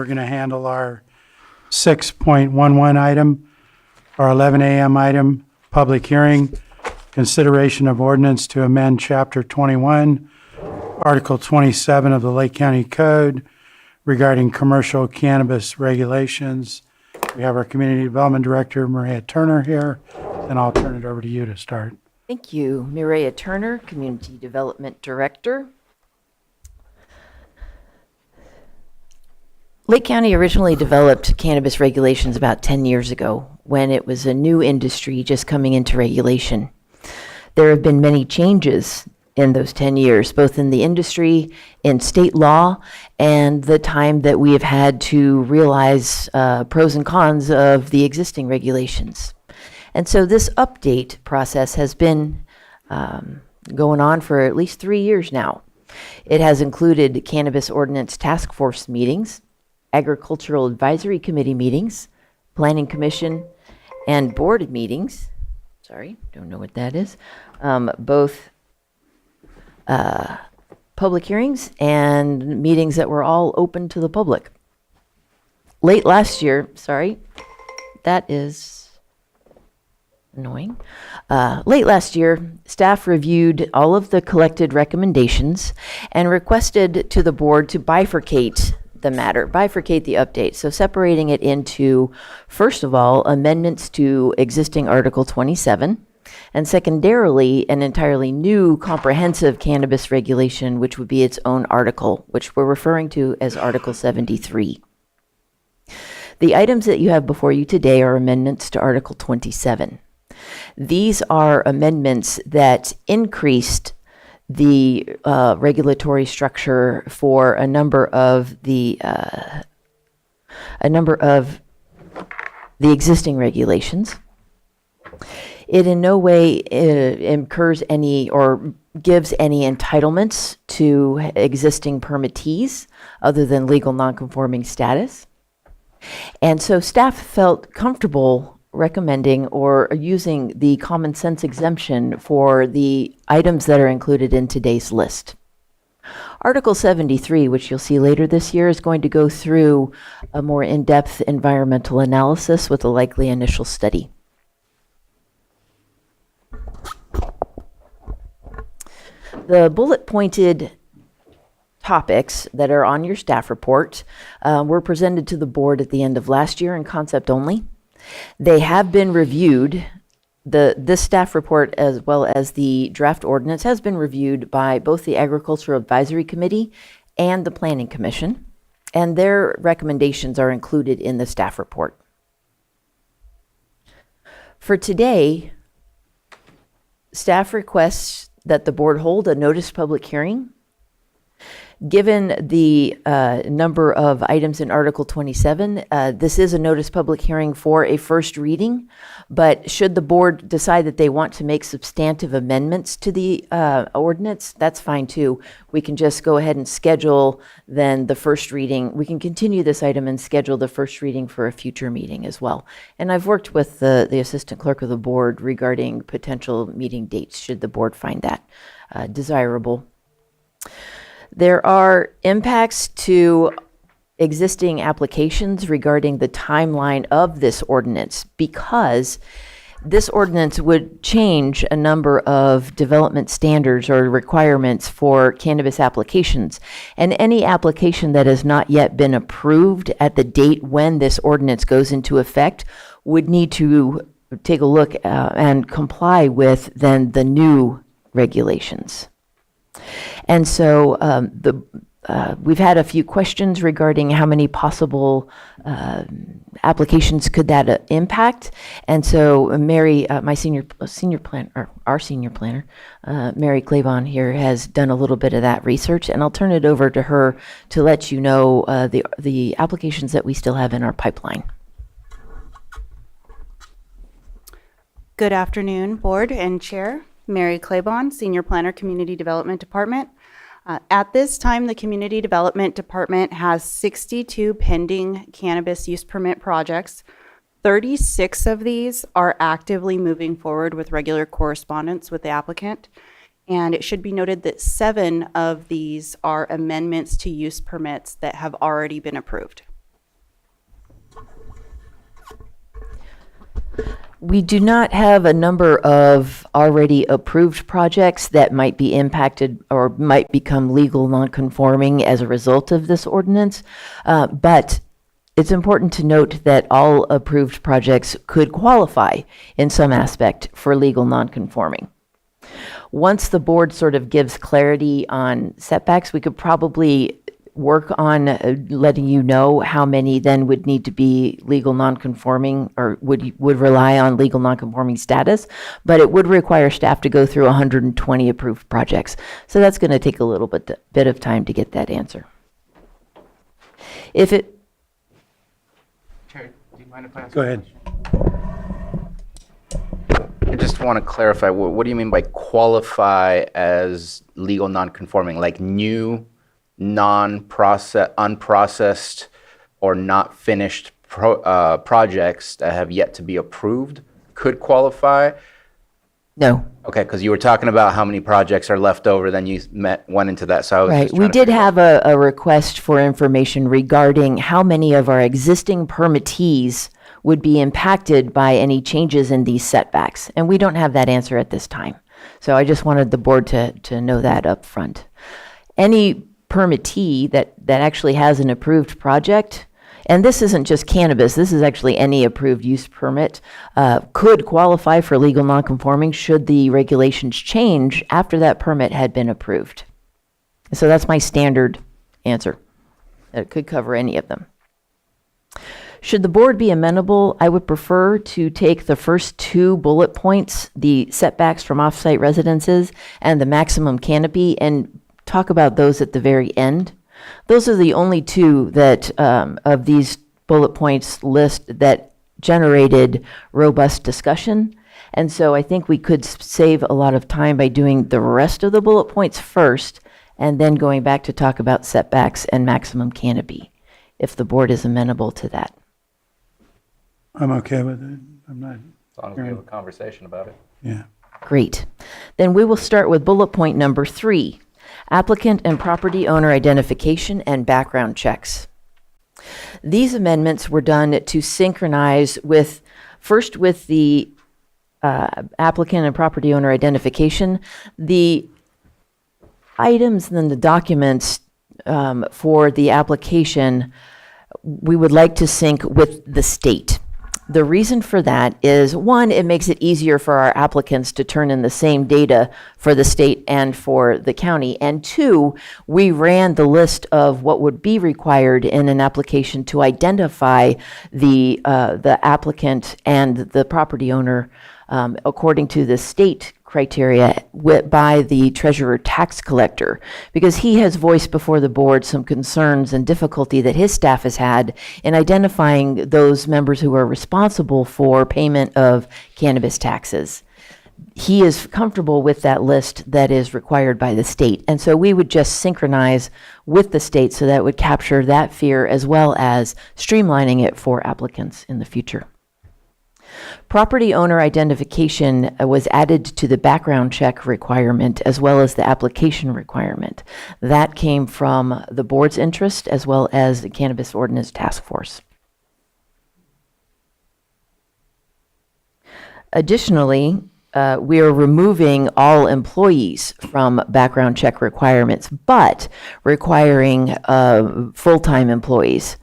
we're going to handle our 6.11 item, our 11 a.m. item, public hearing, consideration of ordinance to amend Chapter 21, Article 27 of the Lake County Code regarding commercial cannabis regulations. We have our Community Development Director, Maria Turner, here, and I'll turn it over to you to start. Thank you. Maria Turner, Community Development Director. Lake County originally developed cannabis regulations about 10 years ago when it was a new industry just coming into regulation. There have been many changes in those 10 years, both in the industry, in state law, and the time that we have had to realize pros and cons of the existing regulations. And so this update process has been going on for at least 3 years now. It has included Cannabis Ordinance Task Force meetings, Agricultural Advisory Committee meetings, Planning Commission, and board meetings. Sorry, don't know what that is. Both public hearings and meetings that were all open to the public. Late last year, sorry, that is annoying. Late last year, staff reviewed all of the collected recommendations and requested to the board to bifurcate the matter, bifurcate the update. So separating it into, first of all, amendments to existing Article 27, and secondarily, an entirely new comprehensive cannabis regulation, which would be its own article, which we're referring to as Article 73. The items that you have before you today are amendments to Article 27. These are amendments that increased the regulatory structure for a number of the existing regulations. It in no way incurs any or gives any entitlements to existing permittees other than legal nonconforming status. And so staff felt comfortable recommending or using the common sense exemption for the items that are included in today's list. Article 73, which you'll see later this year, is going to go through a more in-depth environmental analysis with a likely initial study. The bullet-pointed topics that are on your staff report were presented to the board at the end of last year in concept only. They have been reviewed. This staff report, as well as the draft ordinance, has been reviewed by both the Agricultural Advisory Committee and the Planning Commission, and their recommendations are included in the staff report. For today, staff requests that the board hold a notice public hearing. Given the number of items in Article 27, this is a notice public hearing for a first reading, but should the board decide that they want to make substantive amendments to the ordinance, that's fine too. We can just go ahead and schedule then the first reading. We can continue this item and schedule the first reading for a future meeting as well. And I've worked with the assistant clerk of the board regarding potential meeting dates should the board find that desirable. There are impacts to existing applications regarding the timeline of this ordinance because this ordinance would change a number of development standards or requirements for cannabis applications. And any application that has not yet been approved at the date when this ordinance goes into effect would need to take a look and comply with then the new regulations. And so we've had a few questions regarding how many possible applications could that impact. And so Mary, my our senior planner, Mary Claiborne here has done a little bit of that research, and I'll turn it over to her to let you know the applications that we still have in our pipeline. Good afternoon, Board and Chair. Mary Claiborne, Senior Planner, Community Development Department. At this time, the Community Development Department has 62 pending cannabis use permit projects. 36 of these are actively moving forward with regular correspondence with the applicant. And it should be noted that 7 of these are amendments to use permits that have already been approved. We do not have a number of already approved projects that might be impacted or might become legal nonconforming as a result of this ordinance. But it's important to note that all approved projects could qualify in some aspect for legal nonconforming. Once the board sort of gives clarity on setbacks, we could probably work on letting you know how many then would need to be legal nonconforming or would rely on legal nonconforming status, but it would require staff to go through 120 approved projects. So that's going to take a little bit of time to get that answer. If it, Chair, do you mind if I ask? Go ahead. I just want to clarify, what do you mean by qualify as legal non-conforming? Like new, unprocessed, or not finished projects that have yet to be approved could qualify? no. Okay, because you were talking about how many projects are left over, then you went into that, so I was Right. just We trying to did figure out. have a request for information regarding how many of our existing permittees would be impacted by any changes in these setbacks. And we don't have that answer at this time. So I just wanted the board to know that up front. Any permittee that actually has an approved project, and this isn't just cannabis, this is actually any approved use permit, could qualify for legal nonconforming should the regulations change after that permit had been approved. So that's my standard answer. It could cover any of them. Should the board be amenable, I would prefer to take the first two bullet points, the setbacks from off-site residences and the maximum canopy, and talk about those at the very end. Those are the only two that, of these bullet points list that generated robust discussion. And so I think we could save a lot of time by doing the rest of the bullet points first and then going back to talk about setbacks and maximum canopy, if the board is amenable to that. I'm okay with it. I'm not, As long as we have a conversation about it. yeah. Great. Then we will start with bullet point number 3, applicant and property owner identification and background checks. These amendments were done to synchronize with, first with the applicant and property owner identification, the items and the documents for the application we would like to sync with the state. The reason for that is, one, it makes it easier for our applicants to turn in the same data for the state and for the county. And two, we ran the list of what would be required in an application to identify the applicant and the property owner according to the state criteria by the treasurer tax collector, because he has voiced before the board some concerns and difficulty that his staff has had in identifying those members who are responsible for payment of cannabis taxes. He is comfortable with that list that is required by the state. And so we would just synchronize with the state so that would capture that fear as well as streamlining it for applicants in the future. Property owner identification was added to the background check requirement as well as the application requirement. That came from the board's interest as well as the Cannabis Ordinance Task Force. Additionally, we are removing all employees from background check requirements, but requiring full-time employees.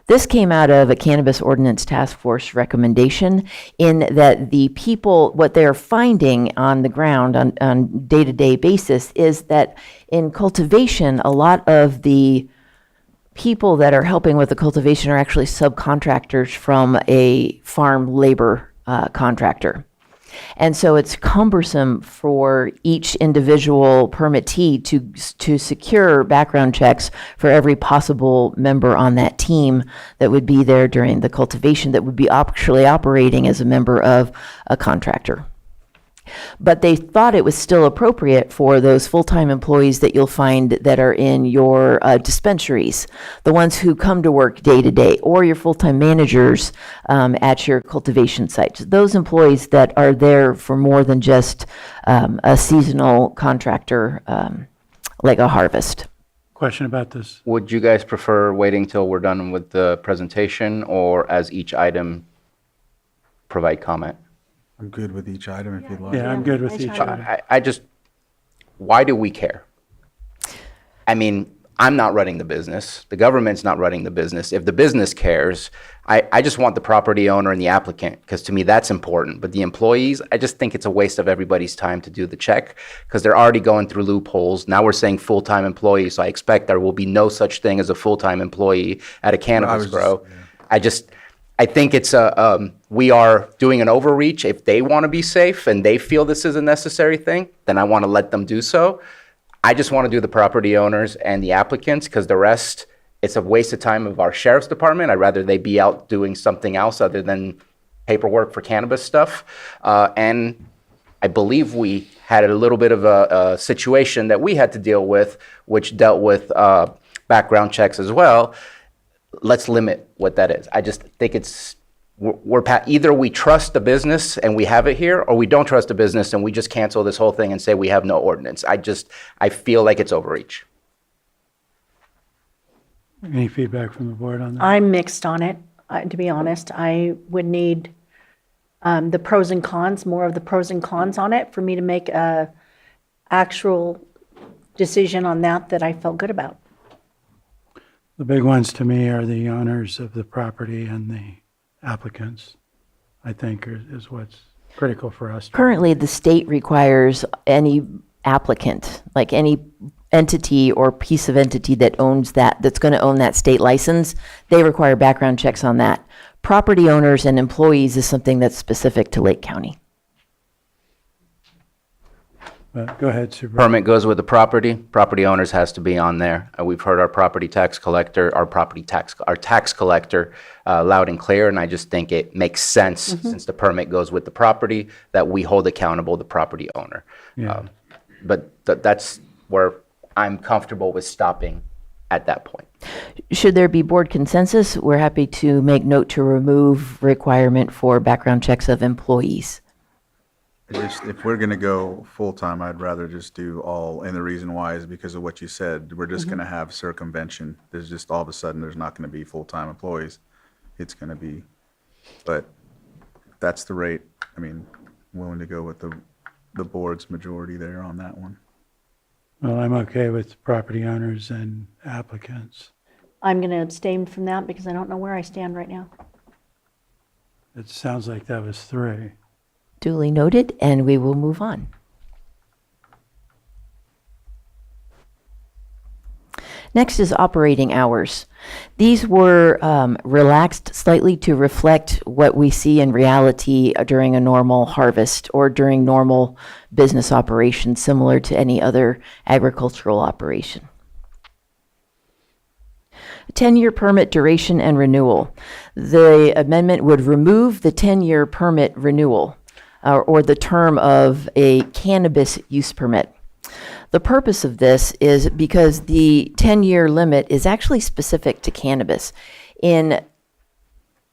This came out of a Cannabis Ordinance Task Force recommendation in that the people, what they're finding on the ground on day-to-day basis is that in cultivation, a lot of the people that are helping with the cultivation are actually subcontractors from a farm labor contractor. And so it's cumbersome for each individual permittee to secure background checks for every possible member on that team that would be there during the cultivation that would be actually operating as a member of a contractor. But they thought it was still appropriate for those full-time employees that you'll find that are in your dispensaries, the ones who come to work day to day, or your full-time managers at your cultivation sites. Those employees that are there for more than just a seasonal contractor, like a harvest. Question about this. Would you guys prefer waiting till we're done with the presentation, or as each item provide comment? I'm good with each item if you'd like. Yeah, I'm good with each item. I just, why do we care? I mean, I'm not running the business. The government's not running the business. If the business cares, I just want the property owner and the applicant, because to me that's important. But the employees, I just think it's a waste of everybody's time to do the check, because they're already going through loopholes. Now we're saying full-time employee, so I expect there will be no such thing as a full-time employee at a cannabis grow. I think it's we are doing an overreach. If they want to be safe and they feel this is a necessary thing, then I want to let them do so. I just want to do the property owners and the applicants, because the rest, it's a waste of time of our sheriff's department. I'd rather they be out doing something else other than paperwork for cannabis stuff. And I believe we had a little bit of a situation that we had to deal with, which dealt with background checks as well. Let's limit what that is. I just think it's, either we trust the business and we have it here, or we don't trust the business and we just cancel this whole thing and say we have no ordinance. I feel like it's overreach. Any feedback from the board on that? I'm mixed on it, to be honest. I would need the pros and cons, more of the pros and cons on it for me to make a actual decision on that I felt good about. The big ones to me are the owners of the property and the applicants, I think, is what's critical for us. Currently, the state requires any applicant, like any entity or piece of entity that owns that's going to own that state license, they require background checks on that. Property owners and employees is something that's specific to Lake County. Go ahead, Supervisor. Permit goes with the property owners has to be on there. We've heard our tax collector loud and clear, and I just think it makes sense, since the permit goes with the property, that we hold accountable the property owner. Yeah. But that's where I'm comfortable with stopping at that point. Should there be board consensus, we're happy to make note to remove requirement for background checks of employees. If we're going to go full-time, I'd rather just do all, and the reason why is because of what you said. We're just going to have circumvention. There's just all of a sudden, there's not going to be full-time employees. It's going to be, but that's the rate. I mean, willing to go with the board's majority there on that one. Well, I'm okay with property owners and applicants. I'm going to abstain from that because I don't know where I stand right now. It sounds like that was 3. Duly noted, and we will move on. Next is operating hours. These were relaxed slightly to reflect what we see in reality during a normal harvest or during normal business operations, similar to any other agricultural operation. 10-year permit duration and renewal. The amendment would remove the 10-year permit renewal or the term of a cannabis use permit. The purpose of this is because the 10-year limit is actually specific to cannabis. In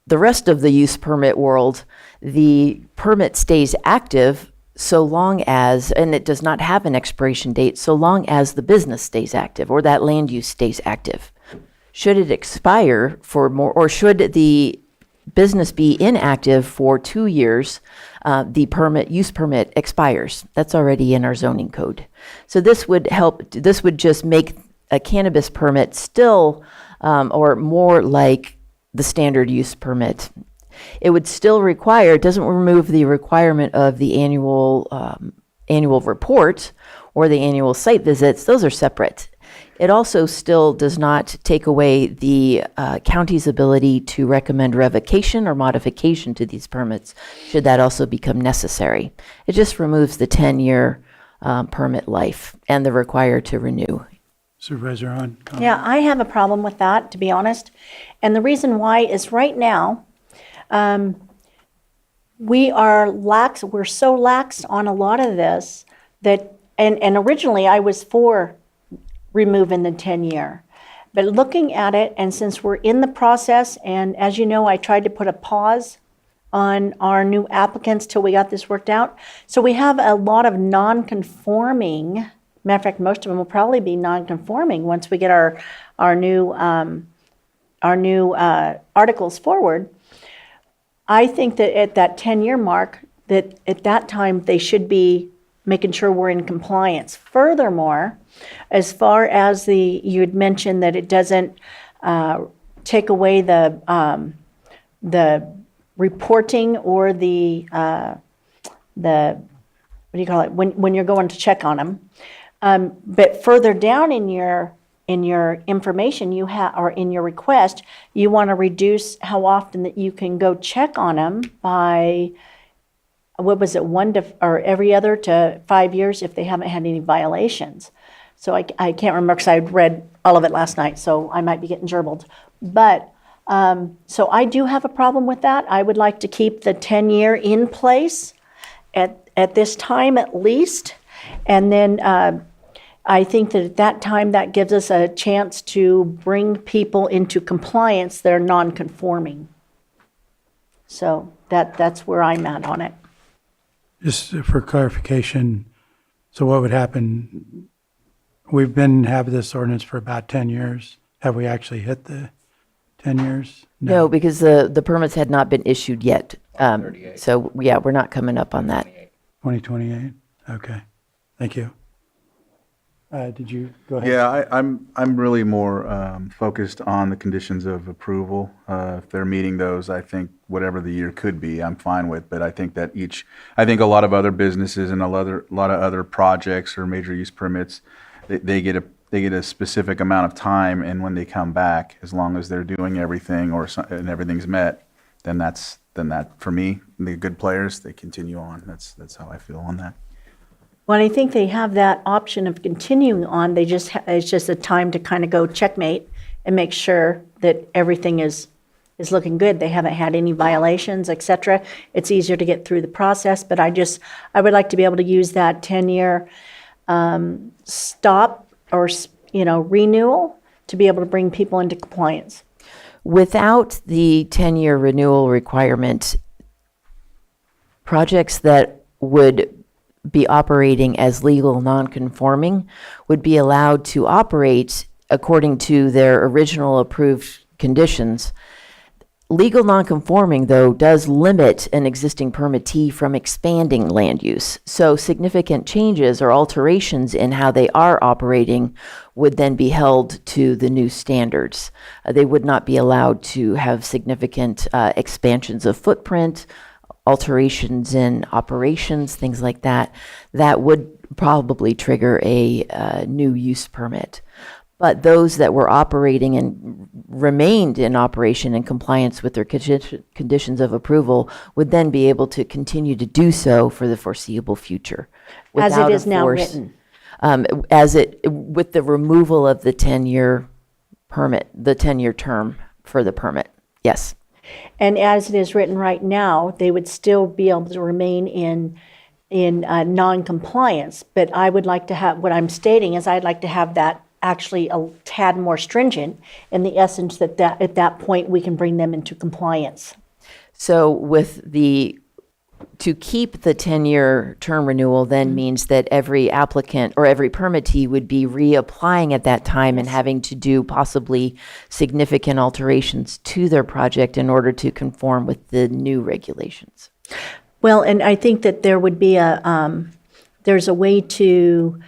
the rest of the use permit world, the permit stays active so long as, and it does not have an expiration date, so long as the business stays active or that land use stays active. Should it expire for more, or should the business be inactive for 2 years, the use permit expires. That's already in our zoning code. So this would just make a cannabis permit still, or more like the standard use permit. It would still require, it doesn't remove the requirement of the annual report or the annual site visits. Those are separate. It also still does not take away the county's ability to recommend revocation or modification to these permits, should that also become necessary. It just removes the 10-year permit life and the require to renew. Supervisor Hahn? Yeah, I have a problem with that, to be honest. And the reason why is right now, we're so lax on a lot of this that, and originally I was for removing the 10-year. But looking at it, and since we're in the process, and as you know, I tried to put a pause on our new applicants till we got this worked out. So we have a lot of non-conforming, matter of fact, most of them will probably be non-conforming once we get our new articles forward. I think that at that 10-year mark, that at that time, they should be making sure we're in compliance. Furthermore, as far as you had mentioned that it doesn't take away the reporting or the what do you call it, when you're going to check on them. But further down in your information you have, or in your request, you want to reduce how often that you can go check on them by, what was it, or every other to 5 years if they haven't had any violations. So I can't remember because I read all of it last night, so I might be getting gerbled. But, so I do have a problem with that. I would like to keep the 10-year in place at this time at least. And then I think that at that time, that gives us a chance to bring people into compliance that are non-conforming. So that's where I'm at on it. Just for clarification, so what would happen, we've been having this ordinance for about 10 years. Have we actually hit the 10 years? No, because the permits had not been issued yet. So, yeah, we're not coming up on that. 2028? Okay, thank you. Did you go ahead? Yeah, I'm really more focused on the conditions of approval. If they're meeting those, I think whatever the year could be, I'm fine with. But I think that I think a lot of other businesses and a lot of other projects or major use permits, they get a specific amount of time, and when they come back, as long as they're doing everything and everything's met, then that for me, the good players, they continue on. That's how I feel on that. Well, I think they have that option of continuing on. It's just a time to kind of go checkmate and make sure that everything is looking good. They haven't had any violations, et cetera. It's easier to get through the process, but I would like to be able to use that 10-year stop or, renewal to be able to bring people into compliance. Without the 10-year renewal requirement, projects that would be operating as legal non-conforming would be allowed to operate according to their original approved conditions. Legal non-conforming, though, does limit an existing permittee from expanding land use. So significant changes or alterations in how they are operating would then be held to the new standards. They would not be allowed to have significant expansions of footprint, alterations in operations, things like that. That would probably trigger a new use permit. But those that were operating and remained in operation in compliance with their conditions of approval would then be able to continue to do so for the foreseeable future. As it without a is now force- written. with the removal of the 10-year permit, the 10-year term for the permit, yes. And as it is written right now, they would still be able to remain in non-compliance. But I would like to have, what I'm stating is I'd like to have that actually a tad more stringent in the essence that at that point we can bring them into compliance. So to keep the 10-year term renewal then means that every applicant or every permittee would be reapplying at that time and having to do possibly significant alterations to their project in order to conform with the new regulations. Well, and I think that there would be there's a way to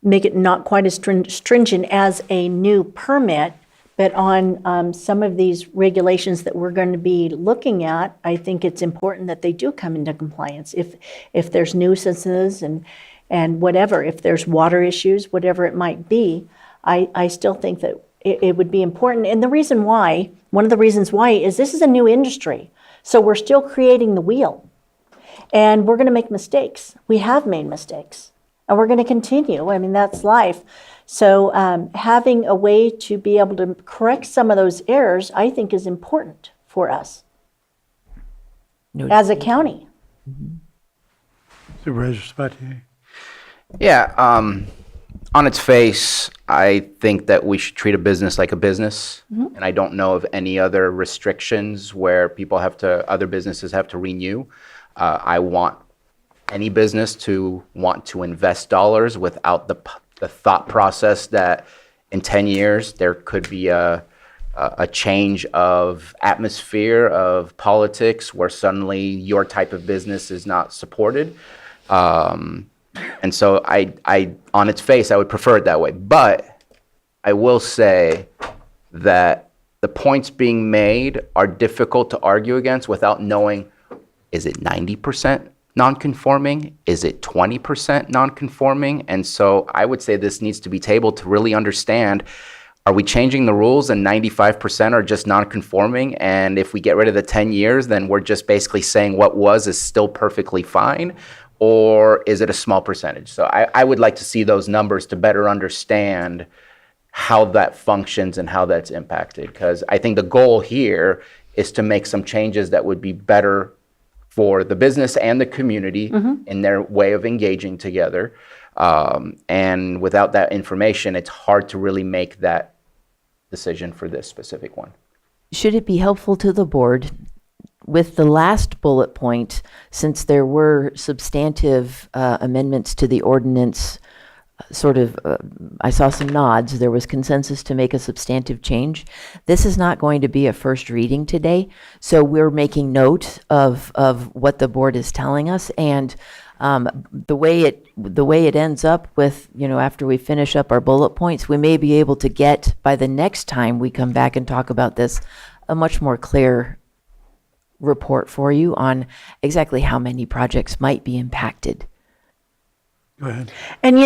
make it not quite as stringent as a new permit, but on some of these regulations that we're going to be looking at, I think it's important that they do come into compliance. If there's nuisances and whatever, if there's water issues, whatever it might be, I still think that it would be important. And one of the reasons why is this is a new industry. So we're still creating the wheel. And we're going to make mistakes. We have made mistakes. And we're going to continue. I mean, that's life. So having a way to be able to correct some of those errors, I think, is important for us as a county. Supervisor Tues. Yeah, on its face, I think that we should treat a business like a business. And I don't know of any other restrictions where other businesses have to renew. I want any business to want to invest dollars without the thought process that in 10 years there could be a a change of atmosphere of politics where suddenly your type of business is not supported. And so I, on its face, I would prefer it that way. But I will say that the points being made are difficult to argue against without knowing, is it 90% non-conforming? Is it 20% non-conforming? And so I would say this needs to be tabled to really understand, are we changing the rules and 95% are just non-conforming? And if we get rid of the 10 years, then we're just basically saying what was is still perfectly fine? Or is it a small percentage? So I would like to see those numbers to better understand how that functions and how that's impacted. Because I think the goal here is to make some changes that would be better for the business and the community in their way of engaging together. And without that information, it's hard to really make that decision for this specific one. Should it be helpful to the board with the last bullet point, since there were substantive amendments to the ordinance, I saw some nods, there was consensus to make a substantive change. This is not going to be a first reading today, so we're making note of what the board is telling us, and the way it ends up with, after we finish up our bullet points, we may be able to get, by the next time we come back and talk about this, a much more clear report for you on exactly how many projects might be impacted. Go ahead. And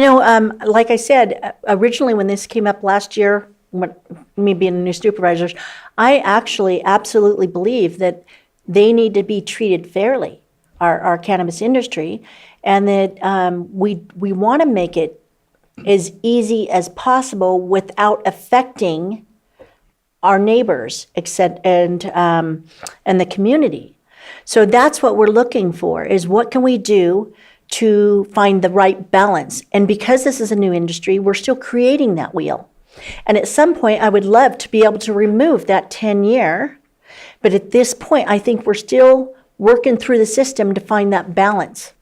like I said, originally when this came up last year, me being the new supervisors, I actually absolutely believe that they need to be treated fairly, our cannabis industry, and that we want to make it as easy as possible without affecting our neighbors, and the community. So that's what we're looking for, is what can we do to find the right balance. And because this is a new industry, we're still creating that wheel. And at some point, I would love to be able to remove that 10-year. But at this point, I think we're still working through the system to find that balance.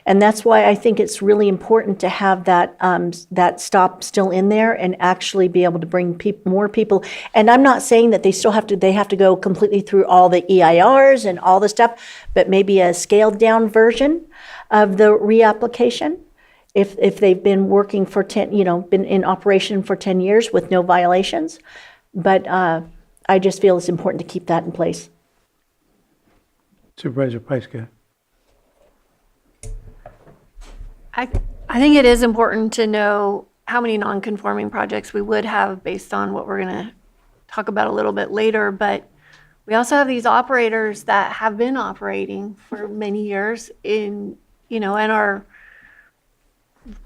And that's why I think it's really important to have that stop still in there and actually be able to bring more people. And I'm not saying that they have to go completely through all the EIRs and all the stuff, but maybe a scaled down version of the reapplication. If they've been working for been in operation for 10 years with no violations. But I just feel it's important to keep that in place. Supervisor Pyska. I think it is important to know how many non-conforming projects we would have based on what we're going to talk about a little bit later. But we also have these operators that have been operating for many years and are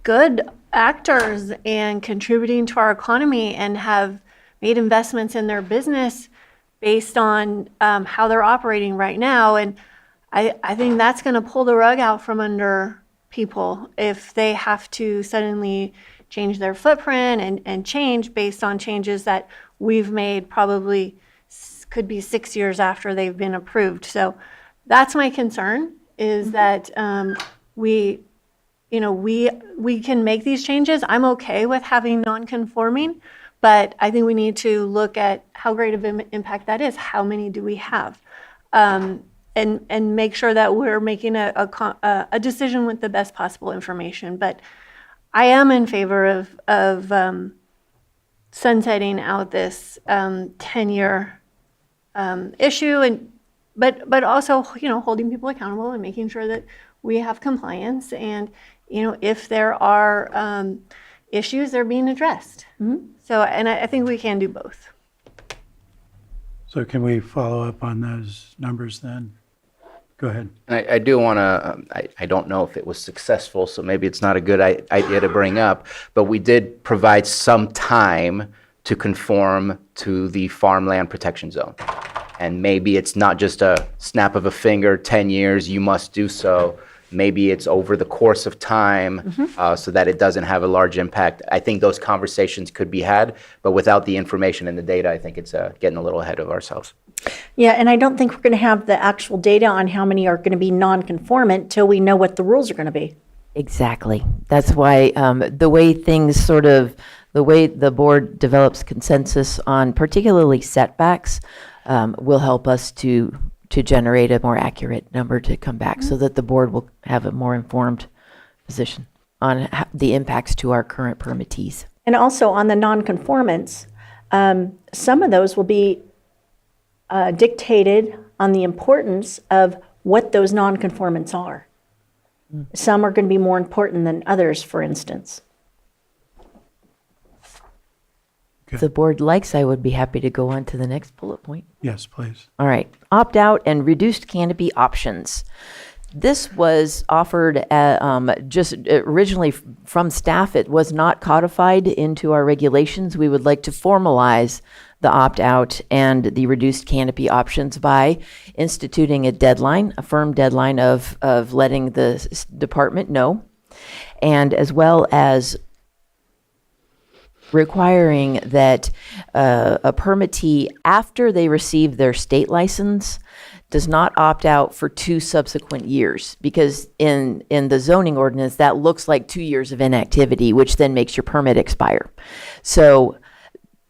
good actors and contributing to our economy and have made investments in their business based on how they're operating right now. And I think that's going to pull the rug out from under people if they have to suddenly change their footprint and change based on changes that we've made probably could be 6 years after they've been approved. So that's my concern, is that we can make these changes. I'm okay with having non-conforming, but I think we need to look at how great of an impact that is. How many do we have? And make sure that we're making a decision with the best possible information. But I am in favor of sunsetting out this 10-year issue, but also holding people accountable and making sure that we have compliance, and if there are issues, they're being addressed. Mm-hmm. So, and I think we can do both. So can we follow up on those numbers then? Go ahead. And I do want to, I don't know if it was successful, so maybe it's not a good idea to bring up, but we did provide some time to conform to the farmland protection zone. And maybe it's not just a snap of a finger, 10 years, you must do so. Maybe it's over the course of time, so that it doesn't have a large impact. I think those conversations could be had, but without the information and the data, I think it's getting a little ahead of ourselves. Yeah, and I don't think we're going to have the actual data on how many are going to be non-conformant till we know what the rules are going to be. Exactly. That's why the way things sort of The way the board develops consensus on particularly setbacks will help us to generate a more accurate number to come back so that the board will have a more informed position on the impacts to our current permittees. And also on the nonconformance, some of those will be dictated on the importance of what those nonconformants are. Some are going to be more important than others, for instance. If the board likes, I would be happy to go on to the next bullet point. Yes, please. All right, opt-out and reduced canopy options. This was offered just originally from staff. It was not codified into our regulations. We would like to formalize the opt-out and the reduced canopy options by instituting a deadline, a firm deadline of letting the department know, and as well as requiring that a permittee, after they receive their state license, does not opt out for 2 subsequent years, because in the zoning ordinance, that looks like 2 years of inactivity, which then makes your permit expire. So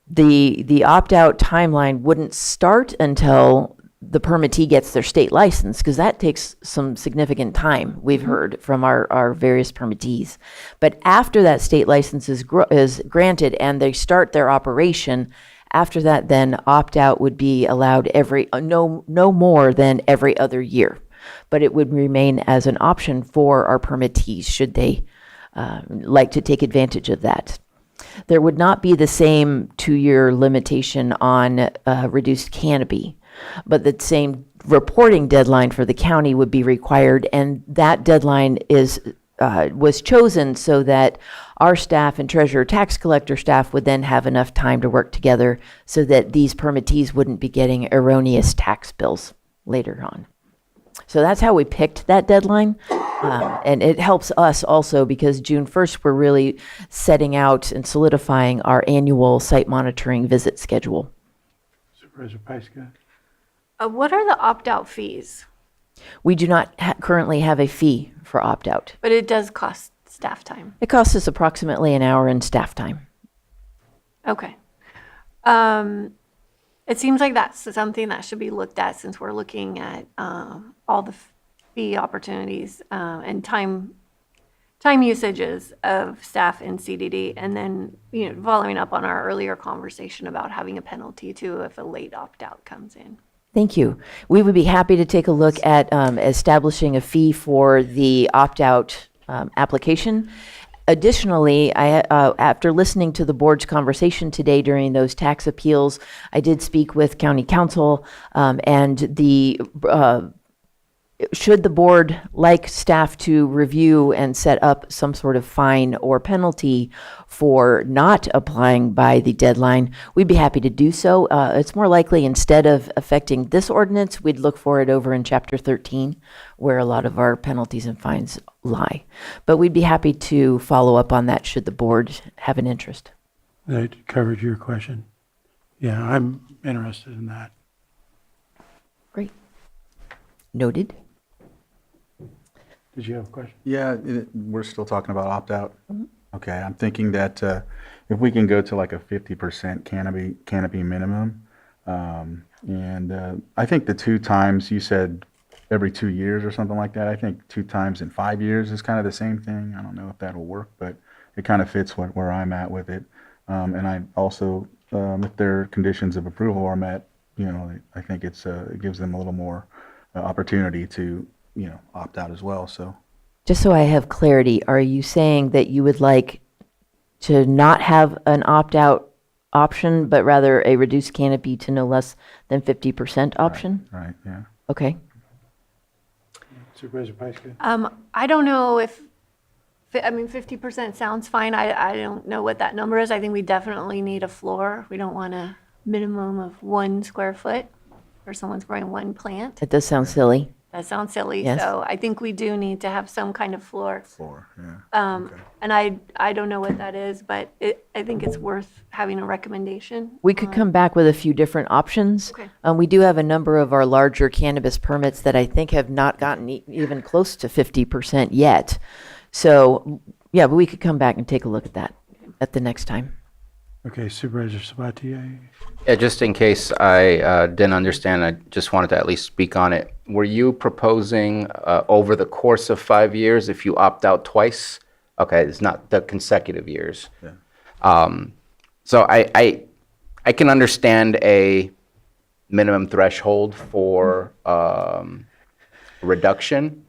the opt-out timeline wouldn't start until the permittee gets their state license, because that takes some significant time, we've heard from our various permittees. But after that state license is granted and they start their operation, after that, then opt-out would be allowed no more than every other year. But it would remain as an option for our permittees, should they like to take advantage of that. There would not be the same 2-year limitation on reduced canopy, but the same reporting deadline for the county would be required, and that deadline was chosen so that our staff and treasurer tax collector staff would then have enough time to work together so that these permittees wouldn't be getting erroneous tax bills later on. So that's how we picked that deadline. And it helps us also because June 1st, we're really setting out and solidifying our annual site monitoring visit schedule. Supervisor Pyska? What are the opt-out fees? We do not currently have a fee for opt-out. But it does cost staff time. It costs us approximately an hour in staff time. Okay. It seems like that's something that should be looked at since we're looking at all the fee opportunities and time usages of staff in CDD, and then following up on our earlier conversation about having a penalty too if a late opt-out comes in. Thank you. We would be happy to take a look at establishing a fee for the opt-out application. Additionally, after listening to the board's conversation today during those tax appeals, I did speak with county counsel, and should the board like staff to review and set up some sort of fine or penalty for not applying by the deadline, we'd be happy to do so. It's more likely instead of affecting this ordinance, we'd look for it over in Chapter 13, where a lot of our penalties and fines lie. But we'd be happy to follow up on that should the board have an interest. That covered your question. Yeah, I'm interested in that. Great. Noted. Did you have a question? Yeah, we're still talking about opt-out. Okay, I'm thinking that if we can go to like a 50% canopy minimum, and I think the 2 times you said every 2 years or something like that. I think 2 times in 5 years is kind of the same thing. I don't know if that'll work, but it kind of fits where I'm at with it. And I also, if their conditions of approval are met, I think it gives them a little more opportunity to opt out as well. So Just so I have clarity, are you saying that you would like to not have an opt-out option, but rather a reduced canopy to no less than 50% option? right, yeah. Okay. Supervisor Pyska? I don't know if 50% sounds fine. I don't know what that number is. I think we definitely need a floor. We don't want a minimum of 1 square foot or someone's growing 1 plant. That does sound silly. That sounds silly. Yes. So I think we do need to have some kind of floor. Floor, yeah. Okay. And I don't know what that is, but I think it's worth having a recommendation. We could come back with a few different options. Okay. We do have a number of our larger cannabis permits that I think have not gotten even close to 50% yet. So, yeah, but we could come back and take a look at that at the next time. Okay, Supervisor Sabatier? Yeah, just in case I didn't understand, I just wanted to at least speak on it. Were you proposing over the course of 5 years if you opt out twice? Okay, it's not the consecutive years. So I can understand a minimum threshold for reduction,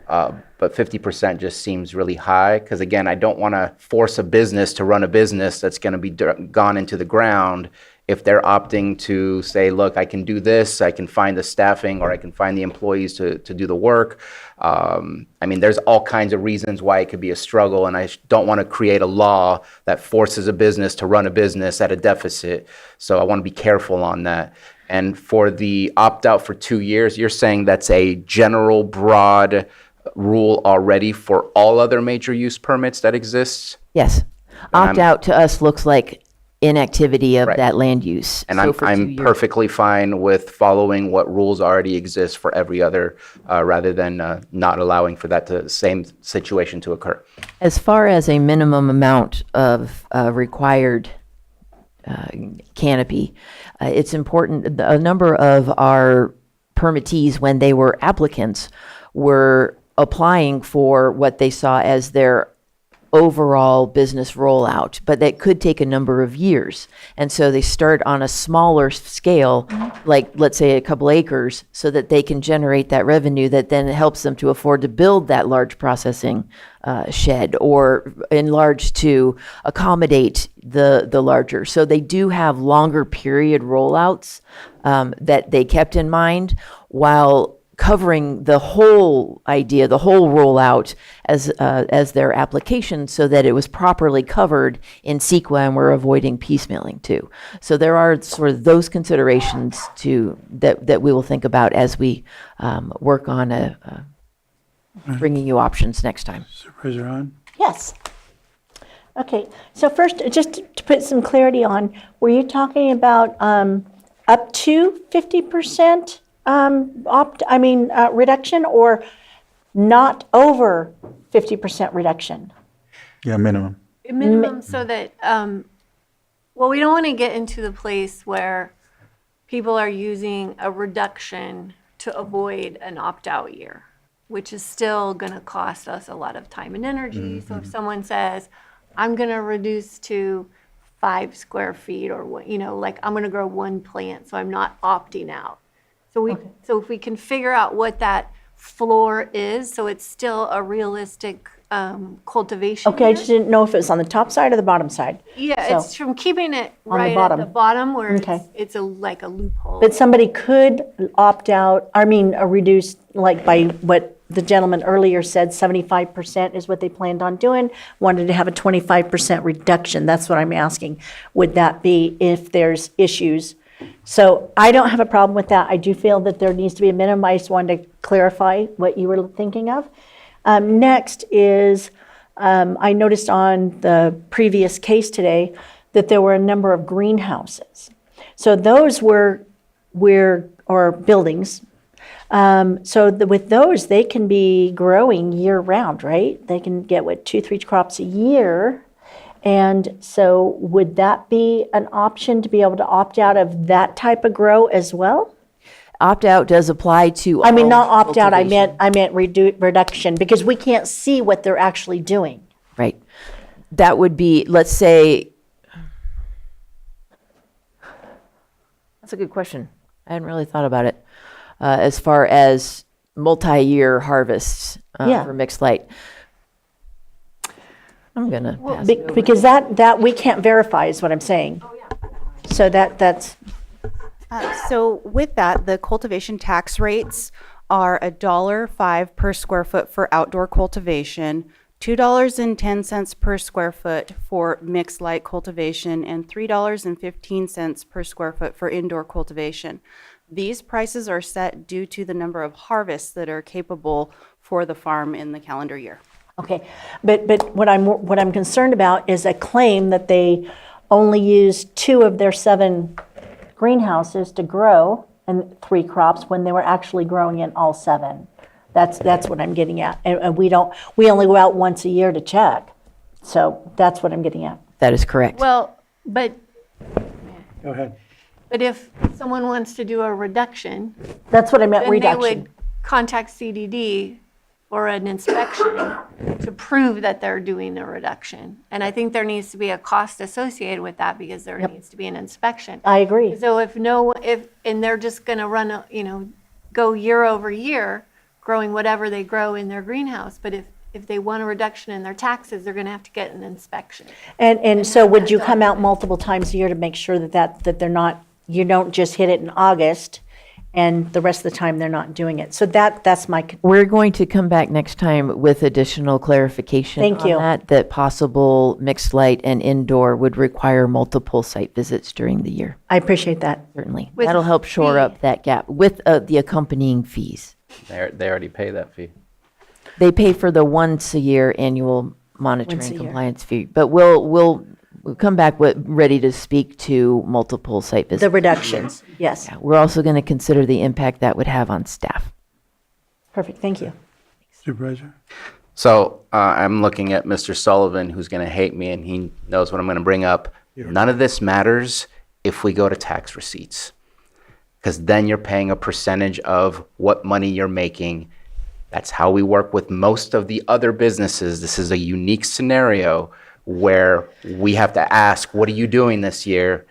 but 50% just seems really high, because again, I don't want to force a business to run a business that's going to be gone into the ground if they're opting to say, look, I can do this, I can find the staffing, or I can find the employees to do the work. I mean, there's all kinds of reasons why it could be a struggle, and I don't want to create a law that forces a business to run a business at a deficit. So I want to be careful on that. And for the opt-out for 2 years, you're saying that's a general, broad rule already for all other major use permits that exist? Yes. Opt out to us looks like inactivity of Right. that land use. And So for 2 I'm years- perfectly fine with following what rules already exist for every other, rather than not allowing for that same situation to occur. As far as a minimum amount of required canopy, it's important, a number of our permittees, when they were applicants, were applying for what they saw as their overall business rollout, but that could take a number of years. And so they start on a smaller scale, like let's say a couple acres, so that they can generate that revenue that then helps them to afford to build that large processing shed or enlarge to accommodate the larger. So they do have longer period rollouts that they kept in mind while covering the whole idea, the whole rollout as their application, so that it was properly covered in CEQA, and we're avoiding piecemealing too. So there are sort of those considerations that we will think about as we work on bringing you options next time. Supervisor Hahn? Yes. Okay, so first, just to put some clarity on, were you talking about up to 50% reduction, or not over 50% reduction? Yeah, minimum. Minimum, so that, well, we don't want to get into the place where people are using a reduction to avoid an opt-out year, which is still going to cost us a lot of time and energy. So if someone says, I'm going to reduce to 5 square feet, or what, like I'm going to grow one plant, so I'm not opting out. So if we can figure out what that floor is, so it's still a realistic cultivation Okay, I year. just didn't know if it was on the top side or the bottom side. Yeah, So- it's from keeping it On the right at bottom. the bottom where Okay. it's like a loophole. But somebody could opt out, reduce, like by what the gentleman earlier said, 75% is what they planned on doing, wanted to have a 25% reduction. That's what I'm asking. Would that be if there's issues? So I don't have a problem with that. I do feel that there needs to be a minimum. I just wanted to clarify what you were thinking of. Next is, I noticed on the previous case today that there were a number of greenhouses. So those were or buildings. With those, they can be growing year round, right? They can get 2-3 crops a year. And so would that be an option to be able to opt out of that type of grow as well? Opt-out does apply to Not all opt out, cultivation. I meant reduction, because we can't see what they're actually doing. Right. That would be, let's say, that's a good question. I hadn't really thought about it. As far as multi-year harvests Yeah. for mixed light. I'm gonna pass it over. Because that we can't verify is what I'm saying. So that's, So with that, the cultivation tax rates are $1.05 per square foot for outdoor cultivation, $2.10 per square foot for mixed light cultivation, and $3.15 per square foot for indoor cultivation. These prices are set due to the number of harvests that are capable for the farm in the calendar year. okay. But what I'm concerned about is a claim that they only used 2 of their 7 greenhouses to grow and 3 crops when they were actually growing in all 7. That's what I'm getting at. And we only go out once a year to check. So that's what I'm getting at. That is correct. Well, But, Go ahead. but if someone wants to do a reduction, That's what I meant, then they reduction. would contact CDD for an inspection to prove that they're doing a reduction. And I think there needs to be a cost associated with that because there needs to be an inspection. I agree. So and they're just gonna run, go year over year, growing whatever they grow in their greenhouse. But if they want a reduction in their taxes, they're gonna have to get an inspection. And so would you come out multiple times a year to make sure that they're not, you don't just hit it in August and the rest of the time they're not doing it? So that's my, We're going to come back next time with additional clarification Thank on you. that possible mixed light and indoor would require multiple site visits during the year, I appreciate that. certainly. With That'll help shore fee. up that gap with the accompanying fees. They already pay that fee. They pay for the once a year annual monitoring Once a year. compliance fee, but we'll come back ready to speak to multiple site visits. The reductions, yes. Yeah, we're also going to consider the impact that would have on staff. Perfect, thank you. Supervisor? So I'm looking at Mr. Sullivan, who's going to hate me, and he knows what I'm going to bring up. None of this matters if we go to tax receipts, because then you're paying a percentage of what money you're making. That's how we work with most of the other businesses. This is a unique scenario where we have to ask, what are you doing this year?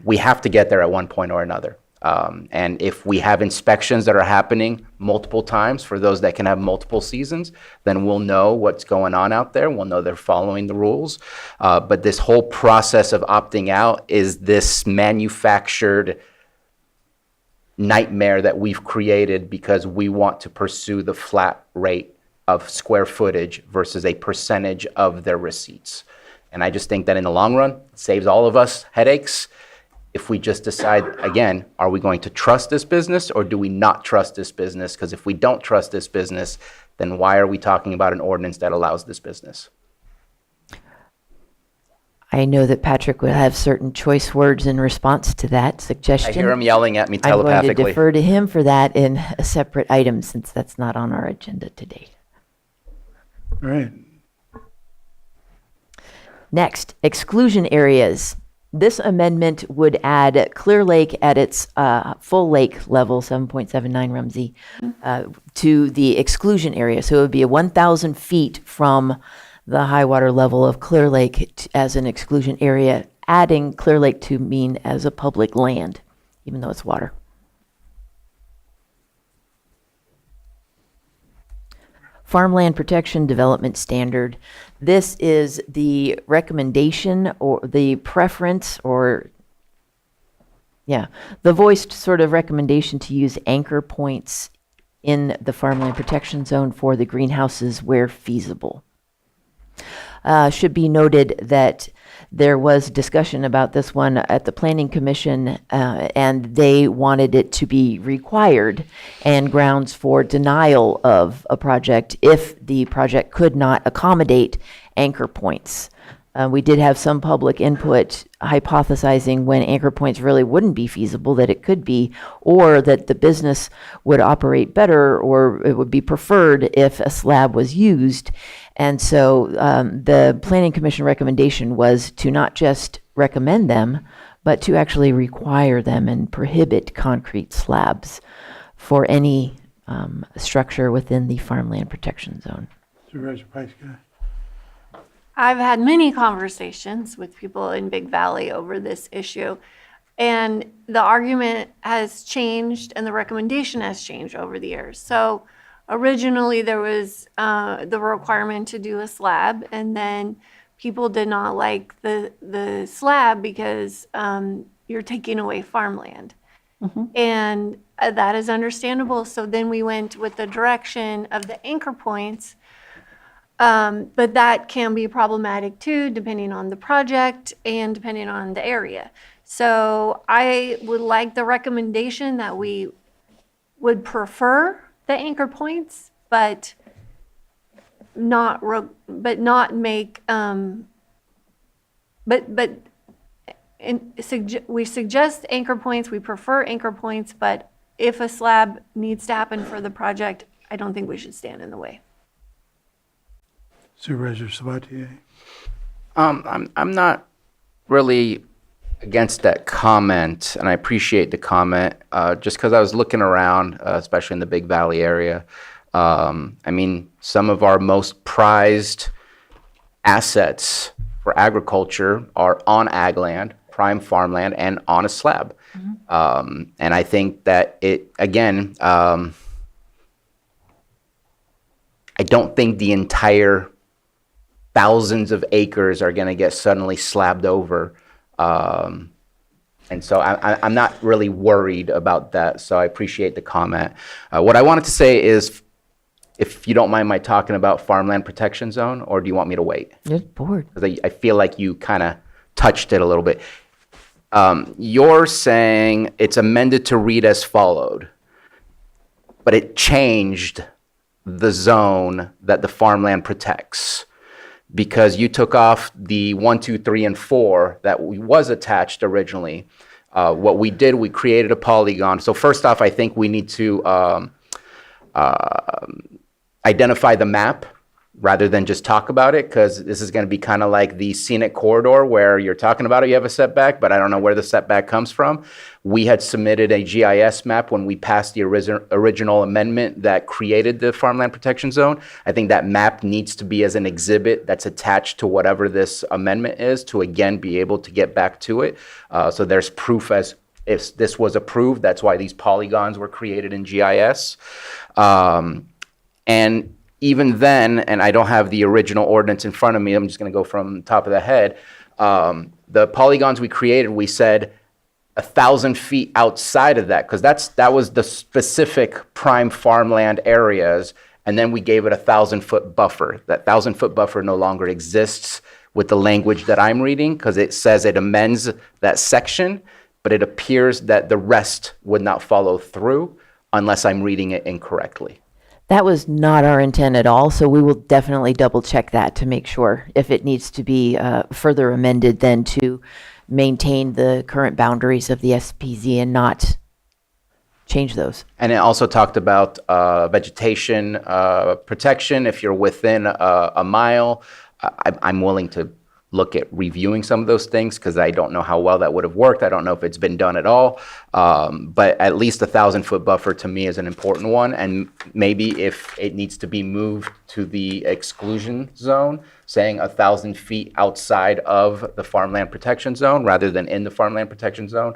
We have to get there at one point or another. And if we have inspections that are happening multiple times for those that can have multiple seasons, then we'll know what's going on out there. We'll know they're following the rules. But this whole process of opting out is this manufactured nightmare that we've created because we want to pursue the flat rate of square footage versus a percentage of their receipts. And I just think that in the long run, it saves all of us headaches. If we just decide, again, are we going to trust this business or do we not trust this business? Because if we don't trust this business, then why are we talking about an ordinance that allows this business? I know that Patrick will have certain choice words in response to that I suggestion. hear him yelling at me I'm going to telepathically. defer to him for that in a separate item since that's not on our agenda today. All right. Next, exclusion areas. This amendment would add Clear Lake at its full lake level, 7.79 Rumsey, to the exclusion area. So it would be 1,000 feet from the high water level of Clear Lake as an exclusion area, adding Clear Lake to mean as a public land, even though it's water. Farmland Protection Development Standard. This is the recommendation or the preference or, the voiced sort of recommendation to use anchor points in the farmland protection zone for the greenhouses where feasible. Should be noted that there was discussion about this one at the Planning Commission, and they wanted it to be required and grounds for denial of a project if the project could not accommodate anchor points. We did have some public input hypothesizing when anchor points really wouldn't be feasible, that it could be, or that the business would operate better, or it would be preferred if a slab was used. And so the Planning Commission recommendation was to not just recommend them, but to actually require them and prohibit concrete slabs for any structure within the farmland protection zone. Supervisor Pyska? I've had many conversations with people in Big Valley over this issue, and the argument has changed and the recommendation has changed over the years. So originally there was the requirement to do a slab, and then people did not like the slab because you're taking away farmland. And that is understandable. So then we went with the direction of the anchor points. But that can be problematic too, depending on the project and depending on the area. So I would like the recommendation that we would prefer the anchor points, but not make, we suggest anchor points, we prefer anchor points, but if a slab needs to happen for the project, I don't think we should stand in the way. Supervisor Sabatier? I'm not really against that comment, and I appreciate the comment, just because I was looking around, especially in the Big Valley area. I mean, some of our most prized assets for agriculture are on ag land, prime farmland, and on a slab. And I think that it, again, I don't think the entire thousands of acres are going to get suddenly slabbed over. And so I'm not really worried about that. So I appreciate the comment. What I wanted to say is, if you don't mind my talking about farmland protection zone, or do you want me to wait? You're bored. Because I feel like you kind of touched it a little bit. You're saying it's amended to read as followed, but it changed the zone that the farmland protects, because you took off the 1, 2, 3, and 4 that was attached originally. What we did, we created a polygon. So first off, I think we need to identify the map rather than just talk about it, because this is going to be kind of like the scenic corridor where you're talking about it, you have a setback, but I don't know where the setback comes from. We had submitted a GIS map when we passed the original amendment that created the farmland protection zone. I think that map needs to be as an exhibit that's attached to whatever this amendment is, to again be able to get back to it. So there's proof as if this was approved. That's why these polygons were created in GIS. And even then, and I don't have the original ordinance in front of me, I'm just going to go from the top of the head. The polygons we created, we said 1,000 feet outside of that, because that was the specific prime farmland areas, and then we gave it a 1,000-foot buffer. That 1,000-foot buffer no longer exists with the language that I'm reading, because it says it amends that section, but it appears that the rest would not follow through unless I'm reading it incorrectly. That was not our intent at all, so we will definitely double check that to make sure if it needs to be further amended then to maintain the current boundaries of the SPZ and not change those. And it also talked about vegetation protection. If you're within a mile, I'm willing to look at reviewing some of those things, because I don't know how well that would have worked. I don't know if it's been done at all. But at least 1,000-foot buffer to me is an important one. And maybe if it needs to be moved to the exclusion zone, saying 1,000 feet outside of the farmland protection zone rather than in the farmland protection zone,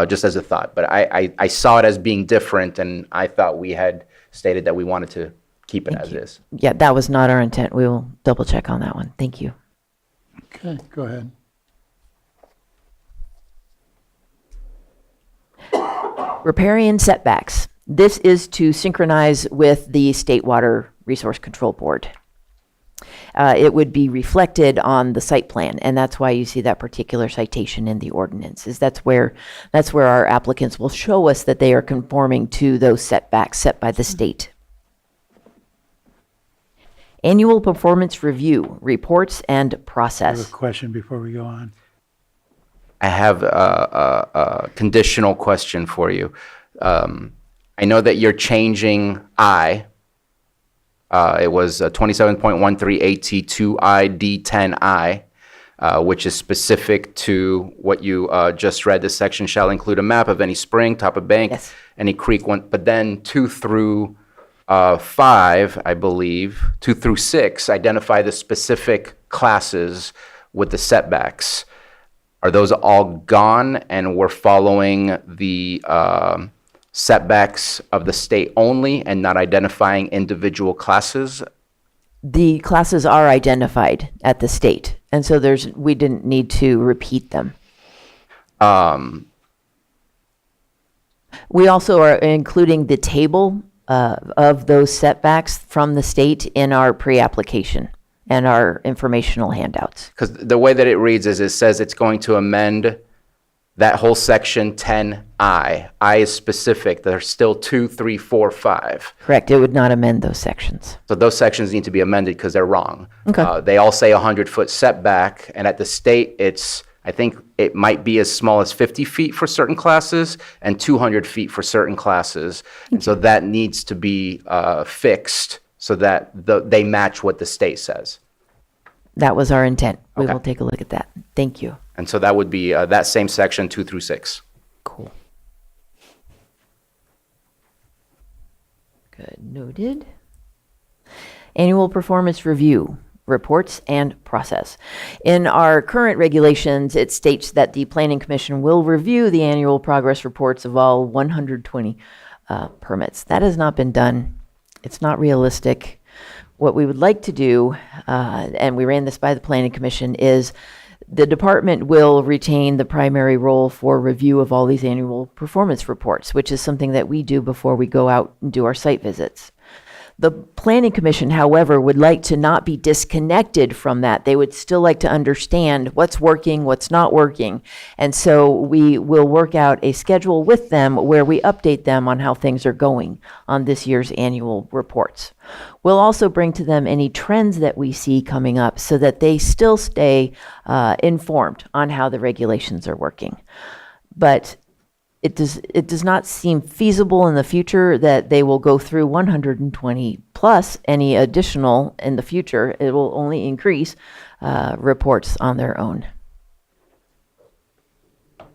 just as a thought. But I saw it as being different, and I thought we had stated that we wanted to keep it as is. Yeah, that was not our intent. We will double check on that one. Thank you. Okay, go ahead. Riparian setbacks. This is to synchronize with the State Water Resource Control Board. It would be reflected on the site plan, and that's why you see that particular citation in the ordinance. That's where our applicants will show us that they are conforming to those setbacks set by the state. Annual performance review, reports and I have process. a question before we go on. I have a conditional question for you. I know that you're changing I. It was 27.13 AT2I D10I, which is specific to what you just read. This section shall include a map of any spring, top of bank, Yes. any creek, one. But then 2 through 5, I believe, 2 through 6 identify the specific classes with the setbacks. Are those all gone, and we're following the setbacks of the state only and not identifying individual classes? The classes are identified at the state, and so we didn't need to repeat them. We also are including the table of those setbacks from the state in our pre-application and our informational handouts. Because the way that it reads is it says it's going to amend that whole section 10I. I is specific. There's still 2, 3, 4, 5. Correct, it would not amend those sections. So those sections need to be amended because they're wrong. Okay. They all say 100-foot setback, and at the state, I think it might be as small as 50 feet for certain classes and 200 feet for certain classes. And so that needs to be fixed so that they match what the state says. That was our intent. We Okay. will take a look at that. Thank you. And so that would be that same section 2 through 6. Cool. Good, noted. Annual performance review, reports and process. In our current regulations, it states that the Planning Commission will review the annual progress reports of all 120 permits. That has not been done. It's not realistic. What we would like to do, and we ran this by the Planning Commission, is the department will retain the primary role for review of all these annual performance reports, which is something that we do before we go out and do our site visits. The Planning Commission, however, would like to not be disconnected from that. They would still like to understand what's working, what's not working. And so we will work out a schedule with them where we update them on how things are going on this year's annual reports. We'll also bring to them any trends that we see coming up so that they still stay informed on how the regulations are working. But it does not seem feasible in the future that they will go through 120 plus any additional in the future. It will only increase reports on their own. Go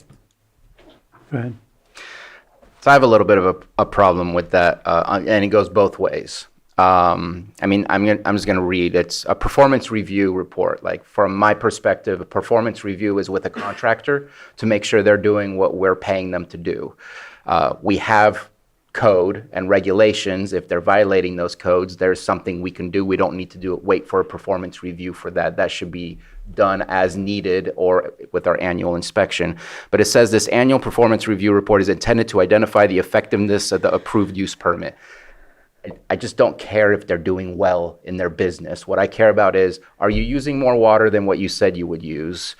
ahead. So I have a little bit of a problem with that, and it goes both ways. I mean, I'm just going to read. It's a performance review report. Like, from my perspective, a performance review is with a contractor to make sure they're doing what we're paying them to do. We have code and regulations. If they're violating those codes, there's something we can do. We don't need to wait for a performance review for that. That should be done as needed or with our annual inspection. But it says this annual performance review report is intended to identify the effectiveness of the approved use permit. I just don't care if they're doing well in their business. What I care about is, are you using more water than what you said you would use?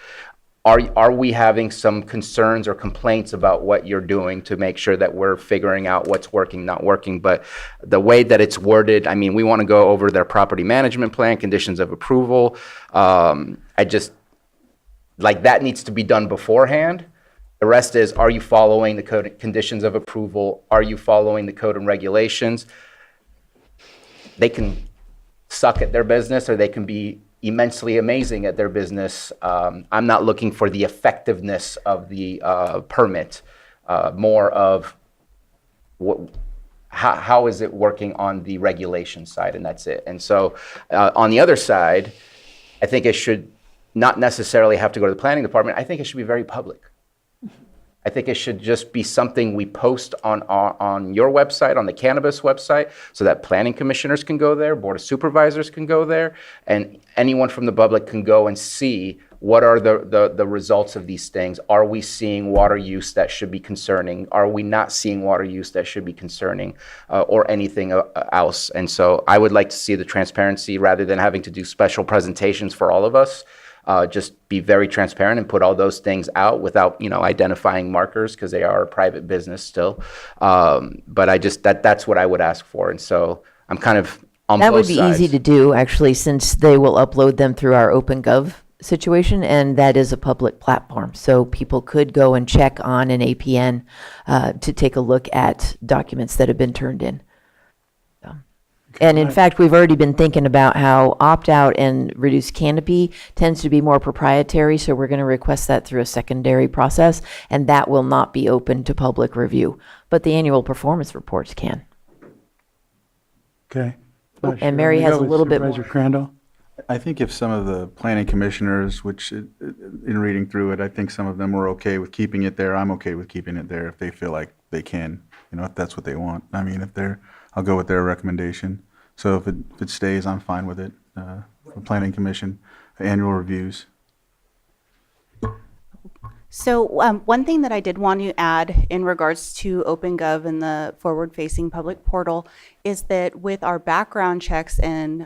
Are we having some concerns or complaints about what you're doing to make sure that we're figuring out what's working, not working? But the way that it's worded, I mean, we want to go over their property management plan, conditions of approval. I just, like, that needs to be done beforehand. The rest is, are you following the code, conditions of approval? Are you following the code and regulations? They can suck at their business, or they can be immensely amazing at their business. I'm not looking for the effectiveness of the permit, more of how is it working on the regulation side, and that's it. And so on the other side, I think it should not necessarily have to go to the planning department. I think it should be very public. I think it should just be something we post on your website, on the Cannabis website, so that planning commissioners can go there, board of supervisors can go there, and anyone from the public can go and see what are the results of these things. Are we seeing water use that should be concerning? Are we not seeing water use that should be concerning, or anything else? And so I would like to see the transparency rather than having to do special presentations for all of us. Just be very transparent and put all those things out without, identifying markers, because they are a private business still. But I just, that's what I would ask for. And so I'm kind of on That both would be sides. easy to do, actually, since they will upload them through our OpenGov situation, and that is a public platform. So people could go and check on an APN to take a look at documents that have been turned in. And in fact, we've already been thinking about how opt-out and reduced canopy tends to be more proprietary, so we're going to request that through a secondary process, and that will not be open to public review. But the annual performance reports can. Okay. Oh, and Mary has a little bit more. Supervisor Crandall? I think if some of the planning commissioners, which in reading through it, I think some of them were okay with keeping it there. I'm okay with keeping it there if they feel like they can, if that's what they want. I mean, I'll go with their recommendation. So if it stays, I'm fine with it. The planning commission, annual reviews. So one thing that I did want to add in regards to OpenGov and the forward-facing public portal is that with our background checks and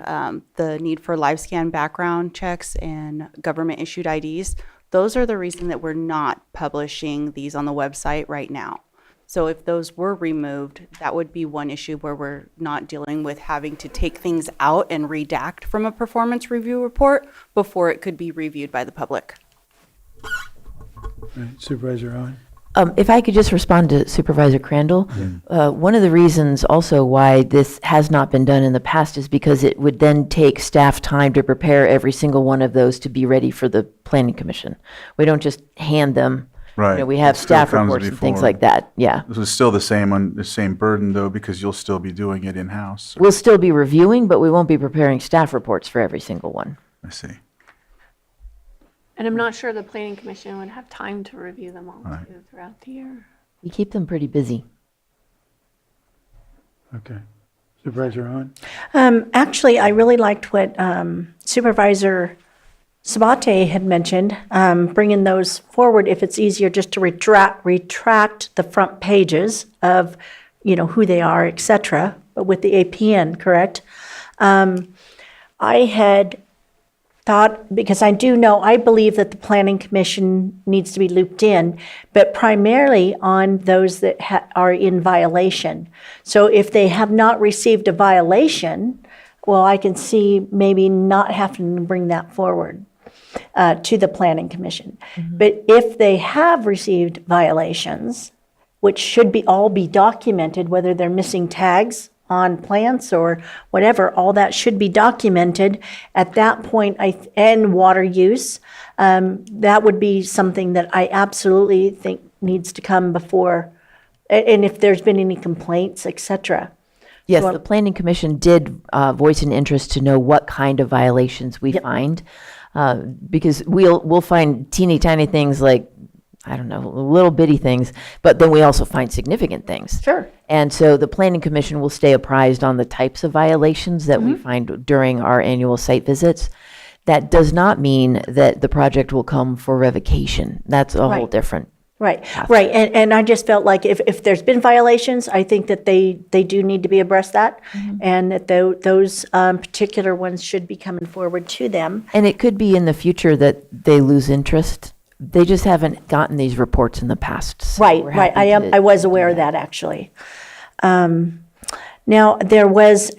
the need for live scan background checks and government-issued IDs, those are the reason that we're not publishing these on the website right now. So if those were removed, that would be one issue where we're not dealing with having to take things out and redact from a performance review report before it could be reviewed by the public. Right, Supervisor Owen? If I could just respond to Supervisor Crandall, one of the reasons also why this has not been done in the past is because it would then take staff time to prepare every single one of those to be ready for the Planning Commission. We don't just hand them. Right. We have It still staff comes reports and things before. like that. Yeah. This is still the same burden though, because you'll still be doing it in-house. We'll still be reviewing, but we won't be preparing staff reports for every single one. I see. And I'm not sure the planning commission would have time to review them all Right. too throughout the year. We keep them pretty busy. Okay. Supervisor Hahn? Actually, I really liked what Supervisor Sabate had mentioned, bringing those forward if it's easier just to retract the front pages of, who they are, et cetera, but with the APN, correct? I had thought, because I believe that the Planning Commission needs to be looped in, but primarily on those that are in violation. So if they have not received a violation, well, I can see maybe not having to bring that forward to the Planning Commission. But if they have received violations, which should all be documented, whether they're missing tags on plants or whatever, all that should be documented. At that point, and water use, that would be something that I absolutely think needs to come before, and if there's been any complaints, et cetera. Yes, Well- the Planning Commission did voice an interest to know what kind of violations we find. Because we'll find teeny tiny things like, I don't know, little bitty things, but then we also find significant things. Sure. And so the Planning Commission will stay apprised on the types of violations that we find during our annual site visits. That does not mean that the project will come for revocation. That's a whole Right. different. Right. And I just felt like if there's been violations, I think that they do need to be abreast that, and that those particular ones should be coming forward to them. And it could be in the future that they lose interest. They just haven't gotten these reports in the past. So Right, we're right. happy to I was do aware of that, actually. Now, there was,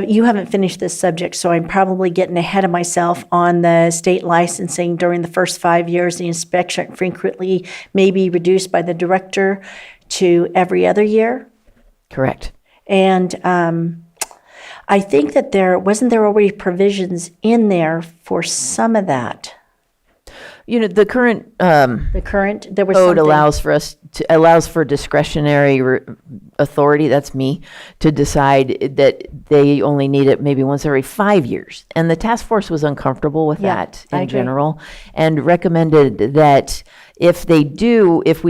you haven't finished this subject, so I'm probably getting ahead of myself on the state licensing. During the first 5 years, the inspection frequently may be reduced by the director to every other year. Correct. And I think that wasn't there already provisions in there for some of that? The current The current, there was code something. allows for discretionary authority, that's me, to decide that they only need it maybe once every 5 years. And the task force was uncomfortable with Yeah, that I in agree. general, and recommended that if we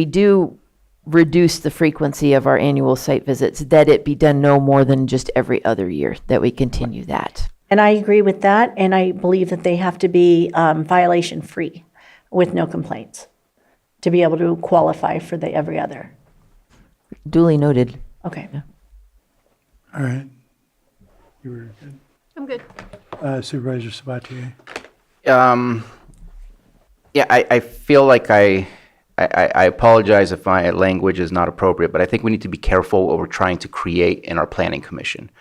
do reduce the frequency of our annual site visits, that it be done no more than just every other year, that we continue that. And I agree with that, and I believe that they have to be violation-free with no complaints to be able to qualify for the every other. Duly noted. Okay. All right. You were good. I'm good. Supervisor Sabatier? Yeah, I feel like I apologize if my language is not appropriate, but I think we need to be careful what we're trying to create in our planning commission.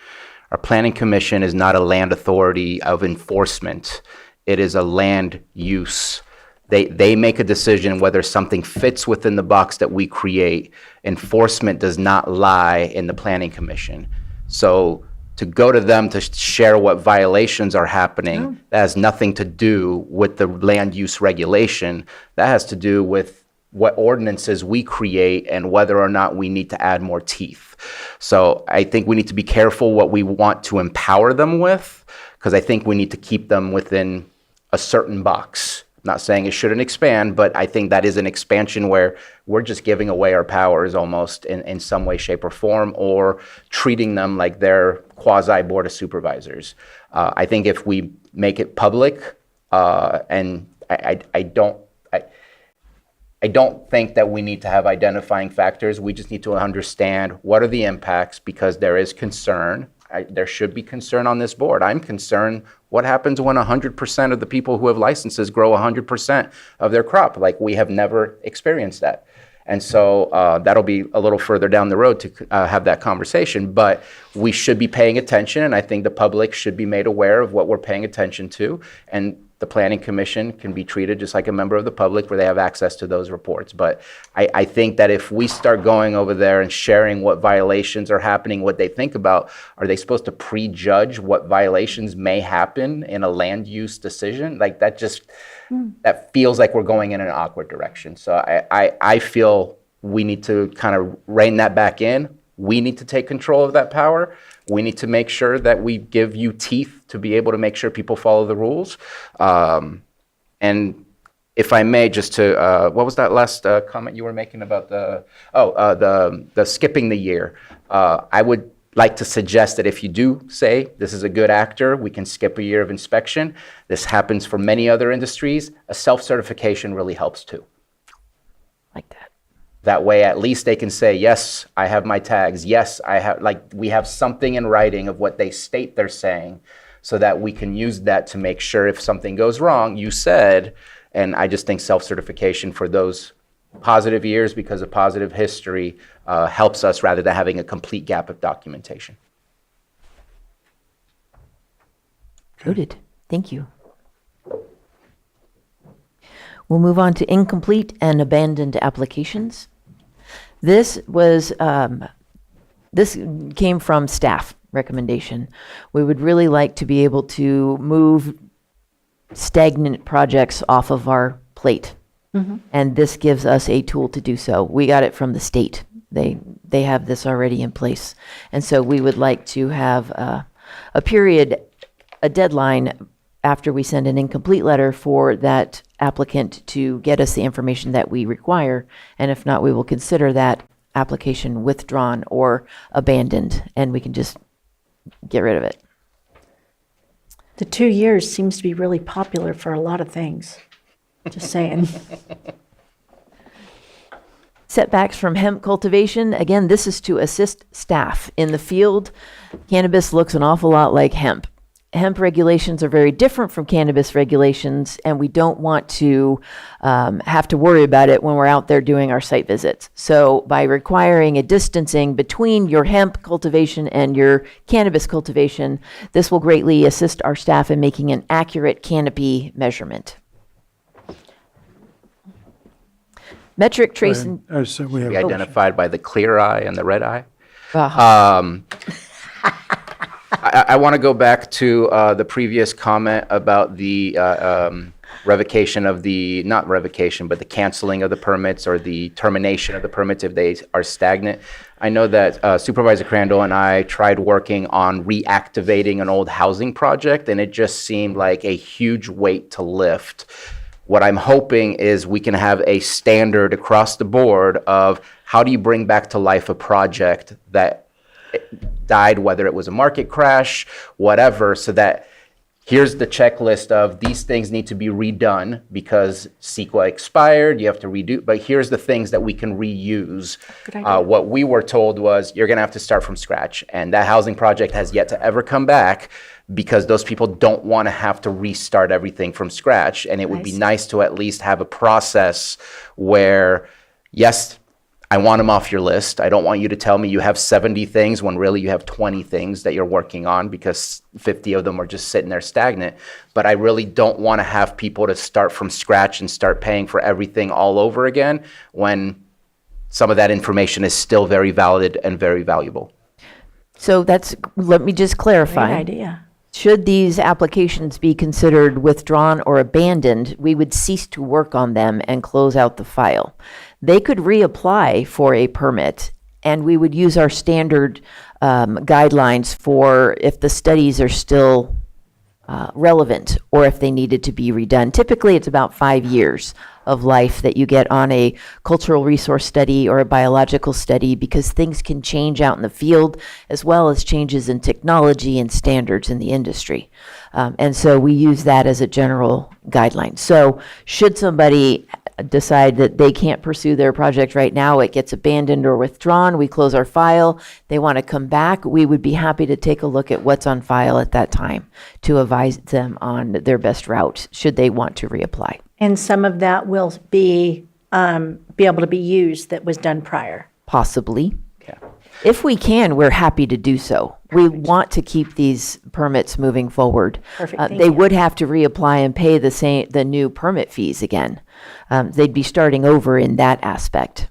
Our planning commission is not a land authority of enforcement. It is a land use. They make a decision whether something fits within the box that we create. Enforcement does not lie in the planning commission. So to go to them to share what violations are happening, that has nothing to do with the land use regulation. That has to do with what ordinances we create and whether or not we need to add more teeth. So I think we need to be careful what we want to empower them with, because I think we need to keep them within a certain box. Not saying it shouldn't expand, but I think that is an expansion where we're just giving away our powers almost in some way, shape, or form, or treating them like they're quasi-board of supervisors. I think if we make it public, and I don't think that we need to have identifying factors. We just need to understand what are the impacts, because there is concern. There should be concern on this board. I'm concerned what happens when 100% of the people who have licenses grow 100% of their crop. Like, we have never experienced that. And so that'll be a little further down the road to have that conversation. But we should be paying attention, and I think the public should be made aware of what we're paying attention to. And the planning commission can be treated just like a member of the public where they have access to those reports. But I think that if we start going over there and sharing what violations are happening, what they think about, are they supposed to prejudge what violations may happen in a land use decision? Like that just, that feels like we're going in an awkward direction. So I feel we need to kind of rein that back in. We need to take control of that power. We need to make sure that we give you teeth to be able to make sure people follow the rules. And if I may, just to, what was that last comment you were making about the skipping the year? I would like to suggest that if you do say this is a good actor, we can skip a year of inspection. This happens for many other industries. A self-certification really helps too. Like that. That way, at least they can say, yes, I have my tags. Yes, I have, like, we have something in writing of what they state they're saying so that we can use that to make sure if something goes wrong, you said, and I just think self-certification for those positive years because of positive history helps us rather than having a complete gap of documentation. Noted. Thank you. We'll move on to incomplete and abandoned applications. This was, this came from staff recommendation. We would really like to be able to move stagnant projects off of our plate. And this gives us a tool to do so. We got it from the state. They have this already in place. And so we would like to have a period, a deadline after we send an incomplete letter for that applicant to get us the information that we require. And if not, we will consider that application withdrawn or abandoned, and we can just get rid of it. The 2 years seems to be really popular for a lot of things. Just saying. Setbacks from hemp cultivation. Again, this is to assist staff in the field. Cannabis looks an awful lot like hemp. Hemp regulations are very different from cannabis regulations, and we don't want to have to worry about it when we're out there doing our site visits. So by requiring a distancing between your hemp cultivation and your cannabis cultivation, this will greatly assist our staff in making an accurate canopy measurement. Metric trace and So we have, Be identified by the clear eye and the red eye. uh, I want to go back to the previous comment about the revocation of the, not revocation, but the canceling of the permits or the termination of the permits if they are stagnant. I know that Supervisor Crandall and I tried working on reactivating an old housing project, and it just seemed like a huge weight to lift. What I'm hoping is we can have a standard across the board of how do you bring back to life a project that died, whether it was a market crash, whatever, so that here's the checklist of these things need to be redone because CEQA expired, you have to redo, but here's the things that we can reuse. What we were told was you're gonna have to start from scratch, and that housing project has yet to ever come back because those people don't wanna have to restart everything from scratch, and it would be nice to at least have a process where, yes, I want them off your list. I don't want you to tell me you have 70 things when really you have 20 things that you're working on because 50 of them are just sitting there stagnant. But I really don't want to have people to start from scratch and start paying for everything all over again when some of that information is still very valid and very valuable. so let me just clarify. Great idea. Should these applications be considered withdrawn or abandoned, we would cease to work on them and close out the file. They could reapply for a permit, and we would use our standard guidelines for if the studies are still relevant or if they needed to be redone. Typically, it's about 5 years of life that you get on a cultural resource study or a biological study because things can change out in the field as well as changes in technology and standards in the industry. And so we use that as a general guideline. So should somebody decide that they can't pursue their project right now, it gets abandoned or withdrawn, we close our file, they want to come back, we would be happy to take a look at what's on file at that time to advise them on their best route should they want to reapply. And some of that will be able to be used that was done prior. Possibly. Yeah. If we can, we're happy to do so. We want to keep these permits moving forward. Perfect, thank They you. would have to reapply and pay the new permit fees again. They'd be starting over in that aspect.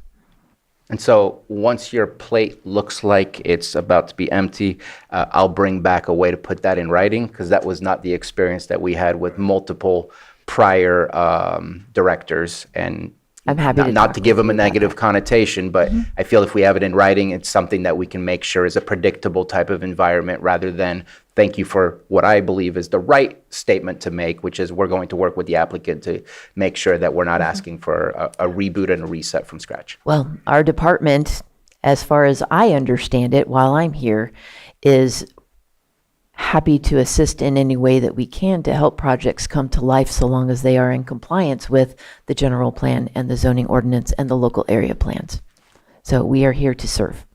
And so once your plate looks like it's about to be empty, I'll bring back a way to put that in writing, because that was not the experience that we had with multiple prior directors. And I'm happy to not talk to give with them a you about negative connotation, but I feel if we have it in writing, it's something that we can make sure is a predictable type of environment, rather than thank you for what I believe is the right statement to make, which is we're going to work with the applicant to make sure that we're not asking for a reboot and a reset from scratch. Well, our department, as far as I understand it while I'm here, is happy to assist in any way that we can to help projects come to life, so long as they are in compliance with the general plan and the zoning ordinance and the local area plans. So we are here to serve.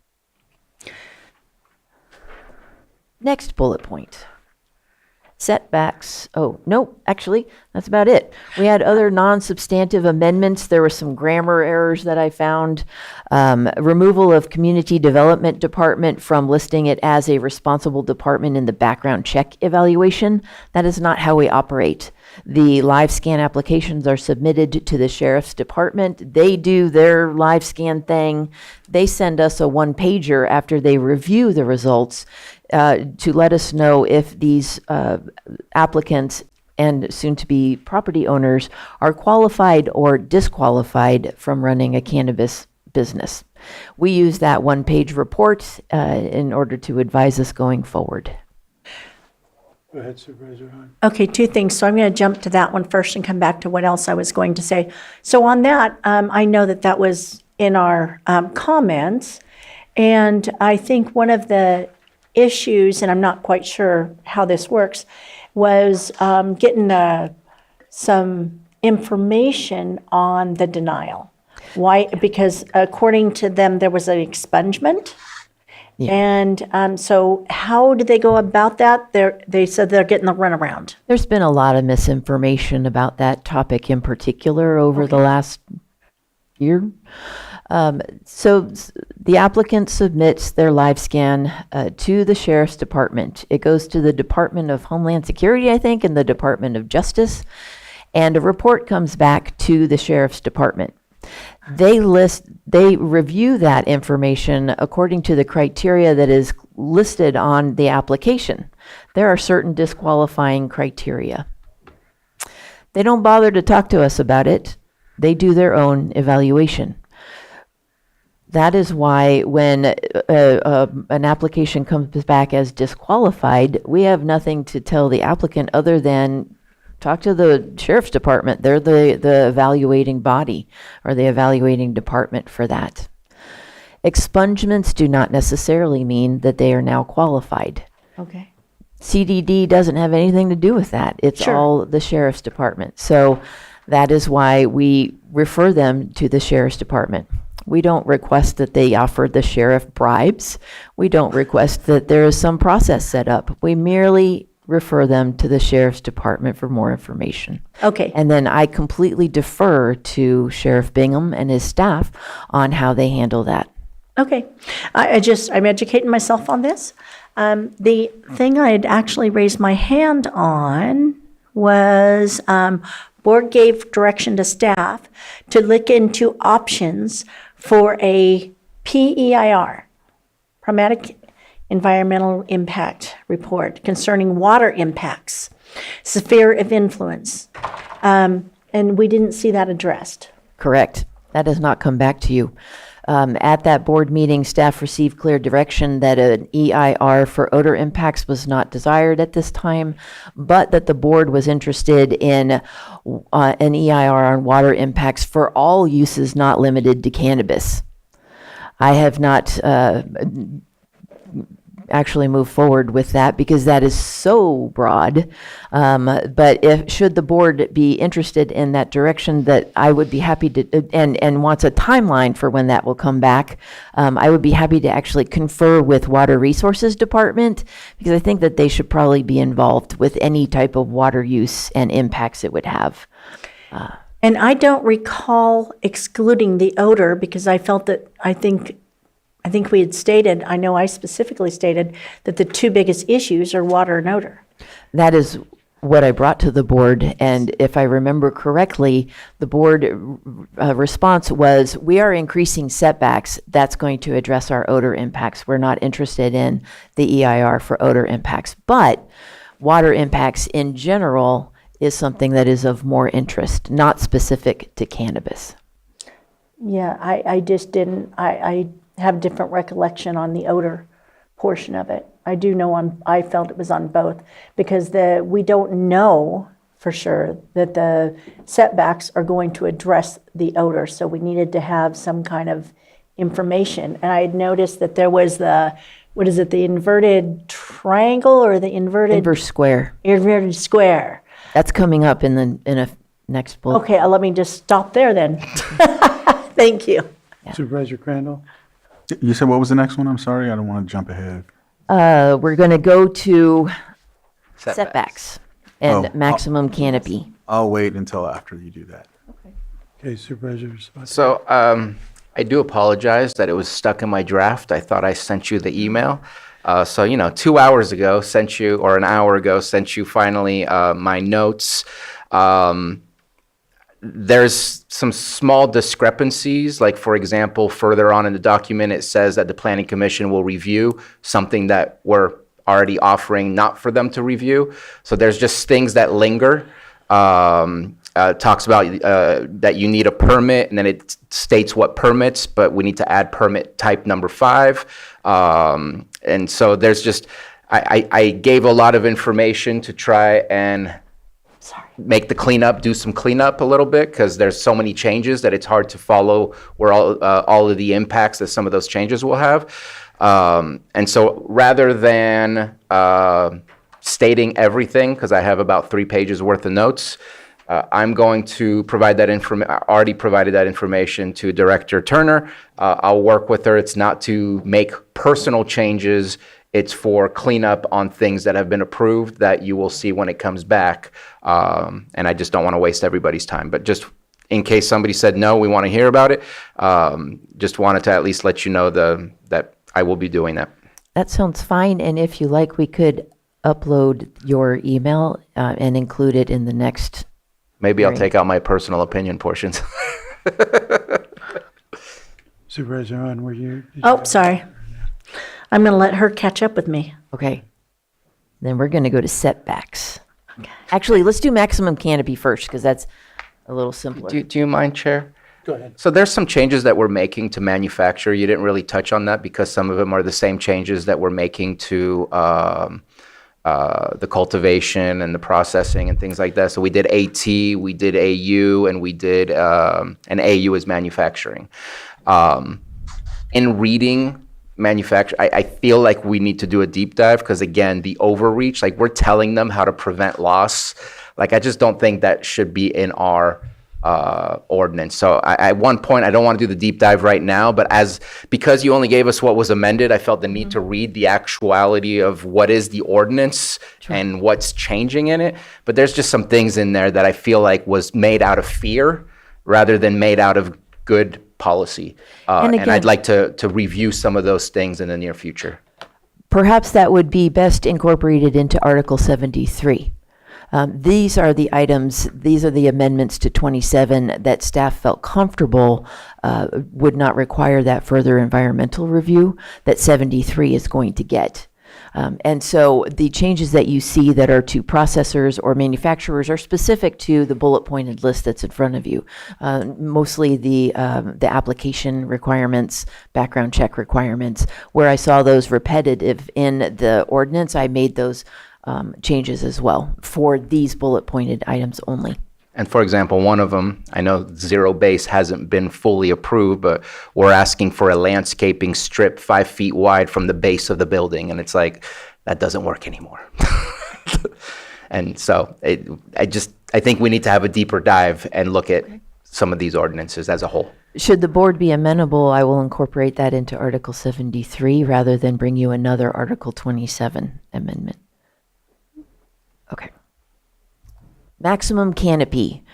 Next bullet point. Setbacks. Oh, no, actually, that's about it. We had other non-substantive amendments. There were some grammar errors that I found. Removal of Community Development Department from listing it as a responsible department in the background check evaluation. That is not how we operate. The live scan applications are submitted to the sheriff's department. They do their live scan thing. They send us a one-pager after they review the results to let us know if these applicants and soon-to-be property owners are qualified or disqualified from running a cannabis business. We use that one-page report in order to advise us going forward. Go ahead, Supervisor Hahn. Okay, two things. So I'm going to jump to that one first and come back to what else I was going to say. So on that, I know that that was in our comments, and I think one of the issues, and I'm not quite sure how this works, was getting some information on the denial. Why? Because according to them, there was an expungement. Yeah. And so how did they go about that? They said they're getting the runaround. There's been a lot of misinformation about that topic in particular over the last year. The applicant submits their live scan to the sheriff's department. It goes to the Department of Homeland Security, I think, and the Department of Justice, and a report comes back to the sheriff's department. They review that information according to the criteria that is listed on the application. There are certain disqualifying criteria. They don't bother to talk to us about it. They do their own evaluation. That is why when an application comes back as disqualified, we have nothing to tell the applicant other than talk to the sheriff's department. They're the evaluating body or the evaluating department for that. Expungements do not necessarily mean that they are now qualified. Okay. CDD doesn't have anything to do with that. It's Sure. all the sheriff's department. So that is why we refer them to the sheriff's department. We don't request that they offer the sheriff bribes. We don't request that there is some process set up. We merely refer them to the sheriff's department for more information. Okay. And then I completely defer to Sheriff Bingham and his staff on how they handle that. Okay. I'm educating myself on this. The thing I had actually raised my hand on was board gave direction to staff to look into options for a PEIR, Pragmatic Environmental Impact Report concerning water impacts, sphere of influence. And we didn't see that addressed. Correct. That has not come back to you. At that board meeting, staff received clear direction that an EIR for odor impacts was not desired at this time, but that the board was interested in an EIR on water impacts for all uses not limited to cannabis. I have not actually move forward with that because that is so broad. But should the board be interested in that direction, that I would be happy to, and wants a timeline for when that will come back, I would be happy to actually confer with Water Resources Department, because I think that they should probably be involved with any type of water use and impacts it would have. And I don't recall excluding the odor because I think I think we had stated, I know I specifically stated, that the two biggest issues are water and odor. That is what I brought to the board, and if I remember correctly, the board response was, we are increasing setbacks. That's going to address our odor impacts. We're not interested in the EIR for odor impacts, but water impacts in general is something that is of more interest, not specific to cannabis. Yeah, I just didn't, I have different recollection on the odor portion of it. I do know I felt it was on both, because we don't know for sure that the setbacks are going to address the odor, so we needed to have some kind of information. And I had noticed that there was the inverted triangle or the Inverse square. inverted square. That's coming up in a next bullet. Okay, let me just stop there then. Thank you. Supervisor Crandall? You said what was the next one? I'm sorry, I don't want to jump ahead. We're going to go to setbacks and Oh, maximum canopy. I'll wait until after you do that. Okay, Supervisor Spot. So I do apologize that it was stuck in my draft. I thought I sent you the email. So, 2 hours ago, sent you, or an hour ago, sent you finally my notes. There's some small discrepancies, like, for example, further on in the document, it says that the Planning Commission will review something that we're already offering not for them to review. So there's just things that linger. Talks about that you need a permit, and then it states what permits, but we need to add permit type number 5. And so there's just, I gave a lot of information to try and make the cleanup, do some cleanup a little bit, because there's so many changes that it's hard to follow where all of the impacts that some of those changes will have. And so rather than stating everything, because I have about 3 pages worth of notes, I'm going to provide that information. I already provided that information to Director Turner. I'll work with her. It's not to make personal changes. It's for cleanup on things that have been approved that you will see when it comes back. And I just don't want to waste everybody's time. But just in case somebody said, no, we want to hear about it, just wanted to at least let you know that I will be doing that. That sounds fine, and if you like, we could upload your email and include it in the next. Maybe I'll Great. take out my personal opinion portions. Supervisor Hahn, were you? did you Oh, have- sorry. I'm going to let her catch up with me. Okay. Then we're going to go to setbacks. Actually, let's do maximum canopy first, because that's a little simpler. Do you mind, Chair? Go ahead. So there's some changes that we're making to manufacture. You didn't really touch on that because some of them are the same changes that we're making to the cultivation and the processing and things like that. So we did AT, we did AU, and we did, and AU is manufacturing. In reading I feel like we need to do a deep dive because, again, the overreach, like, we're telling them how to prevent loss. Like, I just don't think that should be in our ordinance. So at one point, I don't want to do the deep dive right now, but because you only gave us what was amended, I felt the need to read the actuality of what is the ordinance and what's changing in it. But there's just some things in there that I feel like was made out of fear rather than made out of good policy. And And I'd again- like to review some of those things in the near future. Perhaps that would be best incorporated into Article 73. These are the items, these are the amendments to 27 that staff felt comfortable would not require that further environmental review that 73 is going to get. And so the changes that you see that are to processors or manufacturers are specific to the bullet pointed list that's in front of you. Mostly the application requirements, background check requirements. Where I saw those repetitive in the ordinance, I made those changes as well for these bullet pointed items only. And for example, one of them, I know Zero Base hasn't been fully approved, but we're asking for a landscaping strip 5 feet wide from the base of the building. And it's like, that doesn't work anymore. And so I think we need to have a deeper dive and look at some of these ordinances as a whole. Should the board be amenable, I will incorporate that into Article 73 rather than bring you another Article 27 amendment. Okay. Maximum canopy.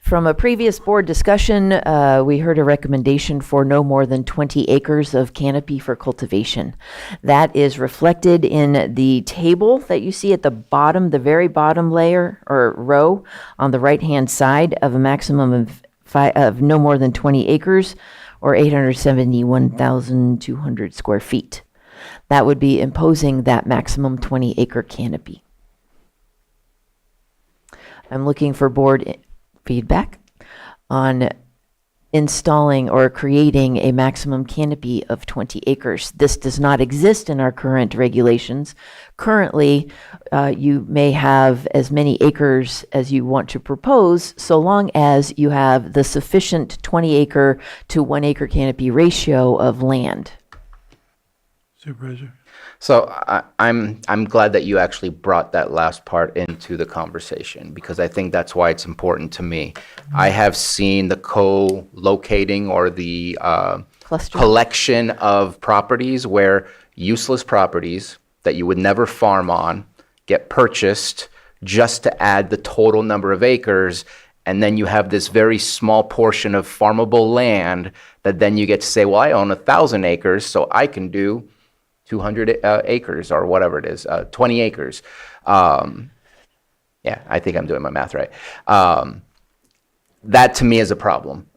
From a previous board discussion, we heard a recommendation for no more than 20 acres of canopy for cultivation. That is reflected in the table that you see at the bottom, the very bottom layer or row on the right-hand side of a maximum of no more than 20 acres or 871,200 square feet. That would be imposing that maximum 20-acre canopy. I'm looking for board feedback on installing or creating a maximum canopy of 20 acres. This does not exist in our current regulations. Currently, you may have as many acres as you want to propose, so long as you have the sufficient 20-acre to 1-acre canopy ratio of land. Supervisor? So I'm glad that you actually brought that last part into the conversation, because I think that's why it's important to me. I have seen the co-locating or the Cluster. collection of properties where useless properties that you would never farm on get purchased just to add the total number of acres, and then you have this very small portion of farmable land that then you get to say, well, I own 1,000 acres, so I can do 200 acres or whatever it is, 20 acres. Yeah, I think I'm doing my math right. That to me is a problem,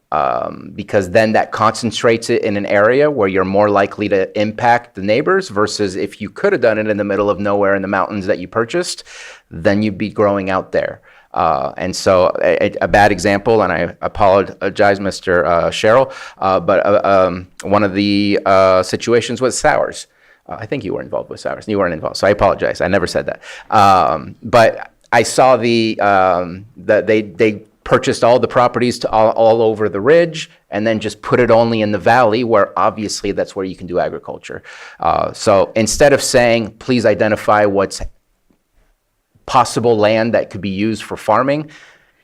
because then that concentrates it in an area where you're more likely to impact the neighbors, versus if you could have done it in the middle of nowhere in the mountains that you purchased, then you'd be growing out there. And so a bad example, and I apologize, Mr. Sherrill, but one of the situations was sours. I think you were involved with sours. You weren't involved, so I apologize. I never said that. But I saw that they purchased all the properties to all over the ridge, and then just put it only in the valley, where obviously that's where you can do agriculture. So instead of saying, please identify what's possible land that could be used for farming,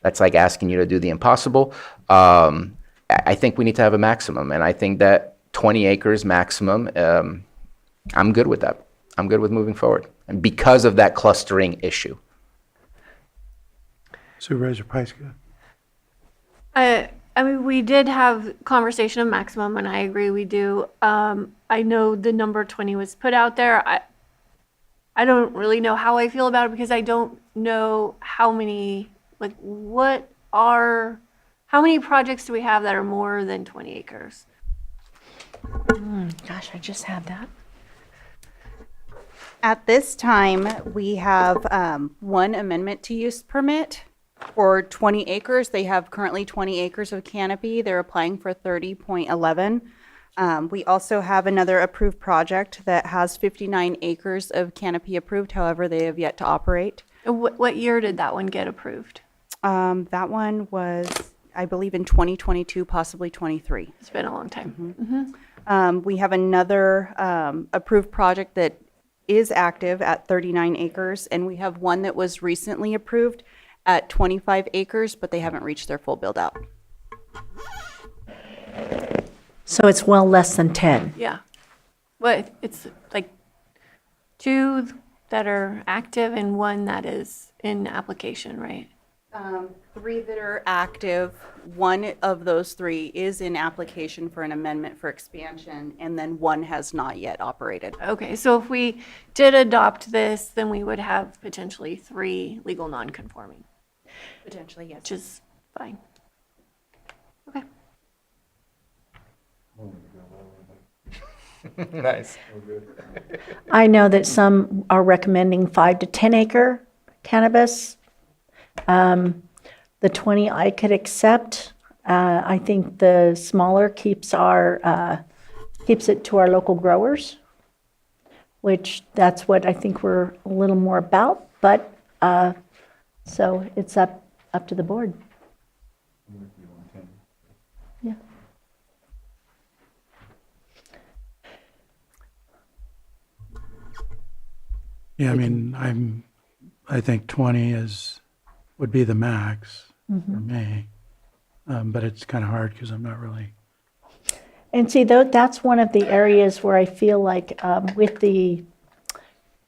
that's like asking you to do the impossible. I think we need to have a maximum, and I think that 20 acres maximum, I'm good with that. I'm good with moving forward, and because of that clustering issue. Supervisor Pyska? I mean, we did have conversation of maximum, and I agree we do. I know the number 20 was put out there. I don't really know how I feel about it, because I don't know how many, like, how many projects do we have that are more than 20 acres? Gosh, I just had that. At this time, we have one amendment to use permit for 20 acres. They have currently 20 acres of canopy. They're applying for 30.11. We also have another approved project that has 59 acres of canopy approved. However, they have yet to operate. What year did that one get approved? That one was, I believe, in 2022, possibly 23. It's been a long time. We have another approved project that is active at 39 acres, and we have one that was recently approved at 25 acres, but they haven't reached their full build out. So it's well less than 10. Yeah. Well, it's like 2 that are active and 1 that is in application, right? 3 that are active. 1 of those 3 is in application for an amendment for expansion, and then 1 has not yet operated. Okay, so if we did adopt this, then we would have potentially 3 legal non-conforming, Potentially, yes. which is fine. Okay. Nice. I know that some are recommending 5 to 10 acre cannabis. The 20 I could accept. I think the smaller keeps it to our local growers, which that's what I think we're a little more about. But so it's up to the board. Yeah. Yeah, I mean, I think 20 would be the max for me. But it's kind of hard because I'm not really. And see, that's one of the areas where I feel like with the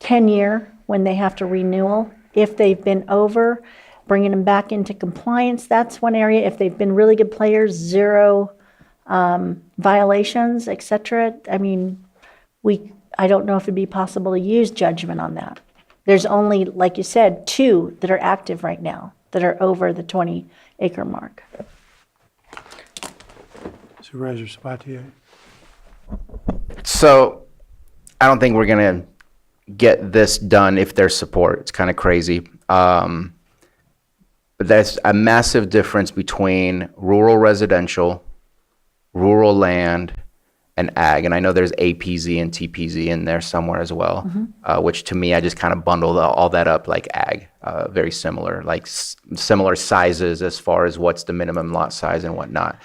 10-year, when they have to renewal, if they've been over, bringing them back into compliance, that's one area. If they've been really good players, 0 violations, et cetera. I mean, I don't know if it'd be possible to use judgment on that. There's only, like you said, 2 that are active right now that are over the 20-acre mark. Supervisor Spatier. So I don't think we're going to get this done if there's support. It's kind of crazy. But there's a massive difference between rural residential, rural land, and ag. And I know there's APZ and TPZ in there somewhere as well, which to me, I just kind of bundle all that up like ag, very similar, like similar sizes as far as what's the minimum lot size and whatnot.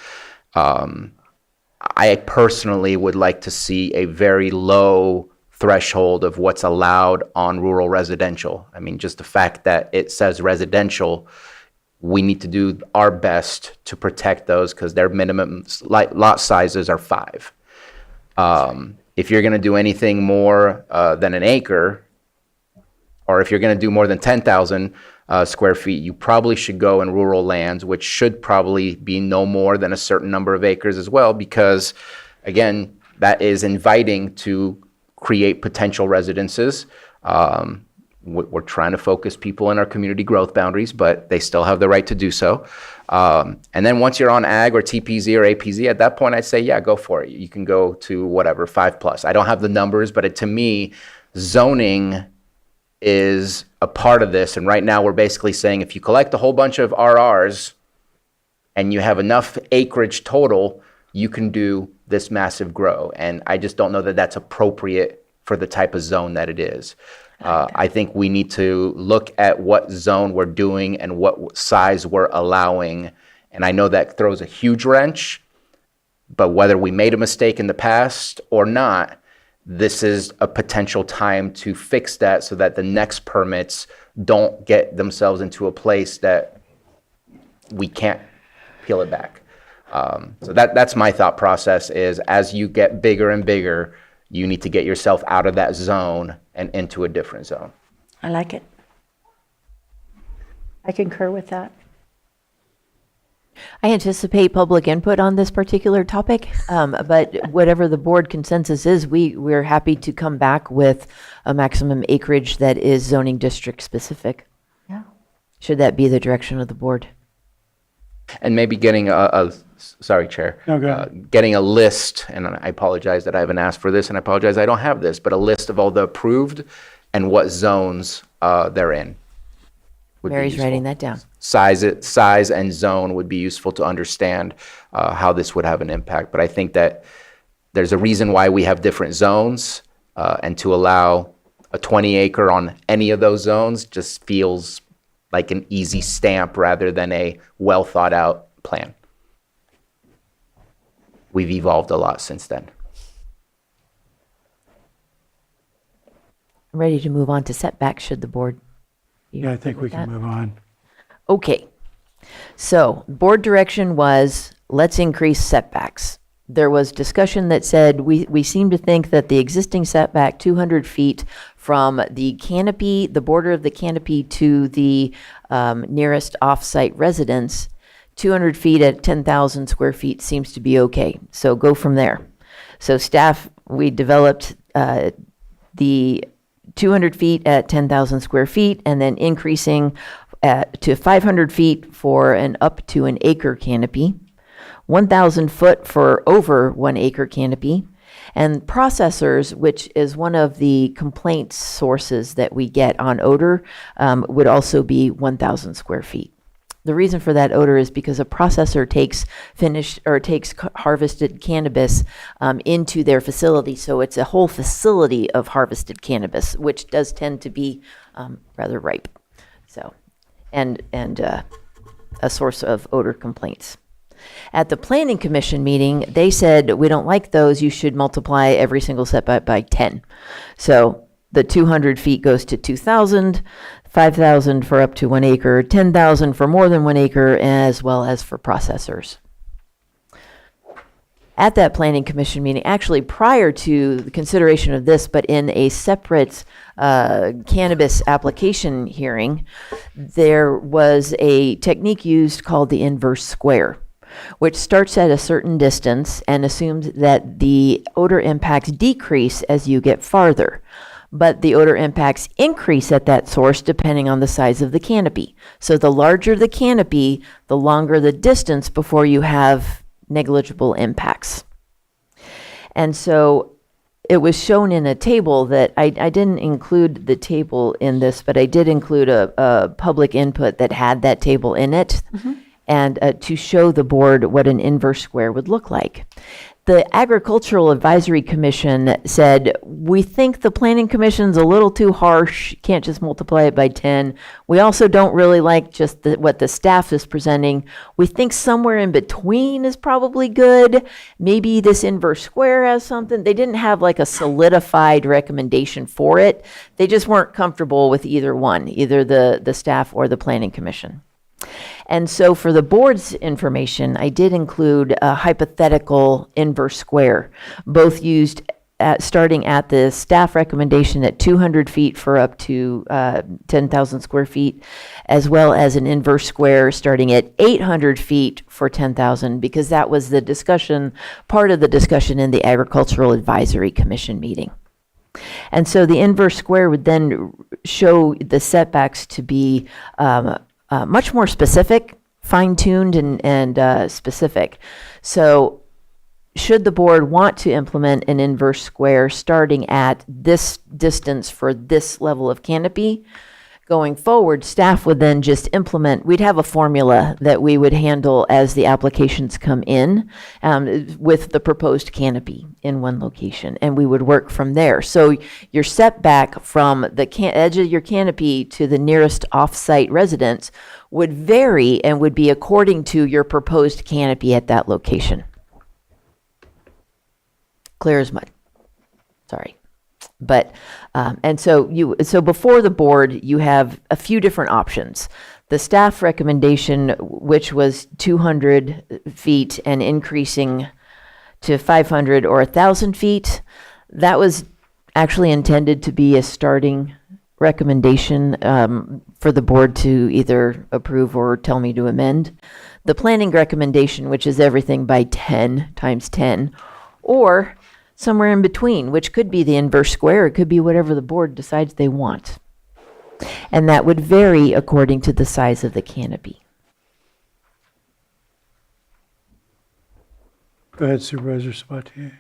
I personally would like to see a very low threshold of what's allowed on rural residential. I mean, just the fact that it says residential, we need to do our best to protect those because their minimum lot sizes are 5. If you're going to do anything more than an acre, or if you're going to do more than 10,000 square feet, you probably should go in rural lands, which should probably be no more than a certain number of acres as well, because, again, that is inviting to create potential residences. We're trying to focus people in our community growth boundaries, but they still have the right to do so. And then once you're on ag or TPZ or APZ, at that point, I'd say, yeah, go for it. You can go to whatever, 5+. I don't have the numbers, but to me, zoning is a part of this. And right now, we're basically saying if you collect a whole bunch of RRs and you have enough acreage total, you can do this massive grow. And I just don't know that that's appropriate for the type of zone that it is. I think we need to look at what zone we're doing and what size we're allowing. And I know that throws a huge wrench, but whether we made a mistake in the past or not, this is a potential time to fix that so that the next permits don't get themselves into a place that we can't peel it back. So that's my thought process is as you get bigger and bigger, you need to get yourself out of that zone and into a different zone. I like it. I concur with that. I anticipate public input on this particular topic, but whatever the board consensus is, we're happy to come back with a maximum acreage that is zoning district specific. Yeah. Should that be the direction of the board? And maybe getting sorry, Chair. No, go ahead. Getting a list, and I apologize that I haven't asked for this, and I apologize I don't have this, but a list of all the approved and what zones they're in. would be Mary's useful. writing that down. Size and zone would be useful to understand how this would have an impact. But I think that there's a reason why we have different zones, and to allow a 20 acre on any of those zones just feels like an easy stamp rather than a well thought out plan. We've evolved a lot since then. I'm ready to move on to setbacks, should the board be Yeah, I think good we with can that? move on. Okay. So board direction was, let's increase setbacks. There was discussion that said, we seem to think that the existing setback 200 feet from the canopy, the border of the canopy to the nearest off-site residence, 200 feet at 10,000 square feet seems to be okay. So go from there. So staff, we developed the 200 feet at 10,000 square feet and then increasing to 500 feet for an up to an acre canopy, 1,000 foot for over 1 acre canopy, and processors, which is one of the complaint sources that we get on odor, would also be 1,000 square feet. The reason for that odor is because a processor takes harvested cannabis into their facility, so it's a whole facility of harvested cannabis, which does tend to be rather ripe. So, and a source of odor complaints. At the Planning Commission meeting, they said, we don't like those, you should multiply every single setback by 10. So the 200 feet goes to 2,000, 5,000 for up to 1 acre, 10,000 for more than 1 acre, as well as for processors. At that Planning Commission meeting, actually prior to the consideration of this, but in a separate cannabis application hearing, there was a technique used called the inverse square, which starts at a certain distance and assumes that the odor impacts decrease as you get farther. But the odor impacts increase at that source depending on the size of the canopy. So the larger the canopy, the longer the distance before you have negligible impacts. And so it was shown in a table that I didn't include the table in this, but I did include a public input that had that table in it, and to show the board what an inverse square would look like. The Agricultural Advisory Commission said, we think the Planning Commission's a little too harsh, can't just multiply it by 10. We also don't really like just what the staff is presenting. We think somewhere in between is probably good. Maybe this inverse square has something. They didn't have like a solidified recommendation for it. They just weren't comfortable with either one, either the staff or the Planning Commission. And so for the board's information, I did include a hypothetical inverse square, both used starting at the staff recommendation at 200 feet for up to 10,000 square feet, as well as an inverse square starting at 800 feet for 10,000, because that was the discussion, part of the discussion in the Agricultural Advisory Commission meeting. And so the inverse square would then show the setbacks to be much more specific, fine-tuned, and specific. So should the board want to implement an inverse square starting at this distance for this level of canopy, going forward, staff would then just implement, we'd have a formula that we would handle as the applications come in with the proposed canopy in one location, and we would work from there. So your setback from the edge of your canopy to the nearest off-site residence would vary and would be according to your proposed canopy at that location. Clear as mud. Sorry. But, and so before the board, you have a few different options. The staff recommendation, which was 200 feet and increasing to 500 or 1,000 feet, that was actually intended to be a starting recommendation for the board to either approve or tell me to amend. The planning recommendation, which is everything by 10 times 10, or somewhere in between, which could be the inverse square, it could be whatever the board decides they want. And that would vary according to the size of the canopy. Go ahead, Supervisor Sabatier.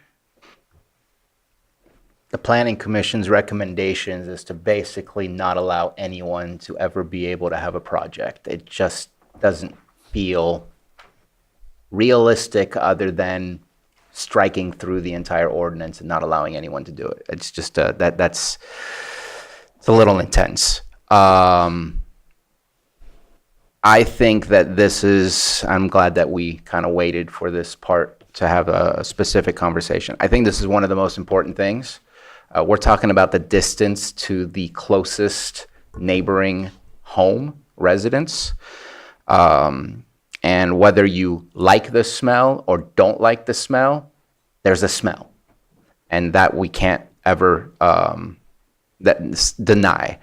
The Planning Commission's recommendations is to basically not allow anyone to ever be able to have a project. It just doesn't feel realistic other than striking through the entire ordinance and not allowing anyone to do it. It's just it's a little intense. I think that I'm glad that we kind of waited for this part to have a specific conversation. I think this is one of the most important things. We're talking about the distance to the closest neighboring home residence. And whether you like the smell or don't like the smell, there's a smell. And that we can't ever deny.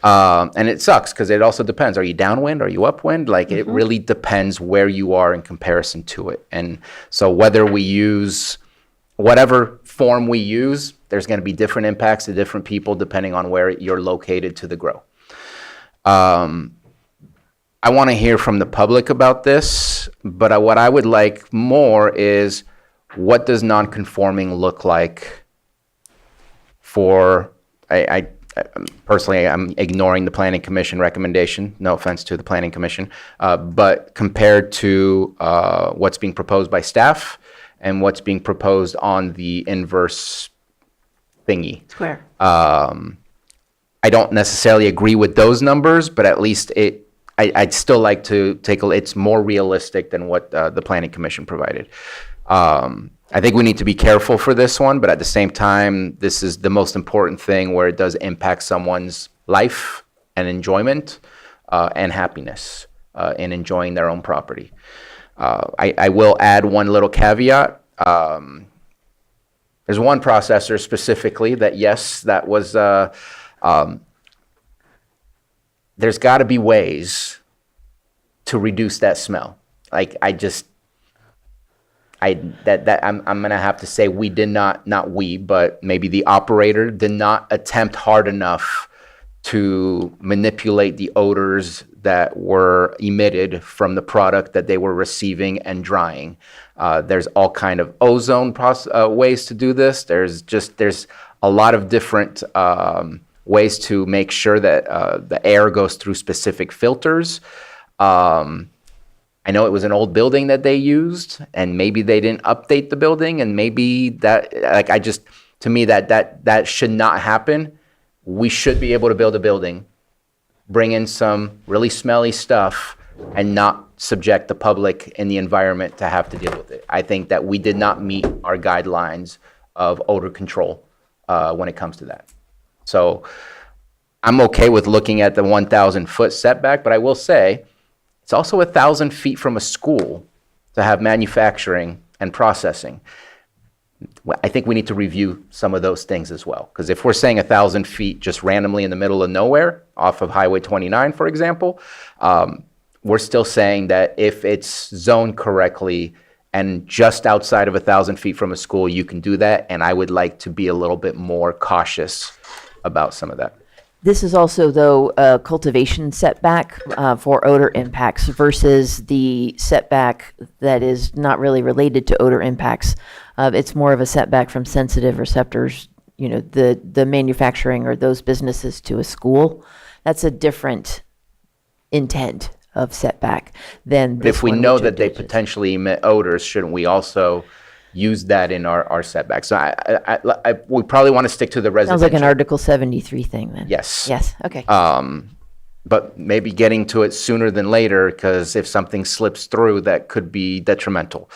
And it sucks because it also depends. Are you downwind? Are you upwind? Like it really depends where you are in comparison to it. And so whether we use whatever form we use, there's going to be different impacts to different people depending on where you're located to the grow. I want to hear from the public about this, but what I would like more is what does non-conforming look like for, I personally, I'm ignoring the Planning Commission recommendation, no offense to the Planning Commission, but compared to what's being proposed by staff and what's being proposed on the inverse thingy. Square. I don't necessarily agree with those numbers, but at least I'd still like to it's more realistic than what the Planning Commission provided. I think we need to be careful for this one, but at the same time, this is the most important thing where it does impact someone's life and enjoyment and happiness in enjoying their own property. I will add one little caveat. There's one processor specifically that, yes, that was There's got to be ways to reduce that smell. Like I'm gonna have to say we did not we, but maybe the operator did not attempt hard enough to manipulate the odors that were emitted from the product that they were receiving and drying. There's all kind of ozone ways to do this. There's a lot of different ways to make sure that the air goes through specific filters. I know it was an old building that they used, and maybe they didn't update the building, and maybe that, to me, that should not happen. We should be able to build a building, bring in some really smelly stuff, and not subject the public and the environment to have to deal with it. I think that we did not meet our guidelines of odor control when it comes to that. So I'm okay with looking at the 1,000-foot setback, but I will say it's also 1,000 feet from a school to have manufacturing and processing. I think we need to review some of those things as well. Because if we're saying 1,000 feet just randomly in the middle of nowhere, off of Highway 29, for example, we're still saying that if it's zoned correctly and just outside of 1,000 feet from a school, you can do that. And I would like to be a little bit more cautious about some of that. This is also, though, a cultivation setback for odor impacts versus the setback that is not really related to odor impacts. It's more of a setback from sensitive receptors, the manufacturing or those businesses to a school. That's a different intent of setback than But this if we one, know which that they attaches. potentially emit odors, shouldn't we also use that in our setbacks? So we probably want to stick to the residential. Sounds like an Article 73 thing then. Yes. Yes, okay. But maybe getting to it sooner than later, because if something slips through, that could be detrimental.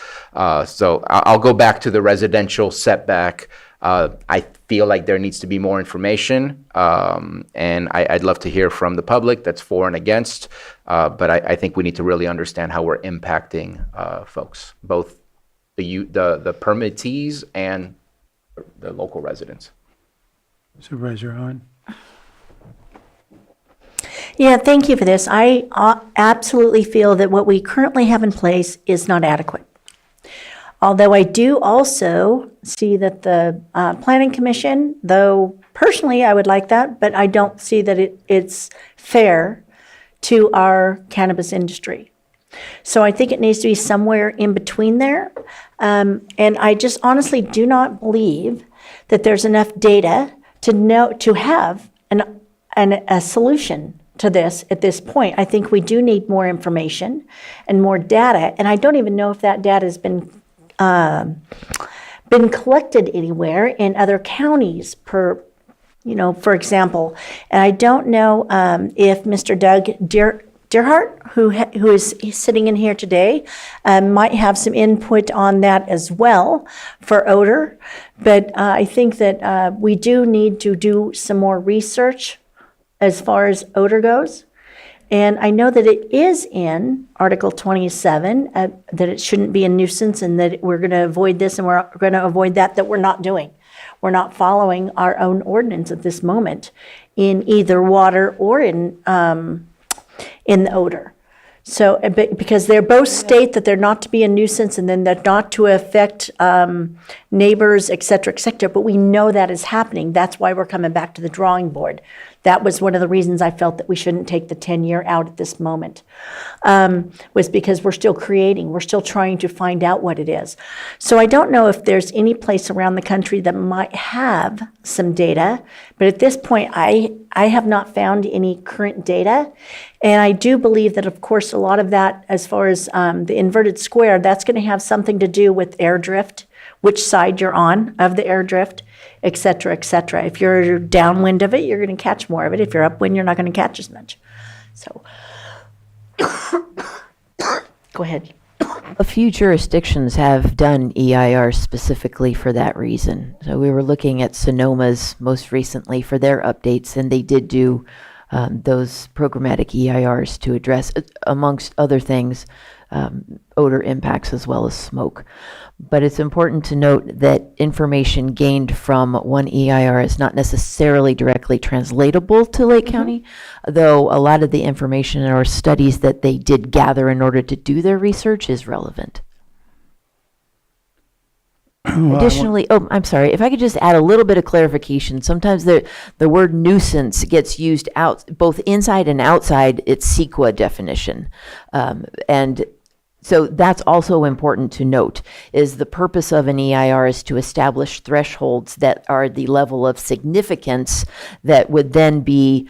So I'll go back to the residential setback. I feel like there needs to be more information, and I'd love to hear from the public that's for and against, but I think we need to really understand how we're impacting folks, both the permittees and the local residents. Supervisor Hahn? Yeah, thank you for this. I absolutely feel that what we currently have in place is not adequate. Although I do also see that the Planning Commission, though personally I would like that, but I don't see that it's fair to our cannabis industry. So I think it needs to be somewhere in between there. And I just honestly do not believe that there's enough data to have a solution to this at this point. I think we do need more information and more data, and I don't even know if that data has been collected anywhere in other counties for example. And I don't know if Mr. Doug Deerhart, who is sitting in here today, might have some input on that as well for odor. But I think that we do need to do some more research as far as odor goes. And I know that it is in Article 27, that it shouldn't be a nuisance and that we're going to avoid this and we're going to avoid that we're not doing. We're not following our own ordinance at this moment in either water or in the odor. So, because they're both state that they're not to be a nuisance and then they're not to affect neighbors, et cetera, but we know that is happening. That's why we're coming back to the drawing board. That was one of the reasons I felt that we shouldn't take the 10-year out at this moment, was because we're still trying to find out what it is. So I don't know if there's any place around the country that might have some data, but at this point, I have not found any current data. And I do believe that, of course, a lot of that, as far as the inverted square, that's going to have something to do with air drift, which side you're on of the air drift, et cetera, et cetera. If you're downwind of it, you're going to catch more of it. If you're upwind, you're not going to catch as much. So, go ahead. A few jurisdictions have done EIR specifically for that reason. So we were looking at Sonoma's most recently for their updates, and they did do those programmatic EIRs to address, amongst other things, odor impacts as well as smoke. But it's important to note that information gained from one EIR is not necessarily directly translatable to Lake County, though a lot of the information or studies that they did gather in order to do their research is relevant. Additionally, I'm sorry, if I could just add a little bit of clarification. Sometimes the word nuisance gets used out, both inside and outside its CEQA definition. And so that's also important to note, is the purpose of an EIR is to establish thresholds that are the level of significance that would then be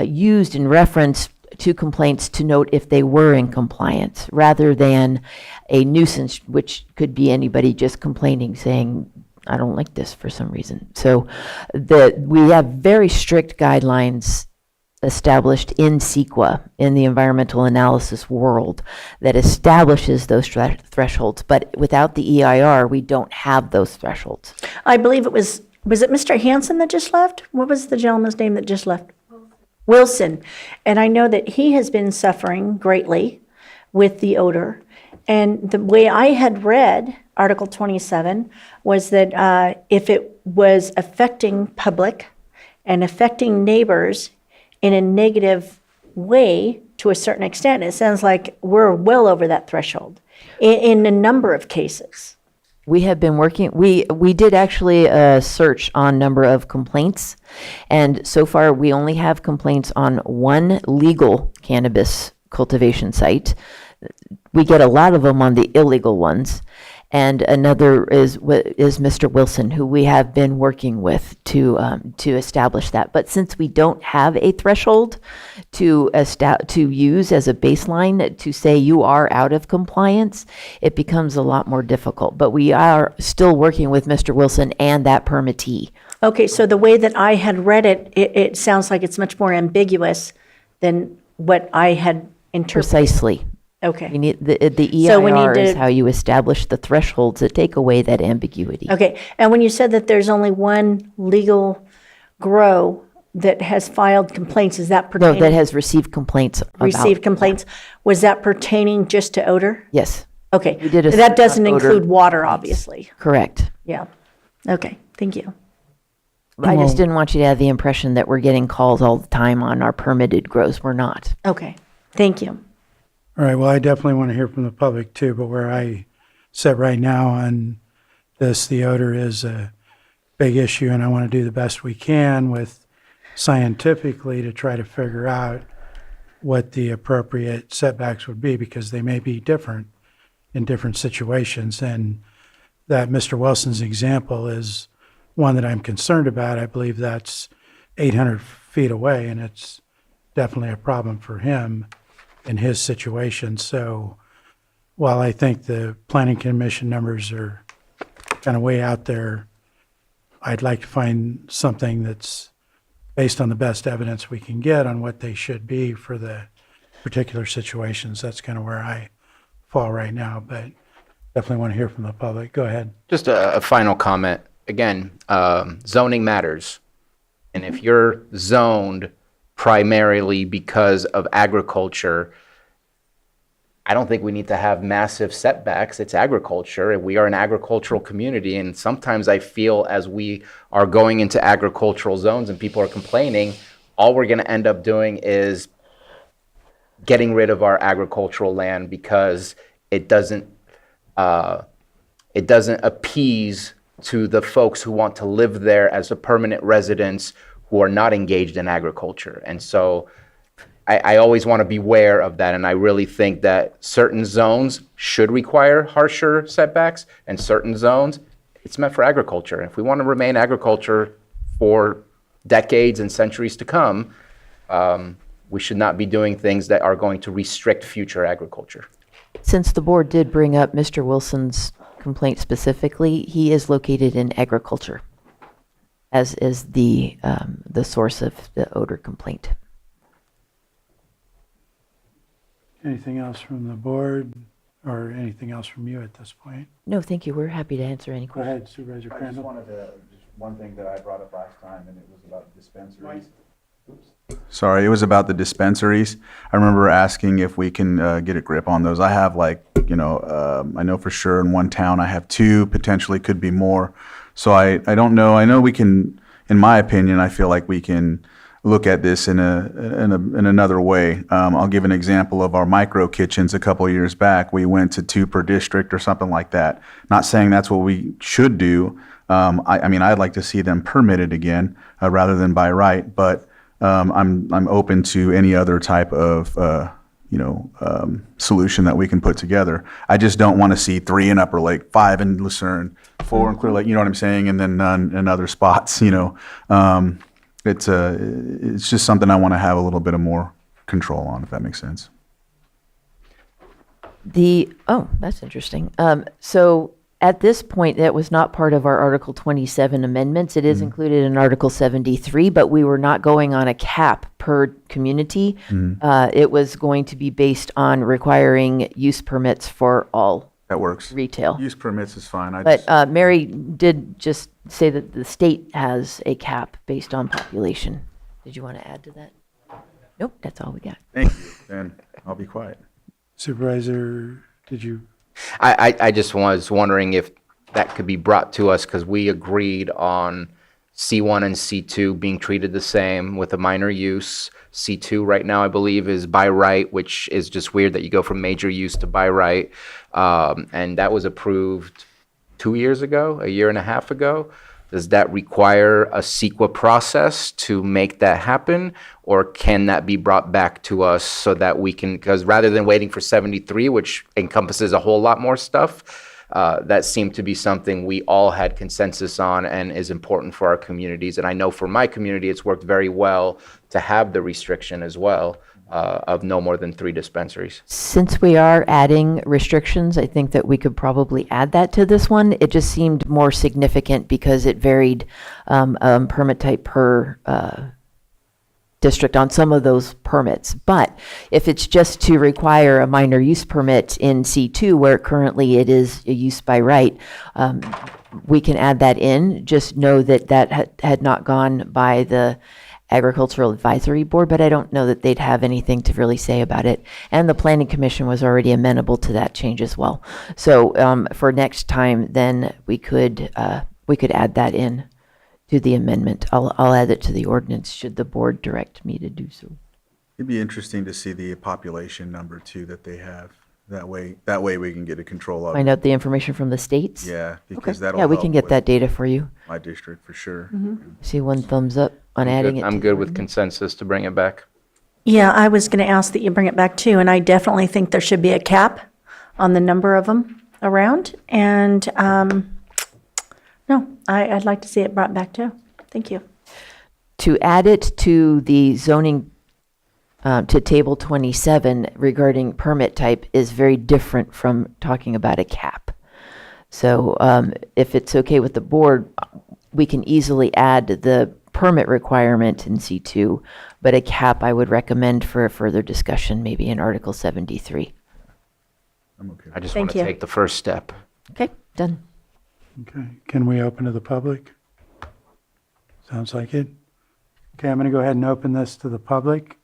used in reference to complaints to note if they were in compliance, rather than a nuisance, which could be anybody just complaining, saying, I don't like this for some reason. So we have very strict guidelines established in CEQA, in the environmental analysis world, that establishes those thresholds. But without the EIR, we don't have those thresholds. I believe it was it Mr. Hansen that just left? What was the gentleman's name that just left? Wilson. And I know that he has been suffering greatly with the odor. And the way I had read Article 27 was that if it was affecting public and affecting neighbors in a negative way to a certain extent, it sounds like we're well over that threshold in a number of cases. We have been working, we did actually a search on number of complaints, and so far we only have complaints on one legal cannabis cultivation site. We get a lot of them on the illegal ones, and another is Mr. Wilson, who we have been working with to establish that. But since we don't have a threshold to use as a baseline to say you are out of compliance, it becomes a lot more difficult. But we are still working with Mr. Wilson and that permittee. Okay, so the way that I had read it, it sounds like it's much more ambiguous than what I had interpreted. Precisely. Okay. We need the So we need EIR is to- how you establish the thresholds that take away that ambiguity. Okay, and when you said that there's only one legal grow that has filed complaints, is that No, pertaining? that has received complaints about. Received complaints, was that pertaining just to odor? Yes, Okay, We did a that doesn't search on odor include water, obviously, correct. yeah. Okay, thank you. I just didn't want you to have the impression that we're getting calls all the time on our permitted grows. We're not. Okay, thank you. All right, well, I definitely want to hear from the public too, but where I sit right now on this, the odor is a big issue, and I want to do the best we can with scientifically to try to figure out what the appropriate setbacks would be, because they may be different in different situations. And that Mr. Wilson's example is one that I'm concerned about. I believe that's 800 feet away, and it's definitely a problem for him in his situation. So while I think the planning commission numbers are kind of way out there, I'd like to find something that's based on the best evidence we can get on what they should be for the particular situations. That's kind of where I fall right now, but definitely want to hear from the public. Go ahead. Just a final comment. Again, zoning matters. And if you're zoned primarily because of agriculture, I don't think we need to have massive setbacks. It's agriculture, and we are an agricultural community. And sometimes I feel as we are going into agricultural zones and people are complaining, all we're going to end up doing is getting rid of our agricultural land because it doesn't appease to the folks who want to live there as a permanent residents who are not engaged in agriculture. And so I always want to beware of that. And I really think that certain zones should require harsher setbacks, and certain zones, it's meant for agriculture. If we want to remain agriculture for decades and centuries to come, we should not be doing things that are going to restrict future agriculture. Since the board did bring up Mr. Wilson's complaint specifically, he is located in agriculture, as is the source of the odor complaint. Anything else from the board or anything else from you at this point? No, thank you. We're happy to answer any Go questions. ahead, Supervisor I just Crandall. wanted to, just one thing that I brought up last time, and it was about dispensaries. Oops. Sorry, it was about the dispensaries. I remember asking if we can get a grip on those. I have I know for sure in one town I have 2, potentially could be more. So I don't know. I know we can, in my opinion, I feel like we can look at this in another way. I'll give an example of our micro kitchens a couple of years back. We went to 2 per district or something like that. Not saying that's what we should do. I mean, I'd like to see them permitted again rather than by right, but I'm open to any other type of solution that we can put together. I just don't want to see 3 in Upper Lake, 5 in Lucerne, 4 in Clear Lake. You know what I'm saying? And then none in other spots. It's just something I want to have a little bit of more control on, if that makes sense. That's interesting. So at this point, that was not part of our Article 27 amendments. It is included in Article 73, but we were not going on a cap per community. It was going to be based on requiring use permits for all That works. retail. Use permits is fine. But Mary did just say that the state has a cap based on population. Did you want to add to that? Nope, that's all we got. Thank you. Then I'll be quiet. Supervisor, did you? I just was wondering if that could be brought to us, because we agreed on C1 and C2 being treated the same with a minor use. C2 right now, I believe, is by right, which is just weird that you go from major use to by right. And that was approved 2 years ago, a year and a half ago. Does that require a CEQA process to make that happen? Or can that be brought back to us so that we can, because rather than waiting for 73, which encompasses a whole lot more stuff, that seemed to be something we all had consensus on and is important for our communities. And I know for my community, it's worked very well to have the restriction as well of no more than 3 dispensaries. Since we are adding restrictions, I think that we could probably add that to this one. It just seemed more significant because it varied permit type per district on some of those permits. But if it's just to require a minor use permit in C2, where currently it is a use by right, we can add that in. Just know that that had not gone by the Agricultural Advisory Board, but I don't know that they'd have anything to really say about it. And the Planning Commission was already amenable to that change as well. So for next time, then we could add that in to the amendment. I'll add it to the ordinance should the board direct me to do so. It'd be interesting to see the population number too that they have. That way we can get a control of Find it. out the information from the states? Yeah, Okay. because that'll Yeah, we help can get with that data for you. my district for sure. See one thumbs up on adding it. I'm to good the with consensus to bring it back. Yeah, I was going to ask that you bring it back too, and I definitely think there should be a cap on the number of them around. And no, I'd like to see it brought back too. Thank you. To add it to the zoning, to table 27 regarding permit type is very different from talking about a cap. So if it's okay with the board, we can easily add the permit requirement in C2, but a cap I would recommend for a further discussion, maybe in Article 73. I'm okay. I just Thank want to you. take the first step. Okay, done. Okay, can we open to the public? Sounds like it. Okay, I'm going to go ahead and open this to the public.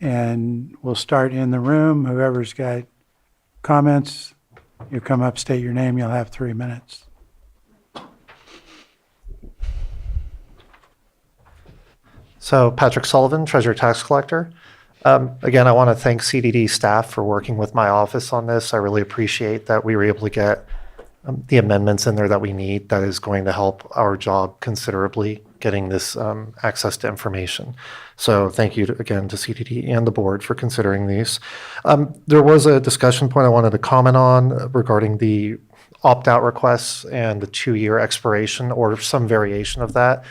And we'll start in the room. Whoever's got comments, you come up, state your name, you'll have 3 minutes. So Patrick Sullivan, Treasurer Tax Collector. Again, I want to thank CDD staff for working with my office on this. I really appreciate that we were able to get the amendments in there that we need. That is going to help our job considerably, getting this access to information. So thank you again to CDD and the board for considering these. There was a discussion point I wanted to comment on regarding the opt-out requests and the 2-year expiration or some variation of that.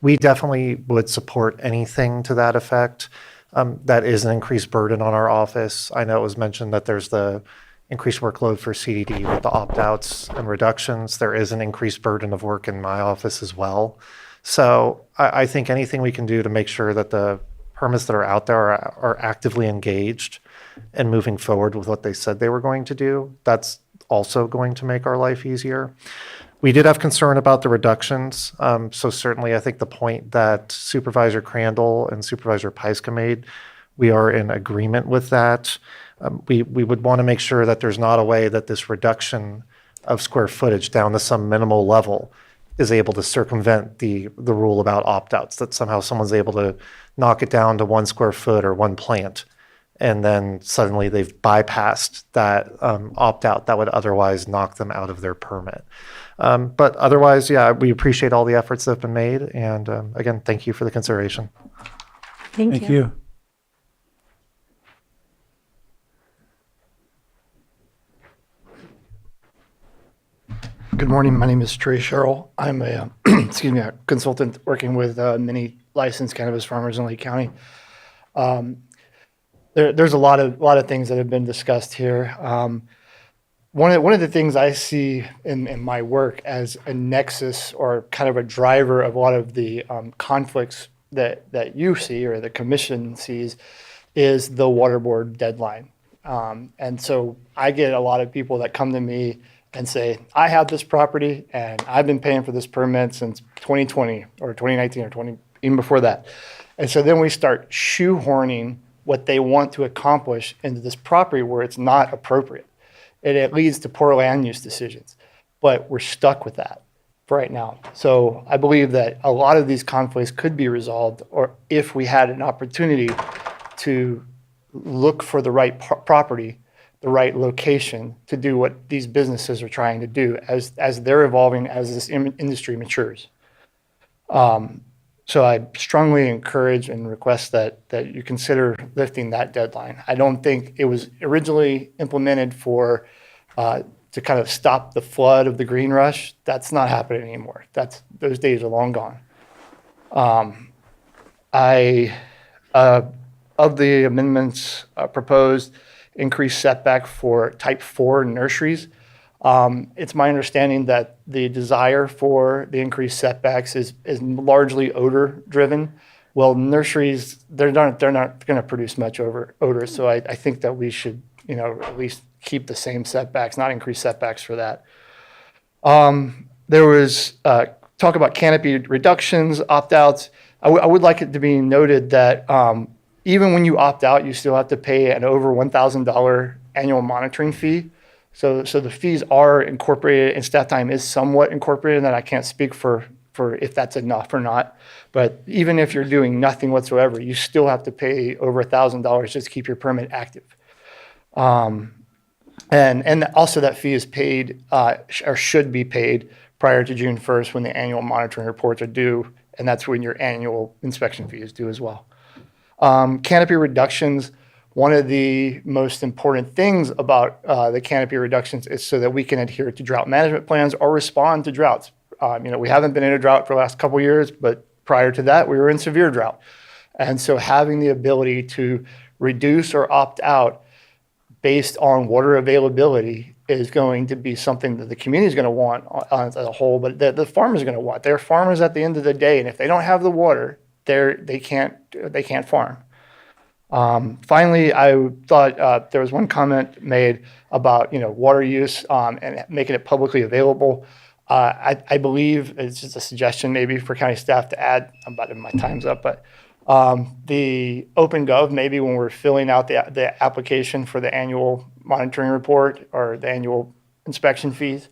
We definitely would support anything to that effect. That is an increased burden on our office. I know it was mentioned that there's the increased workload for CDD with the opt-outs and reductions. There is an increased burden of work in my office as well. So I think anything we can do to make sure that the permits that are out there are actively engaged and moving forward with what they said they were going to do, that's also going to make our life easier. We did have concern about the reductions. So certainly, I think the point that Supervisor Crandall and Supervisor Pyska made, we are in agreement with that. We would want to make sure that there's not a way that this reduction of square footage down to some minimal level is able to circumvent the rule about opt-outs, that somehow someone's able to knock it down to 1 square foot or 1 plant, and then suddenly they've bypassed that opt-out that would otherwise knock them out of their permit. But otherwise, yeah, we appreciate all the efforts that have been made, and again, thank you for the consideration. Thank you. Good morning. My name is Trey Sherrill. I'm a, excuse me, a consultant working with many licensed cannabis farmers in Lake County. There's a lot of things that have been discussed here. One of the things I see in my work as a nexus or kind of a driver of a lot of the conflicts that you see or the commission sees is the water board deadline. And so I get a lot of people that come to me and say, I have this property and I've been paying for this permit since 2020 or 2019 or 20, even before that. And so then we start shoehorning what they want to accomplish into this property where it's not appropriate. And it leads to poor land use decisions. But we're stuck with that for right now. So I believe that a lot of these conflicts could be resolved, or if we had an opportunity to look for the right property, the right location to do what these businesses are trying to do as they're evolving, as this industry matures. So I strongly encourage and request that you consider lifting that deadline. I don't think it was originally implemented for to kind of stop the flood of the green rush. That's not happening anymore. Those days are long gone. Of the amendments proposed, increased setback for type 4 nurseries. It's my understanding that the desire for the increased setbacks is largely odor driven. Well, nurseries, they're not going to produce much odor. So I think that we should, at least keep the same setbacks, not increase setbacks for that. There was talk about canopy reductions, opt-outs. I would like it to be noted that even when you opt out, you still have to pay an over $1,000 annual monitoring fee. So the fees are incorporated, and staff time is somewhat incorporated, and I can't speak for if that's enough or not. But even if you're doing nothing whatsoever, you still have to pay over $1,000 just to keep your permit active. And also that fee is paid or should be paid prior to June 1st when the annual monitoring reports are due, and that's when your annual inspection fee is due as well. Canopy reductions, one of the most important things about the canopy reductions is so that we can adhere to drought management plans or respond to droughts. We haven't been in a drought for the last couple of years, but prior to that, we were in severe drought. And so having the ability to reduce or opt out based on water availability is going to be something that the community is going to want as a whole, but the farmers are going to want. They're farmers at the end of the day, and if they don't have the water, they can't farm. Finally, I thought there was one comment made about water use and making it publicly available. I believe it's just a suggestion maybe for county staff to add. My time's up, but the OpenGov, maybe when we're filling out the application for the annual monitoring report or the annual inspection fees,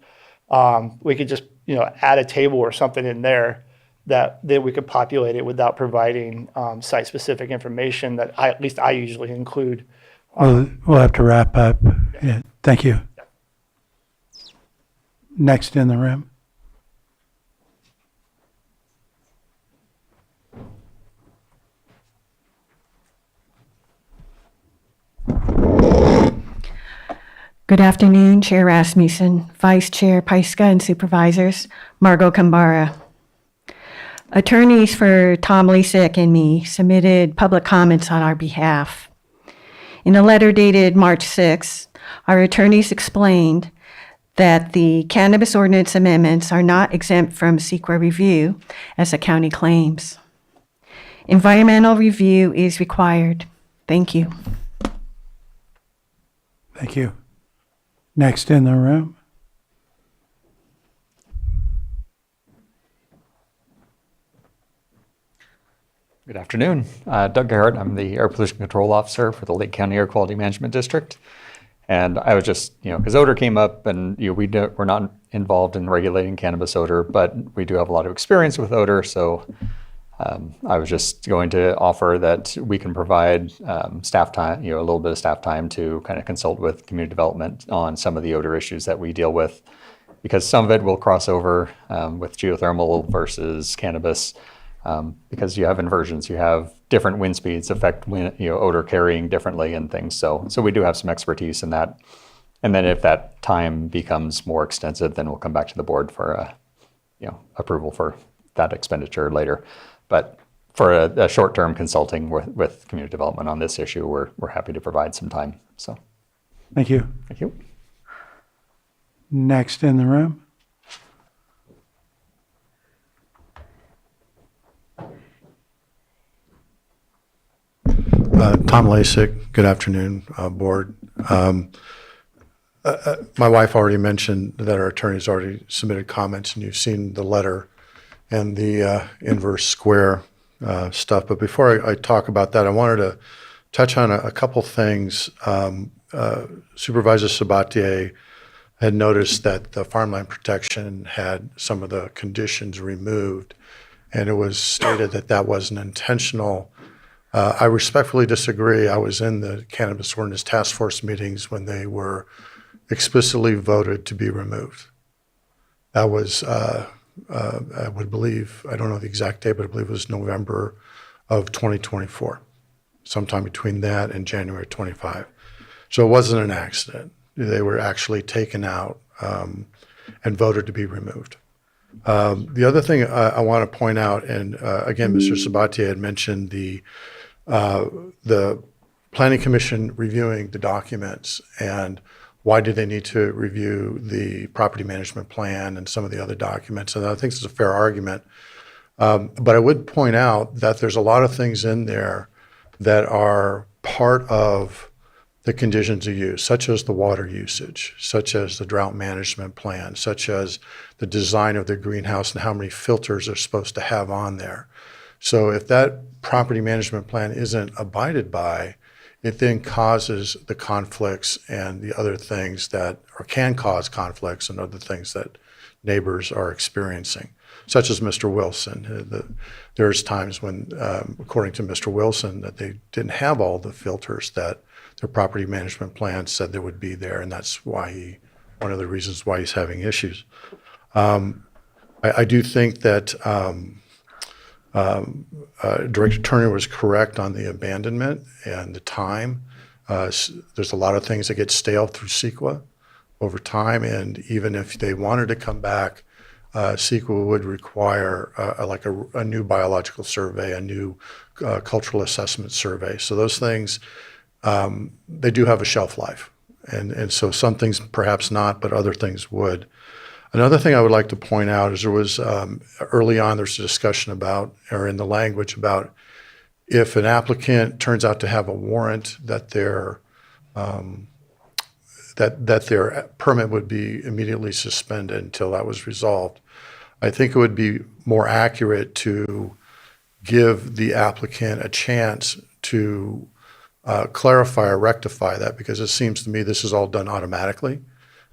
we could just add a table or something in there that we could populate it without providing site-specific information that at least I usually include. We'll have to wrap up. Yeah, thank you. Next in the room. Good afternoon, Chair Rasmussen, Vice Chair Pyska, and Supervisors. Margot Kambara. Attorneys for Tom Lisek and me submitted public comments on our behalf. In a letter dated March 6, our attorneys explained that the cannabis ordinance amendments are not exempt from SEQA review, as the county claims. Environmental review is required. Thank you. Thank you. Next in the room. Good afternoon. Doug Garrett. I'm the Air Pollution Control Officer for the Lake County Air Quality Management District. And I was just, because odor came up, and we're not involved in regulating cannabis odor, but we do have a lot of experience with odor. So I was just going to offer that we can provide staff time, a little bit of staff time to kind of consult with community development on some of the odor issues that we deal with, because some of it will cross over with geothermal versus cannabis. Because you have inversions, you have different wind speeds affect odor carrying differently and things. So we do have some expertise in that. And then if that time becomes more extensive, then we'll come back to the board for approval for that expenditure later. But for a short-term consulting with community development on this issue, we're happy to provide some time. So Thank you. thank you. Next in the room. Tom Lasik, good afternoon, board. My wife already mentioned that our attorneys already submitted comments, and you've seen the letter and the inverse square stuff. But before I talk about that, I wanted to touch on a couple things. Supervisor Sabatier had noticed that the farmland protection had some of the conditions removed, and it was stated that that wasn't intentional. I respectfully disagree. I was in the Cannabis Ordinance Task Force meetings when they were explicitly voted to be removed. That was, I would believe, I don't know the exact date, but I believe it was November of 2024, sometime between that and January 25. So it wasn't an accident. They were actually taken out and voted to be removed. The other thing I want to point out, and again, Mr. Sabatier had mentioned the Planning Commission reviewing the documents, and why do they need to review the property management plan and some of the other documents? And I think it's a fair argument. But I would point out that there's a lot of things in there that are part of the conditions of use, such as the water usage, such as the drought management plan, such as the design of the greenhouse and how many filters they're supposed to have on there. So if that property management plan isn't abided by, it then causes the conflicts and the other things that, or can cause conflicts and other things that neighbors are experiencing, such as Mr. Wilson. There's times when, according to Mr. Wilson, that they didn't have all the filters that their property management plan said there would be there, and that's why one of the reasons why he's having issues. I do think that Director Turner was correct on the abandonment and the time. There's a lot of things that get stale through CEQA over time, and even if they wanted to come back, CEQA would require a new biological survey, a new cultural assessment survey. So those things, they do have a shelf life. And so some things perhaps not, but other things would. Another thing I would like to point out is there was, early on, there's a discussion about, or in the language about, if an applicant turns out to have a warrant that their permit would be immediately suspended until that was resolved. I think it would be more accurate to give the applicant a chance to clarify or rectify that, because it seems to me this is all done automatically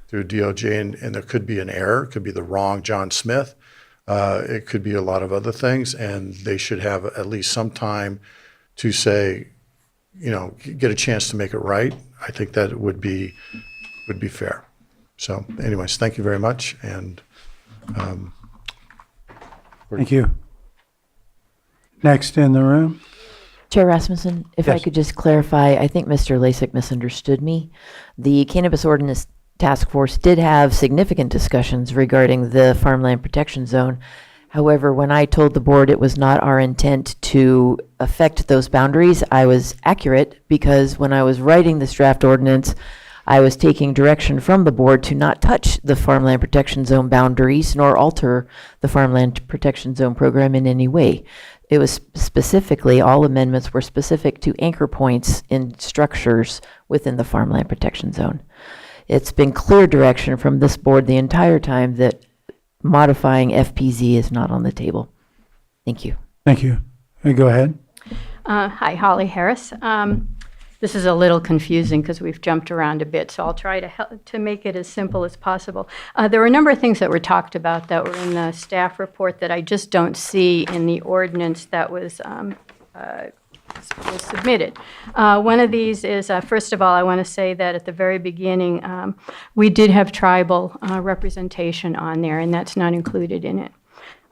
through DOJ, and there could be an error. It could be the wrong John Smith. It could be a lot of other things, and they should have at least some time to say, get a chance to make it right. I think that would be fair. So anyways, thank you very much. And Thank you. Next in the room. Chair Rasmussen, if I Yes. could just clarify, I think Mr. Lasik misunderstood me. The Cannabis Ordinance Task Force did have significant discussions regarding the farmland protection zone. However, when I told the board it was not our intent to affect those boundaries, I was accurate, because when I was writing this draft ordinance, I was taking direction from the board to not touch the farmland protection zone boundaries nor alter the farmland protection zone program in any way. It was specifically, all amendments were specific to anchor points in structures within the farmland protection zone. It's been clear direction from this board the entire time that modifying FPZ is not on the table. Thank you. Thank you. Go ahead. Hi, Holly Harris. This is a little confusing because we've jumped around a bit, so I'll try to make it as simple as possible. There were a number of things that were talked about that were in the staff report that I just don't see in the ordinance that was submitted. One of these is, first of all, I want to say that at the very beginning, we did have tribal representation on there, and that's not included in it.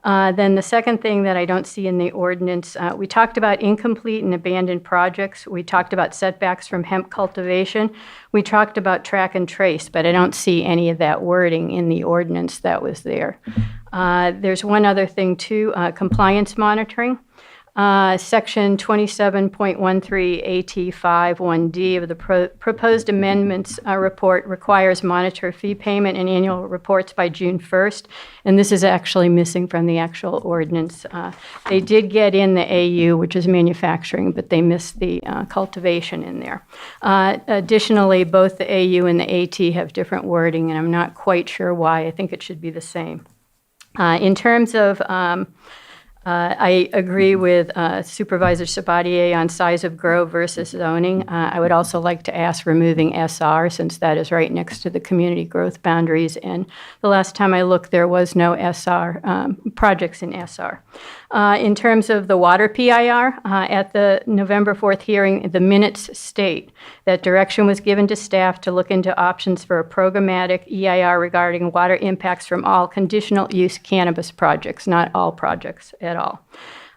Then the second thing that I don't see in the ordinance, we talked about incomplete and abandoned projects. We talked about setbacks from hemp cultivation. We talked about track and trace, but I don't see any of that wording in the ordinance that was there. There's one other thing too, compliance monitoring. Section 27.13 AT51D of the proposed amendments report requires monitor fee payment and annual reports by June 1st, and this is actually missing from the actual ordinance. They did get in the AU, which is manufacturing, but they missed the cultivation in there. Additionally, both the AU and the AT have different wording, and I'm not quite sure why. I think it should be the same. In terms of I agree with Supervisor Sabatier on size of grow versus zoning. I would also like to ask removing SR, since that is right next to the community growth boundaries. And the last time I looked, there was no SR projects in SR. In terms of the water PIR, at the November 4th hearing, the minutes state that direction was given to staff to look into options for a programmatic EIR regarding water impacts from all conditional use cannabis projects, not all projects at all.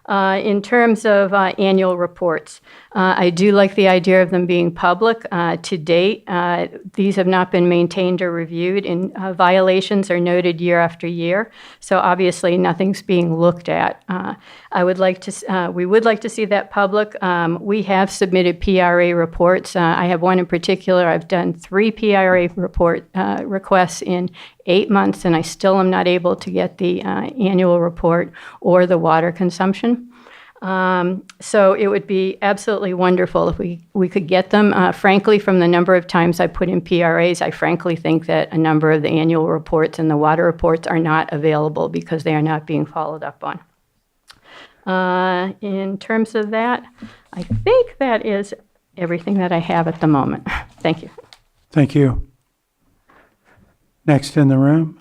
In terms of annual reports, I do like the idea of them being public. To date, these have not been maintained or reviewed, and violations are noted year after year. So obviously, nothing's being looked at. We would like to see that public. We have submitted PRA reports. I have one in particular. I've done 3 PRA report requests in 8 months, and I still am not able to get the annual report or the water consumption. So it would be absolutely wonderful if we could get them. Frankly, from the number of times I put in PRAs, I frankly think that a number of the annual reports and the water reports are not available because they are not being followed up on. In terms of that, I think that is everything that I have at the moment. Thank you. Thank you. Next in the room.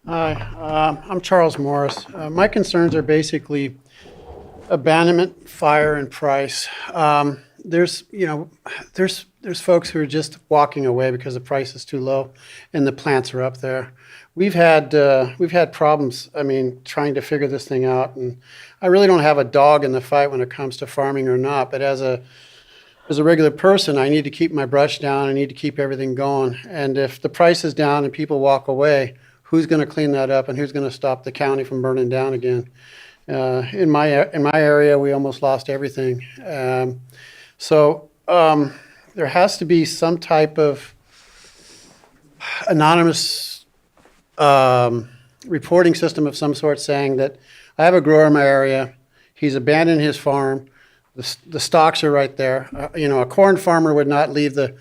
Hi, I'm Charles Morris. My concerns are basically abandonment, fire, and price. There's folks who are just walking away because the price is too low and the plants are up there. We've had problems, trying to figure this thing out, and I really don't have a dog in the fight when it comes to farming or not, but as a regular person, I need to keep my brush down, I need to keep everything going, and if the price is down and people walk away, who's going to clean that up and who's going to stop the county from burning down again? In my area, we almost lost everything. So there has to be some type of anonymous reporting system of some sort saying that I have a grower in my area, he's abandoned his farm, the stalks are right there. A corn farmer would not leave a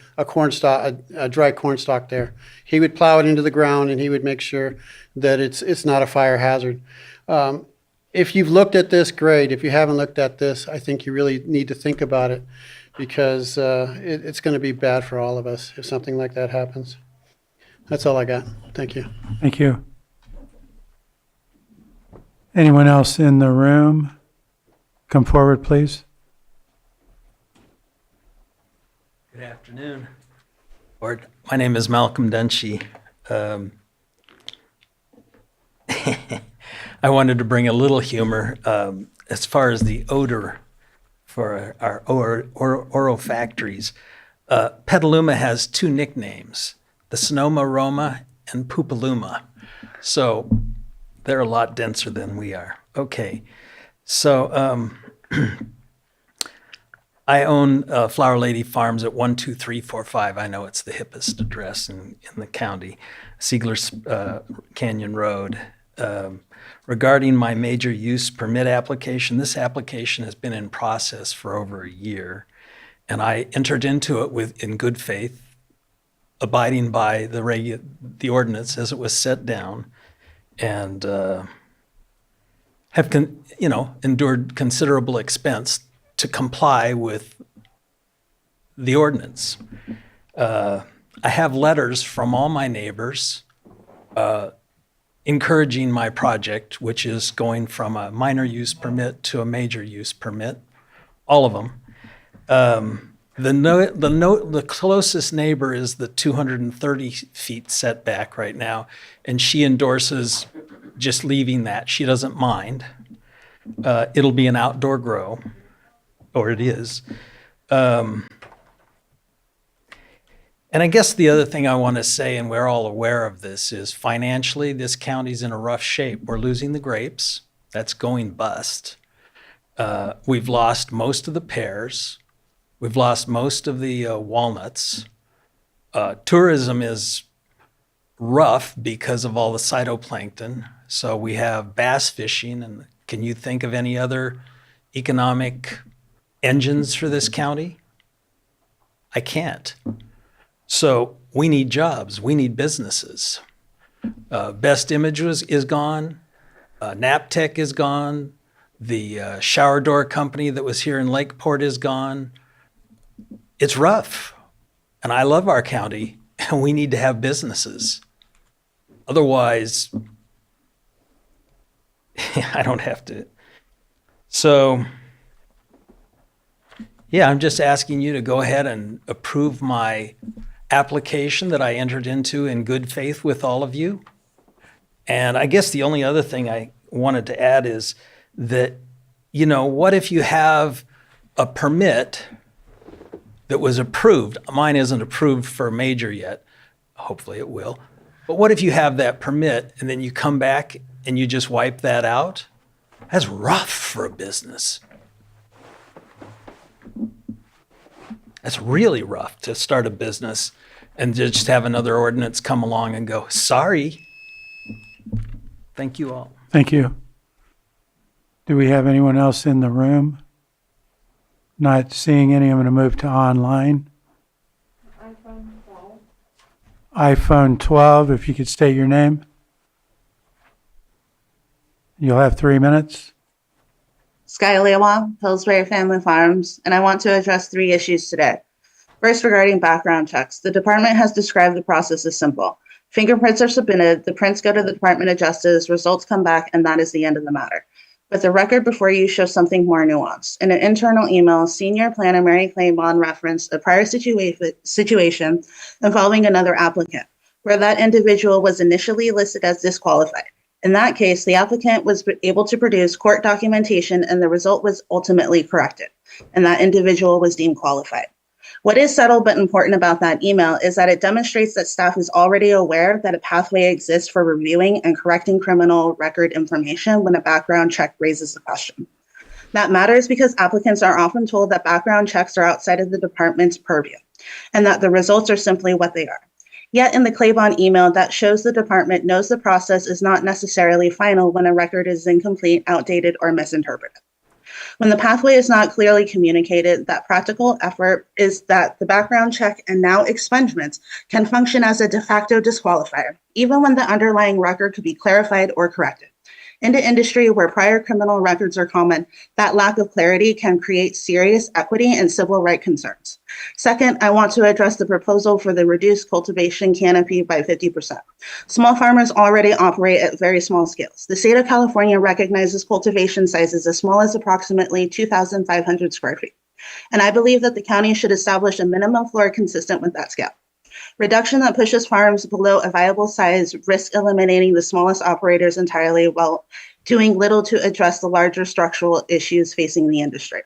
dry corn stalk there. He would plow it into the ground and he would make sure that it's not a fire hazard. If you've looked at this, great. If you haven't looked at this, I think you really need to think about it because it's going to be bad for all of us if something like that happens. That's all I got. Thank you. Thank you. Anyone else in the room? Come forward, please. Good afternoon, Board. My name is Malcolm Dunshee. I wanted to bring a little humor as far as the odor for our oro factories. Petaluma has 2 nicknames, the Sonoma Roma and Pupaluma. So they're a lot denser than we are. Okay, so I own Flower Lady Farms at 12345. I know it's the hippest address in the county, Siegler's Canyon Road. Regarding my major use permit application, this application has been in process for over a year, and I entered into it in good faith, abiding by the ordinance as it was set down. and have endured considerable expense to comply with the ordinance. I have letters from all my neighbors encouraging my project, which is going from a minor use permit to a major use permit, all of them. The closest neighbor is the 230 feet setback right now, and she endorses just leaving that. She doesn't mind. It'll be an outdoor grow, or it is. And I guess the other thing I want to say, and we're all aware of this, is financially, this county's in a rough shape. We're losing the grapes. That's going bust. We've lost most of the pears. We've lost most of the walnuts. Tourism is rough because of all the phytoplankton. So we have bass fishing. And can you think of any other economic engines for this county? I can't. So we need jobs. We need businesses. Best Images is gone. Naptech is gone. The shower door company that was here in Lakeport is gone. It's rough. And I love our county, and we need to have businesses. Otherwise, I don't have to. So, yeah, I'm just asking you to go ahead and approve my application that I entered into in good faith with all of you. And I guess the only other thing I wanted to add is that, what if you have a permit that was approved? Mine isn't approved for major yet. Hopefully it will. But what if you have that permit and then you come back and you just wipe that out? That's rough for a business. That's really rough to start a business and just have another ordinance come along and go, sorry. Thank you all. Thank you. Do we have anyone else in the room? Not seeing any, I'm going to move to online. iPhone 12, if you could state your name. You'll have 3 minutes. Sky Lewa, Pillsbury Family Farms, and I want to address 3 issues today. First, regarding background checks, the department has described the process as simple. Fingerprints are submitted, the prints go to the Department of Justice, results come back, and that is the end of the matter. But the record before you shows something more nuanced. In an internal email, Senior Planner Mary Claiborne referenced a prior situation involving another applicant, where that individual was initially listed as disqualified. In that case, the applicant was able to produce court documentation and the result was ultimately corrected, and that individual was deemed qualified. What is subtle but important about that email is that it demonstrates that staff is already aware that a pathway exists for reviewing and correcting criminal record information when a background check raises a question. That matters because applicants are often told that background checks are outside of the department's purview and that the results are simply what they are. Yet in the Claiborne email, that shows the department knows the process is not necessarily final when a record is incomplete, outdated, or misinterpreted. When the pathway is not clearly communicated, that practical effort is that the background check and now expungements can function as a de facto disqualifier, even when the underlying record could be clarified or corrected. In the industry where prior criminal records are common, that lack of clarity can create serious equity and civil rights concerns. Second, I want to address the proposal for the reduced cultivation canopy by 50%. Small farmers already operate at very small scales. The state of California recognizes cultivation sizes as small as approximately 2,500 square feet. And I believe that the county should establish a minimum floor consistent with that scale. Reduction that pushes farms below a viable size risks eliminating the smallest operators entirely while doing little to address the larger structural issues facing the industry.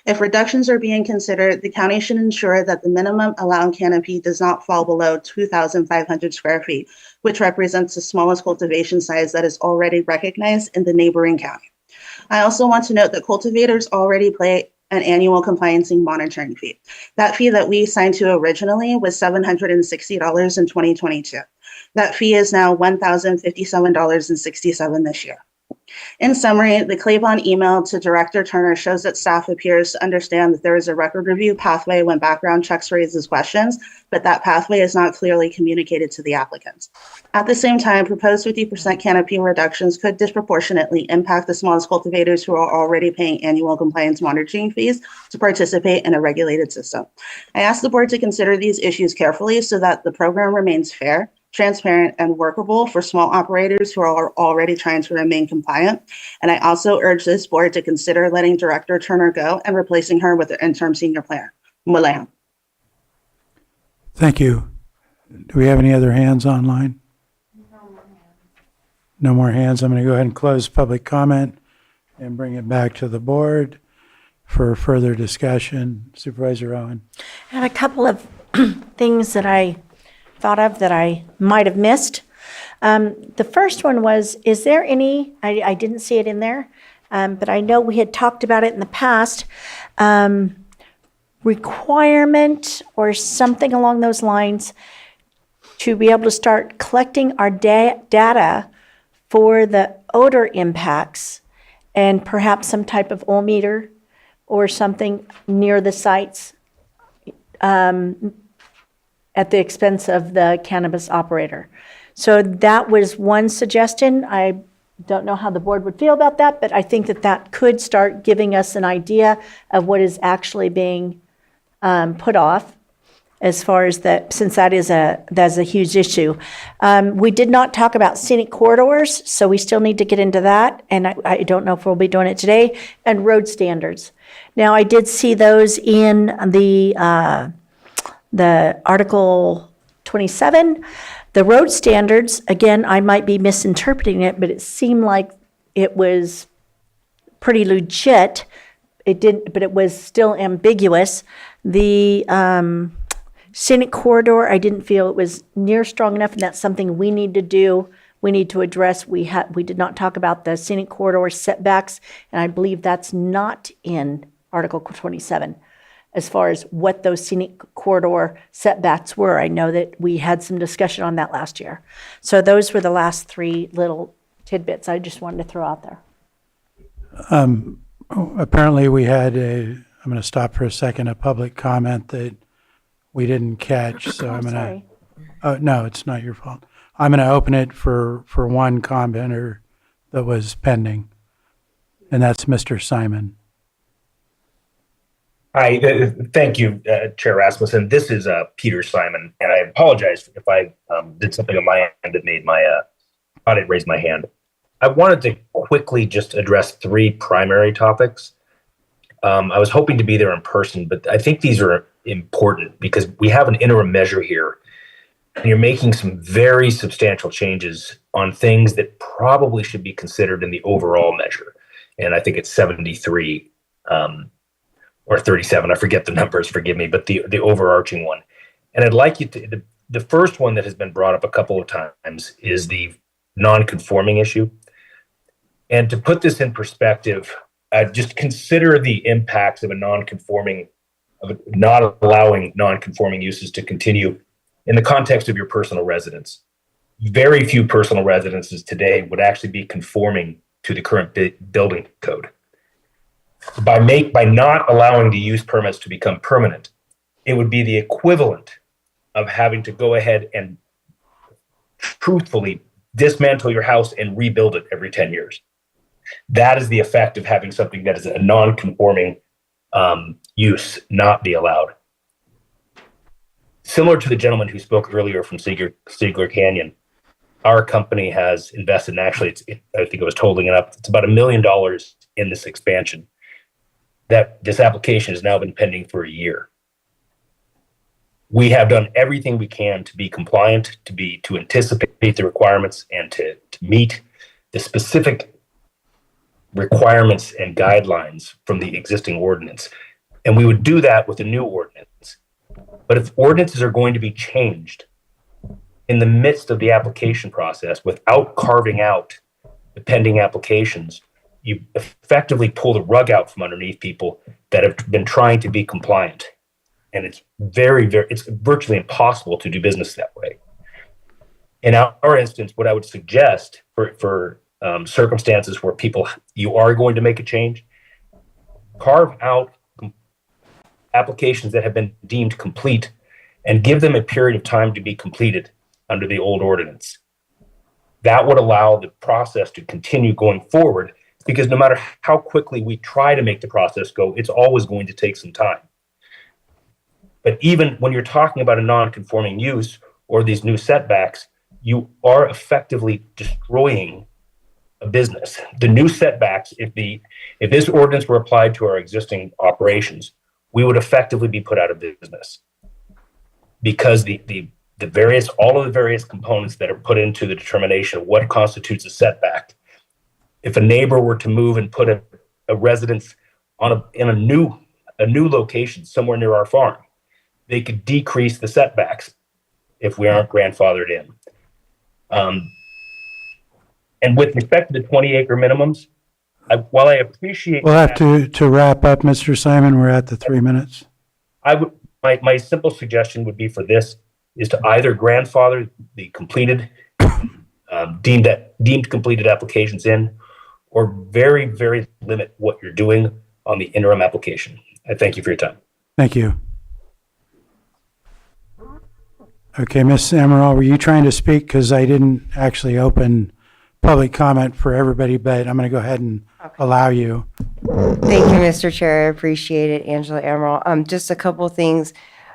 If reductions are being considered, the county should ensure that the minimum allowed canopy does not fall below 2,500 square feet, which represents the smallest cultivation size that is already recognized in the neighboring county. I also want to note that cultivators already pay an annual compliance monitoring fee. That fee that we signed to originally was $760 in 2022. That fee is now $1,057.67 this year. In summary, the Claiborne email to Director Turner shows that staff appears to understand that there is a record review pathway when background checks raises questions, but that pathway is not clearly communicated to the applicants. At the same time, proposed 50% canopy reductions could disproportionately impact the smallest cultivators who are already paying annual compliance monitoring fees to participate in a regulated system. I ask the board to consider these issues carefully so that the program remains fair, transparent, and workable for small operators who are already trying to remain compliant. And I also urge this board to consider letting Director Turner go and replacing her with an interim senior planner. Mulehan. Thank you. Do we have any other hands online? No more hands. I'm going to go ahead and close public comment and bring it back to the board for further discussion. Supervisor Owen. I had a couple of things that I thought of that I might have missed. The first one was, is there any, I didn't see it in there, but I know we had talked about it in the past, requirement or something along those lines to be able to start collecting our data for the odor impacts and perhaps some type of oil meter or something near the sites at the expense of the cannabis operator. So that was one suggestion. I don't know how the board would feel about that, but I think that that could start giving us an idea of what is actually being put off as far as that, since that's a huge issue. We did not talk about scenic corridors, so we still need to get into that, and I don't know if we'll be doing it today, and road standards. Now, I did see those in the Article 27. The road standards, again, I might be misinterpreting it, but it seemed like it was pretty legit. It didn't, but it was still ambiguous. The scenic corridor, I didn't feel it was near strong enough, and that's something we need to do. We need to address. We did not talk about the scenic corridor setbacks, and I believe that's not in Article 27 as far as what those scenic corridor setbacks were. I know that we had some discussion on that last year. So those were the last three little tidbits I just wanted to throw out there. Apparently we had I'm going to stop for a second, a public comment that we didn't catch, so I'm going to. Sorry. Oh, no, it's not your fault. I'm going to open it for one commenter that was pending, and that's Mr. Simon. Hi, thank you, Chair Rasmussen. This is Peter Simon, and I apologize if I did something on my end that made my I didn't raise my hand. I wanted to quickly just address three primary topics. I was hoping to be there in person, but I think these are important because we have an interim measure here, and you're making some very substantial changes on things that probably should be considered in the overall measure. And I think it's 73 or 37, I forget the numbers, forgive me, but the overarching one. And I'd like you to, the first one that has been brought up a couple of times is the non-conforming issue. And to put this in perspective, just consider the impacts of not allowing non-conforming uses to continue in the context of your personal residence. Very few personal residences today would actually be conforming to the current building code. By not allowing the use permits to become permanent, it would be the equivalent of having to go ahead and truthfully dismantle your house and rebuild it every 10 years. That is the effect of having something that is a non-conforming use not be allowed. Similar to the gentleman who spoke earlier from Siegler Canyon, our company has invested, and actually I think it was totaling it up, it's about $1 million in this expansion. That this application has now been pending for a year. We have done everything we can to be compliant, to anticipate the requirements, and to meet the specific requirements and guidelines from the existing ordinance. And we would do that with a new ordinance. But if ordinances are going to be changed in the midst of the application process without carving out the pending applications, you effectively pull the rug out from underneath people that have been trying to be compliant. And it's it's virtually impossible to do business that way. In our instance, what I would suggest for circumstances where you are going to make a change, carve out applications that have been deemed complete and give them a period of time to be completed under the old ordinance. That would allow the process to continue going forward, because no matter how quickly we try to make the process go, it's always going to take some time. But even when you're talking about a non-conforming use or these new setbacks, you are effectively destroying a business. The new setbacks, if this ordinance were applied to our existing operations, we would effectively be put out of business, because all of the various components that are put into the determination of what constitutes a setback. If a neighbor were to move and put a residence in a new location somewhere near our farm, they could decrease the setbacks if we aren't grandfathered in. And with respect to the 20-acre minimums, while I appreciate We'll have to wrap up, Mr. Simon. We're at the 3 minutes. My simple suggestion would be for this is to either grandfather the completed, deemed completed applications in, or very, very limit what you're doing on the interim application. I thank you for your time. Thank you. Okay, Ms. Amaral, were you trying to speak? Because I didn't actually open public comment for everybody, but I'm going to go ahead and allow you. Thank you, Mr. Chair. I appreciate it, Angela Amaral. Just a couple things.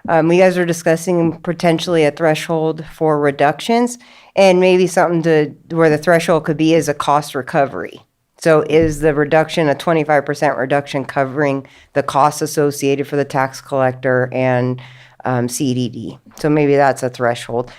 You guys are discussing potentially a threshold for reductions, and maybe something where the threshold could be is a cost recovery. So is the reduction, a 25% reduction, covering the costs associated for the tax collector and CDD? So maybe that's a threshold.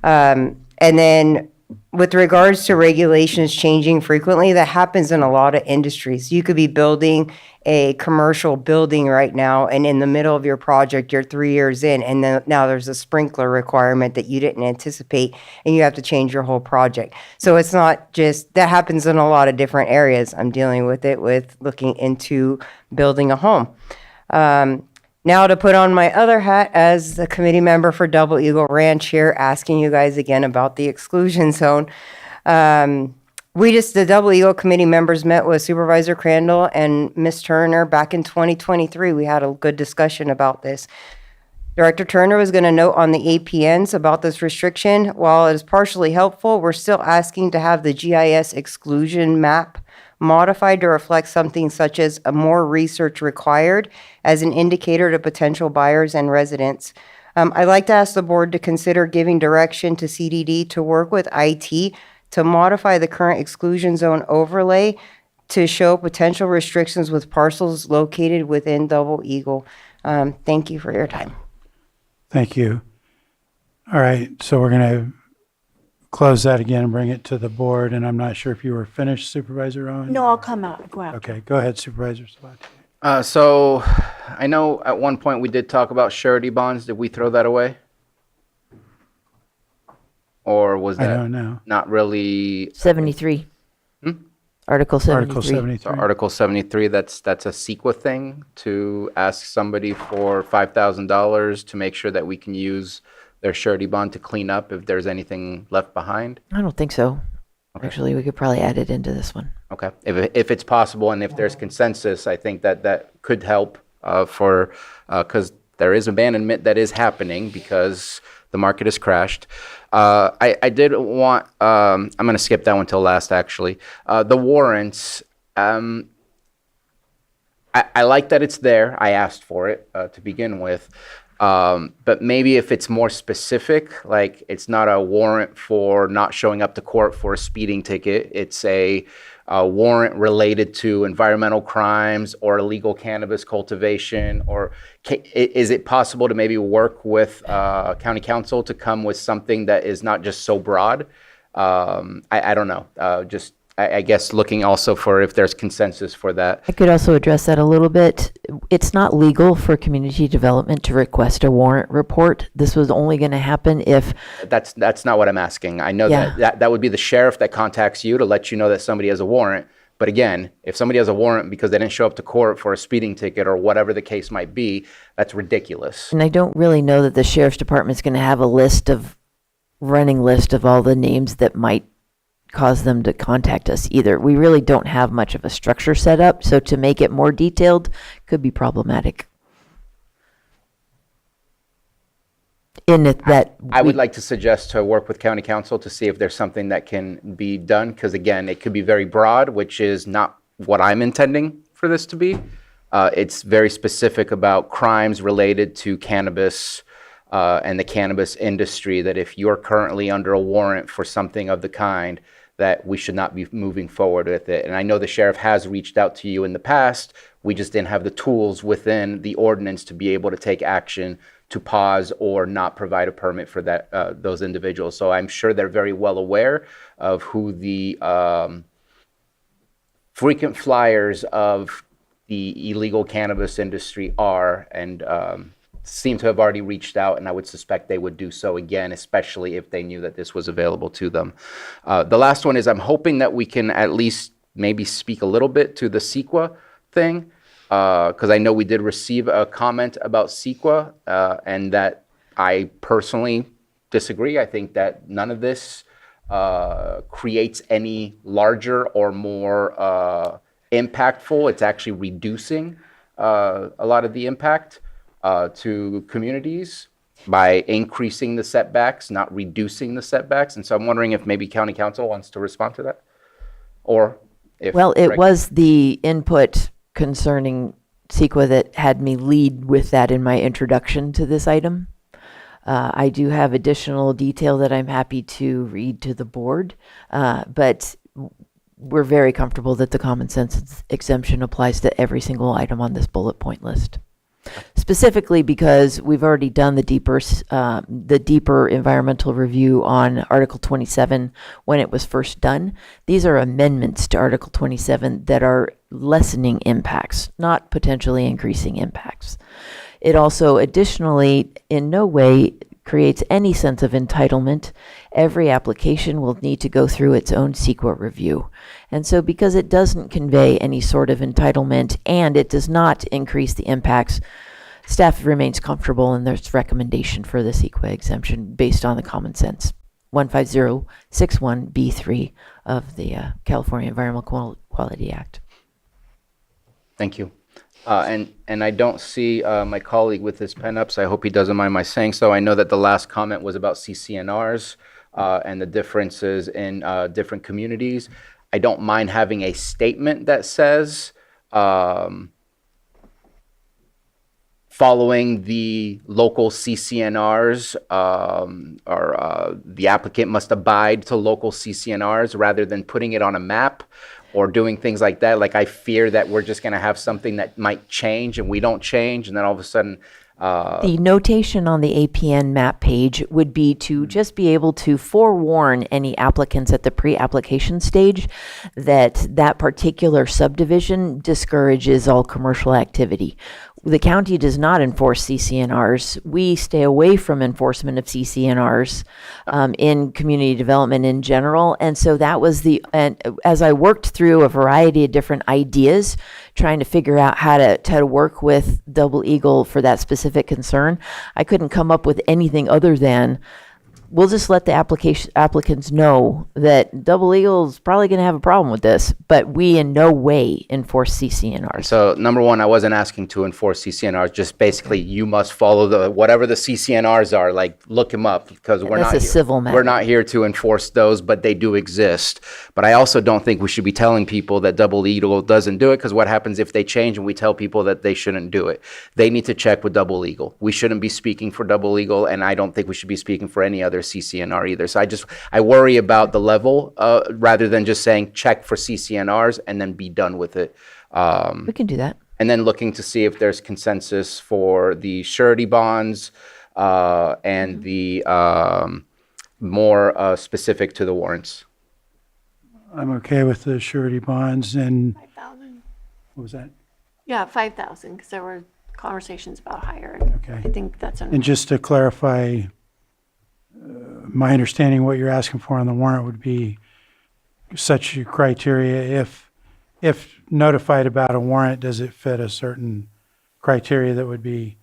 And then with regards to regulations changing frequently, that happens in a lot of industries. You could be building a commercial building right now, and in the middle of your project, you're 3 years in, and then now there's a sprinkler requirement that you didn't anticipate, and you have to change your whole project. So it's not just, that happens in a lot of different areas. I'm dealing with it with looking into building a home. Now to put on my other hat as the committee member for Double Eagle Ranch here, asking you guys again about the exclusion zone. The Double Eagle committee members met with Supervisor Crandall and Ms. Turner back in 2023. We had a good discussion about this. Director Turner was going to note on the APNs about this restriction. While it is partially helpful, we're still asking to have the GIS exclusion map modified to reflect something such as a more research required as an indicator to potential buyers and residents. I'd like to ask the board to consider giving direction to CDD to work with IT to modify the current exclusion zone overlay to show potential restrictions with parcels located within Double Eagle. Thank you for your time. Thank you. All right, so we're going to close that again and bring it to the board, and I'm not sure if you were finished, Supervisor Owen? No, I'll come out, go out. Okay, go ahead, Supervisor Sabatier. So I know at one point we did talk about surety bonds. Did we throw that away? Or was I that don't know. not really? 73. Article 73. Article 73. So Article 73, that's a CEQA thing to ask somebody for $5,000 to make sure that we can use their surety bond to clean up if there's anything left behind? I don't think so. Okay. Actually, we could probably add it into this one. Okay. If it's possible and if there's consensus, I think that could help because there is abandonment that is happening because the market has crashed. I did want, I'm going to skip that one till last actually. The warrants, I like that it's there. I asked for it to begin with. But maybe if it's more specific, like it's not a warrant for not showing up to court for a speeding ticket, it's a warrant related to environmental crimes or illegal cannabis cultivation, or is it possible to maybe work with county council to come with something that is not just so broad? I don't know, I guess looking also for if there's consensus for that. I could also address that a little bit. It's not legal for community development to request a warrant report. This was only going to happen if... That's not what I'm asking. I know that would be the sheriff that contacts you to let you know that somebody has a warrant. But again, if somebody has a warrant because they didn't show up to court for a speeding ticket or whatever the case might be, that's ridiculous. And I don't really know that the sheriff's department's going to have a running list of all the names that might cause them to contact us either. We really don't have much of a structure set up, so to make it more detailed could be problematic. In that I would like to suggest to work with county council to see if there's something that can be done, because again, it could be very broad, which is not what I'm intending for this to be. It's very specific about crimes related to cannabis and the cannabis industry, that if you're currently under a warrant for something of the kind, that we should not be moving forward with it. And I know the sheriff has reached out to you in the past. We just didn't have the tools within the ordinance to be able to take action to pause or not provide a permit for that those individuals. So I'm sure they're very well aware of who the frequent flyers of the illegal cannabis industry are, and seem to have already reached out, and I would suspect they would do so again, especially if they knew that this was available to them. The last one is I'm hoping that we can at least maybe speak a little bit to the CEQA thing, because I know we did receive a comment about CEQA, and that I personally disagree. I think that none of this creates any larger or more impactful. It's actually reducing a lot of the impact to communities by increasing the setbacks, not reducing the setbacks. And so I'm wondering if maybe county council wants to respond to that, or if... Well, it was the input concerning CEQA that had me lead with that in my introduction to this item. I do have additional detail that I'm happy to read to the board, but we're very comfortable that the common sense exemption applies to every single item on this bullet point list. Specifically because we've already done the deeper environmental review on Article 27 when it was first done. These are amendments to Article 27 that are lessening impacts, not potentially increasing impacts. It also additionally in no way creates any sense of entitlement. Every application will need to go through its own CEQA review. And so because it doesn't convey any sort of entitlement and it does not increase the impacts, staff remains comfortable in this recommendation for the CEQA exemption based on the common sense 15061B3 of the California Environmental Quality Act. Thank you. And I don't see my colleague with his pen up, so I hope he doesn't mind my saying so. I know that the last comment was about CCNRs and the differences in different communities. I don't mind having a statement that says, following the local CCNRs, or the applicant must abide to local CCNRs, rather than putting it on a map or doing things like that. Like, I fear that we're just going to have something that might change and we don't change, and then all of a sudden... The notation on the APN map page would be to just be able to forewarn any applicants at the pre-application stage that that particular subdivision discourages all commercial activity. The county does not enforce CCNRs. We stay away from enforcement of CCNRs in community development in general. And so that was and as I worked through a variety of different ideas, trying to figure out how to work with Double Eagle for that specific concern, I couldn't come up with anything other than, we'll just let the applicants know that Double Eagle is probably going to have a problem with this, but we in no way enforce CCNRs. So number one, I wasn't asking to enforce CCNRs, just basically you must follow whatever the CCNRs are, like look them up, because That's a civil matter. We're not here to enforce those, but they do exist. But I also don't think we should be telling people that Double Eagle doesn't do it, because what happens if they change and we tell people that they shouldn't do it? They need to check with Double Eagle. We shouldn't be speaking for Double Eagle, and I don't think we should be speaking for any other CCNR either. So I worry about the level rather than just saying check for CCNRs and then be done with it. We can do that. And then looking to see if there's consensus for the surety bonds and the more specific to the warrants. I'm okay with the surety bonds and 5,000. what was that? Yeah, 5,000, because there were conversations about higher. And Okay. I think that's And just to clarify, my understanding what you're asking for on the warrant would be such criteria. If notified about a warrant, does it fit a certain criteria that would be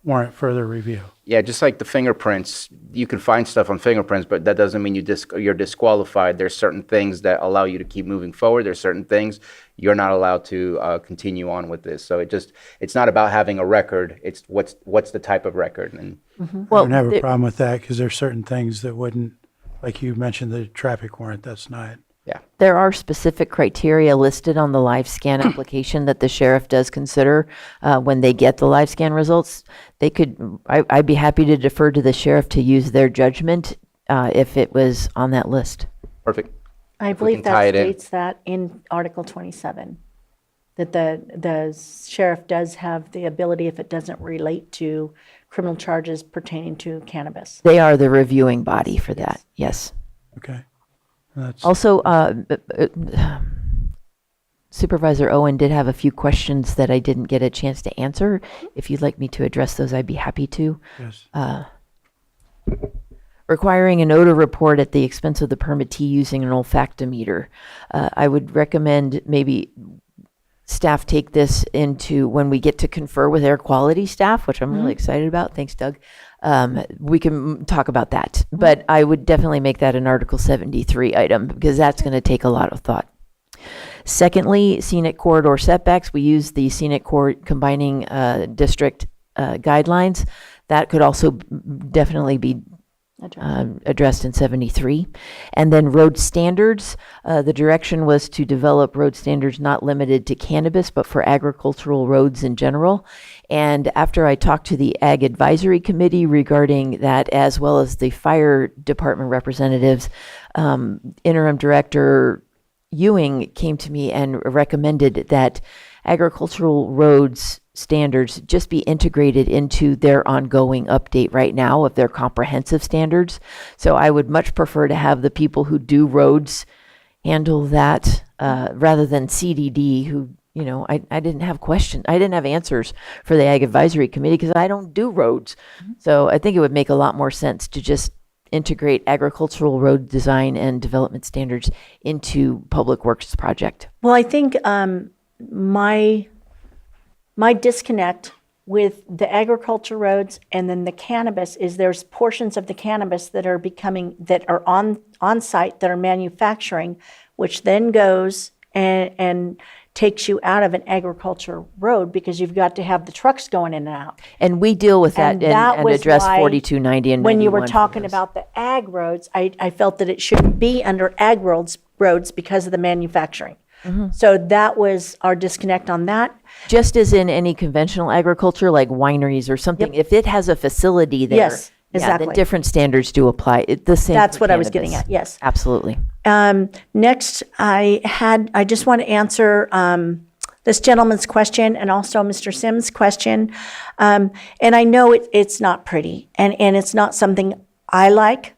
warrant further review. Yeah, just like the fingerprints, you can find stuff on fingerprints, but that doesn't mean you're disqualified. There's certain things that allow you to keep moving forward. There's certain things you're not allowed to continue on with this. So it's not about having a record. It's what's the type of record. And I don't have a problem with that because there's certain things that wouldn't, like you mentioned, the traffic warrant, that's not. There are specific criteria listed on the live scan application that the sheriff does consider when they get the live scan results. I'd be happy to defer to the sheriff to use their judgment if it was on that list. Perfect. I believe that states that in Article 27, that the sheriff does have the ability, if it doesn't relate to criminal charges pertaining to cannabis. They are the reviewing body for that, yes. Okay. Also, Supervisor Owen did have a few questions that I didn't get a chance to answer. If you'd like me to address those, I'd be happy to. Yes. Requiring an odor report at the expense of the permittee using an olfactometer. I would recommend maybe staff take this into when we get to confer with air quality staff, which I'm really excited about. Thanks, Doug. We can talk about that, but I would definitely make that an Article 73 item because that's going to take a lot of thought. Secondly, scenic corridor setbacks. We use the scenic combining district guidelines. That could also definitely be addressed in 73. And then road standards. The direction was to develop road standards not limited to cannabis, but for agricultural roads in general. And after I talked to the Ag Advisory Committee regarding that, as well as the fire department representatives, Interim Director Ewing came to me and recommended that agricultural roads standards just be integrated into their ongoing update right now of their comprehensive standards. So I would much prefer to have the people who do roads handle that rather than CDD who, you know, I didn't have questions. I didn't have answers for the Ag Advisory Committee because I don't do roads. So I think it would make a lot more sense to just integrate agricultural road design and development standards into Public Works project. Well, I think my disconnect with the agriculture roads and then the cannabis is there's portions of the cannabis that are on site that are manufacturing, which then goes and takes you out of an agriculture road because you've got to have the trucks going in and out. And we deal with that and was address why 4290 and 91. When you were talking about the ag roads, I felt that it shouldn't be under ag roads because of the manufacturing. So that was our disconnect on that. Just as in any conventional agriculture, like wineries or something, if it has a facility there, Yes, exactly. then different standards do apply. The same. That's for what I was cannabis. getting at, yes. Absolutely. Next, I just want to answer this gentleman's question and also Mr. Sims' question. And I know it's not pretty and it's not something I like.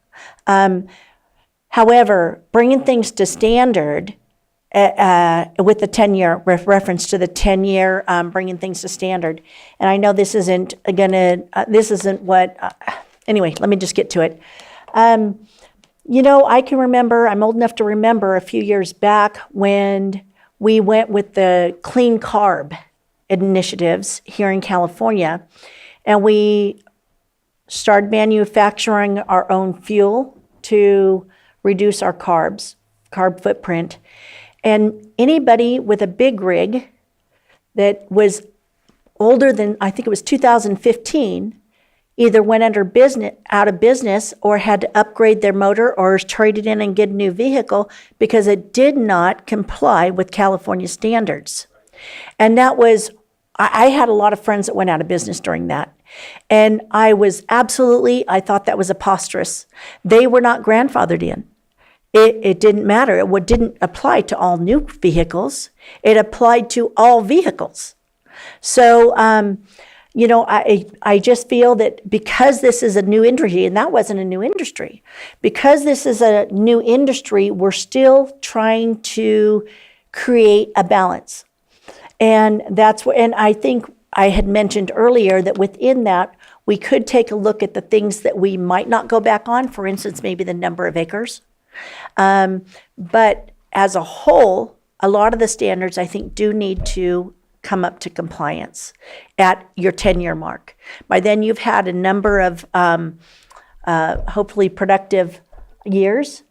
However, bringing things to standard with the 10-year reference to the 10-year bringing things to standard. And I know this isn't what, anyway, let me just get to it. You know, I can remember, I'm old enough to remember a few years back when we went with the clean carb initiatives here in California, and we started manufacturing our own fuel to reduce our carb footprint. And anybody with a big rig that was older than, I think it was 2015, either went out of business or had to upgrade their motor or traded in and get a new vehicle because it did not comply with California standards. And that was, I had a lot of friends that went out of business during that. And I thought that was preposterous. They were not grandfathered in. It didn't matter. It didn't apply to all new vehicles. It applied to all vehicles. So, you know, I just feel that because this is a new industry, and that wasn't a new industry, because this is a new industry, we're still trying to create a balance. And and I think I had mentioned earlier that within that, we could take a look at the things that we might not go back on, for instance, maybe the number of acres. But as a whole, a lot of the standards I think do need to come up to compliance at your 10-year mark. By then, you've had a number of hopefully productive years.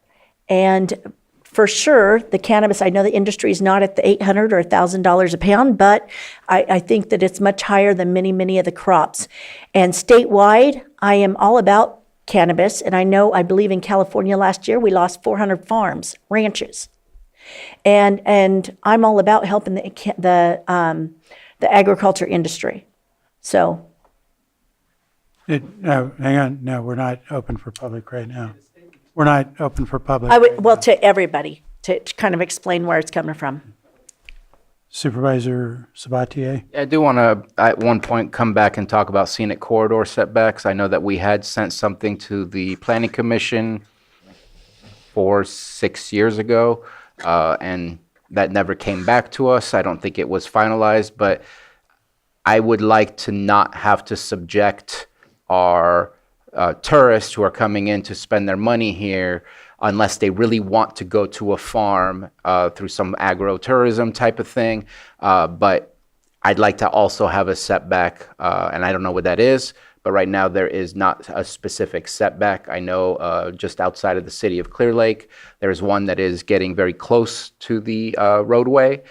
And for sure, the cannabis, I know the industry is not at the $800 or $1,000 a pound, but I think that it's much higher than many of the crops. And statewide, I am all about cannabis. And I believe in California last year, we lost 400 farms, ranches. And I'm all about helping the agriculture industry. So. No, hang on. No, we're not open for public right now. We're not open for public. To everybody, to kind of explain where it's coming from. Supervisor Sabatier? I do want to, at one point, come back and talk about scenic corridor setbacks. I know that we had sent something to the Planning Commission 6 years ago, and that never came back to us. I don't think it was finalized, but I would like to not have to subject our tourists who are coming in to spend their money here unless they really want to go to a farm through some agro-tourism type of thing. But I'd like to also have a setback, and I don't know what that is, but right now there is not a specific setback. I know just outside of the city of Clear Lake, there's one that is getting very close to the roadway.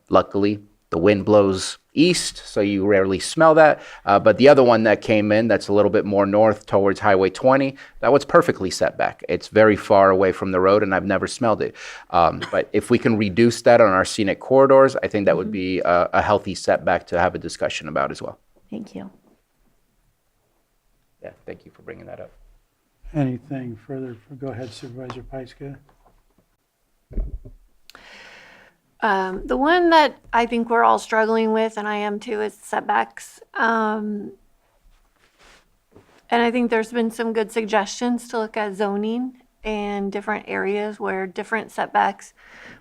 Luckily, the wind blows east, so you rarely smell that. But the other one that came in, that's a little bit more north towards Highway 20, that was perfectly set back. It's very far away from the road, and I've never smelled it. But if we can reduce that on our scenic corridors, I think that would be a healthy setback to have a discussion about as well. Thank you. Yeah, thank you for bringing that up. Anything further? Go ahead, Supervisor Pyska. The one that I think we're all struggling with, and I am too, is setbacks. And I think there's been some good suggestions to look at zoning and different areas where different setbacks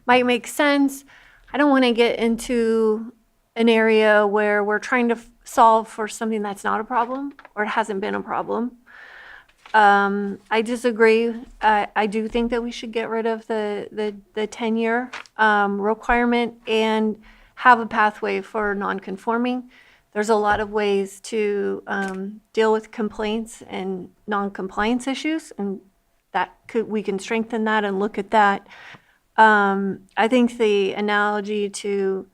might make sense. I don't want to get into an area where we're trying to solve for something that's not a problem or it hasn't been a problem. I disagree. I do think that we should get rid of the 10-year requirement and have a pathway for non-conforming. There's a lot of ways to deal with complaints and non-compliance issues, and we can strengthen that and look at that. I think the analogy to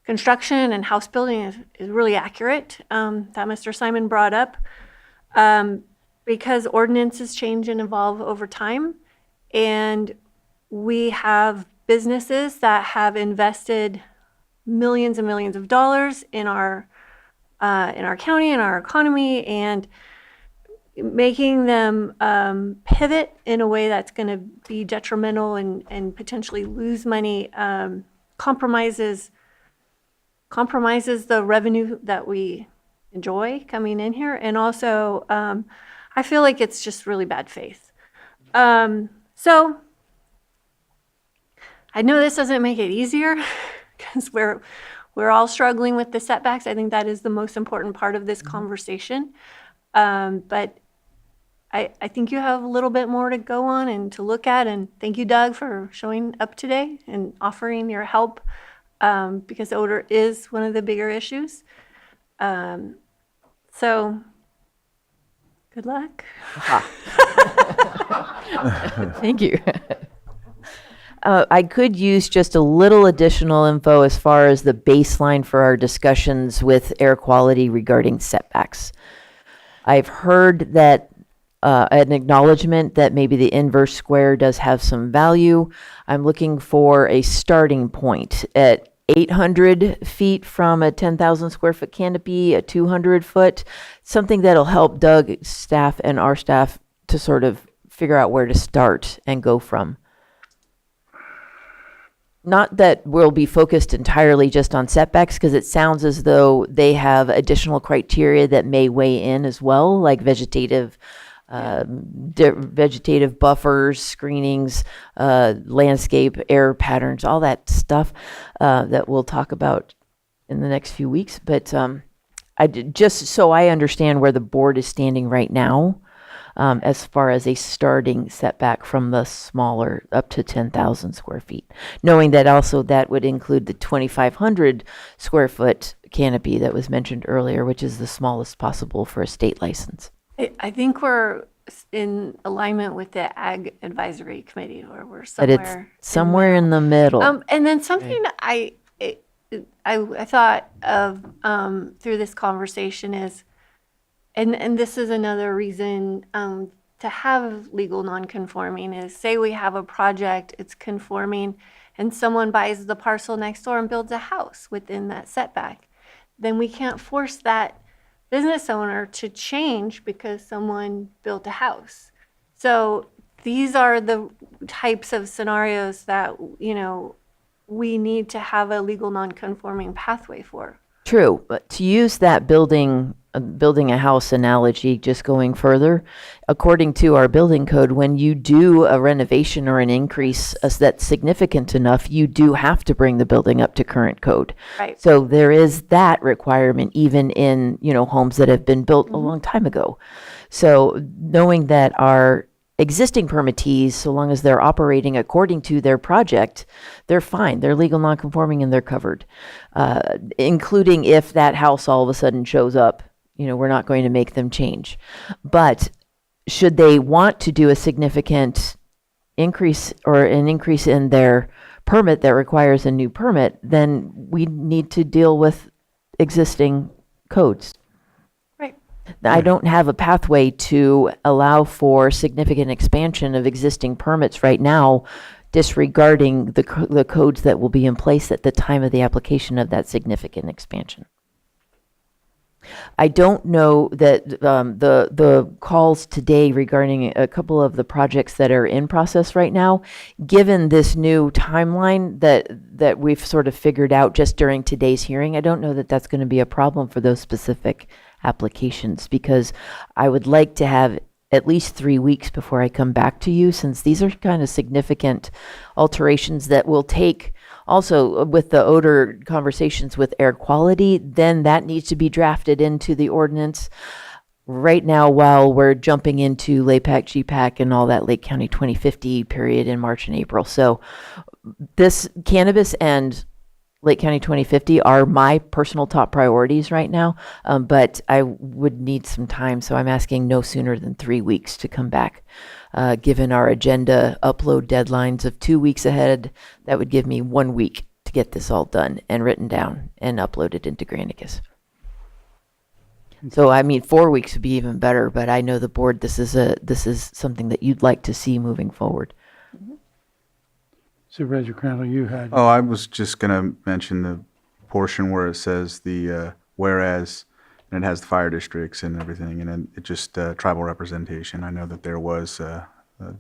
construction and house building is really accurate, that Mr. Simon brought up. Because ordinances change and evolve over time, and we have businesses that have invested millions and millions of dollars in our county and our economy, and making them pivot in a way that's going to be detrimental and potentially lose money compromises the revenue that we enjoy coming in here, and also I feel like it's just really bad faith. So I know this doesn't make it easier because we're all struggling with the setbacks. I think that is the most important part of this conversation. But I think you have a little bit more to go on and to look at. And thank you, Doug, for showing up today and offering your help because odor is one of the bigger issues. So good luck. Thank you. I could use just a little additional info as far as the baseline for our discussions with air quality regarding setbacks. I've heard that an acknowledgement that maybe the inverse square does have some value. I'm looking for a starting point at 800 feet from a 10,000 square foot canopy, a 200 foot, something that'll help Doug's staff and our staff to sort of figure out where to start and go from. Not that we'll be focused entirely just on setbacks, because it sounds as though they have additional criteria that may weigh in as well, like vegetative buffers, screenings, landscape, air patterns, all that stuff that we'll talk about in the next few weeks. But just so I understand where the board is standing right now, as far as a starting setback from the smaller up to 10,000 square feet. Knowing that also that would include the 2,500 square foot canopy that was mentioned earlier, which is the smallest possible for a state license. I think we're in alignment with the Ag Advisory Committee, or we're But somewhere. it's somewhere in the middle. And then something I thought of through this conversation is, and this is another reason to have legal nonconforming is, say we have a project, it's conforming, and someone buys the parcel next door and builds a house within that setback. Then we can't force that business owner to change because someone built a house. So these are the types of scenarios that, we need to have a legal non-conforming pathway for. True, but to use that building a house analogy, just going further, according to our building code, when you do a renovation or an increase that's significant enough, you do have to bring the building up to current code. Right. So there is that requirement even in, homes that have been built a long time ago. So knowing that our existing permittees, so long as they're operating according to their project, they're fine. They're legal nonconforming and they're covered, including if that house all of a sudden shows up. We're not going to make them change. But should they want to do a significant increase or an increase in their permit that requires a new permit, then we need to deal with existing codes. I don't have a pathway to allow for significant expansion of existing permits right now, disregarding the codes that will be in place at the time of the application of that significant expansion. I don't know that the calls today regarding a couple of the projects that are in process right now, given this new timeline that we've sort of figured out just during today's hearing, I don't know that that's going to be a problem for those specific applications, because I would like to have at least 3 weeks before I come back to you, since these are kind of significant alterations that will take also with the odor conversations with air quality, then that needs to be drafted into the ordinance right now while we're jumping into LAPAC, GPAC, and all that Lake County 2050 period in March and April. So this cannabis and Lake County 2050 are my personal top priorities right now, but I would need some time, so I'm asking no sooner than 3 weeks to come back. Given our agenda upload deadlines of 2 weeks ahead, that would give me 1 week to get this all done and written down and uploaded into Granicus. So 4 weeks would be even better, but I know the board, this is something that you'd like to see moving forward. Supervisor Crandall, you had. Oh, I was just going to mention the portion where it says the whereas, and it has the fire districts and everything, and then it just tribal representation. I know that there was.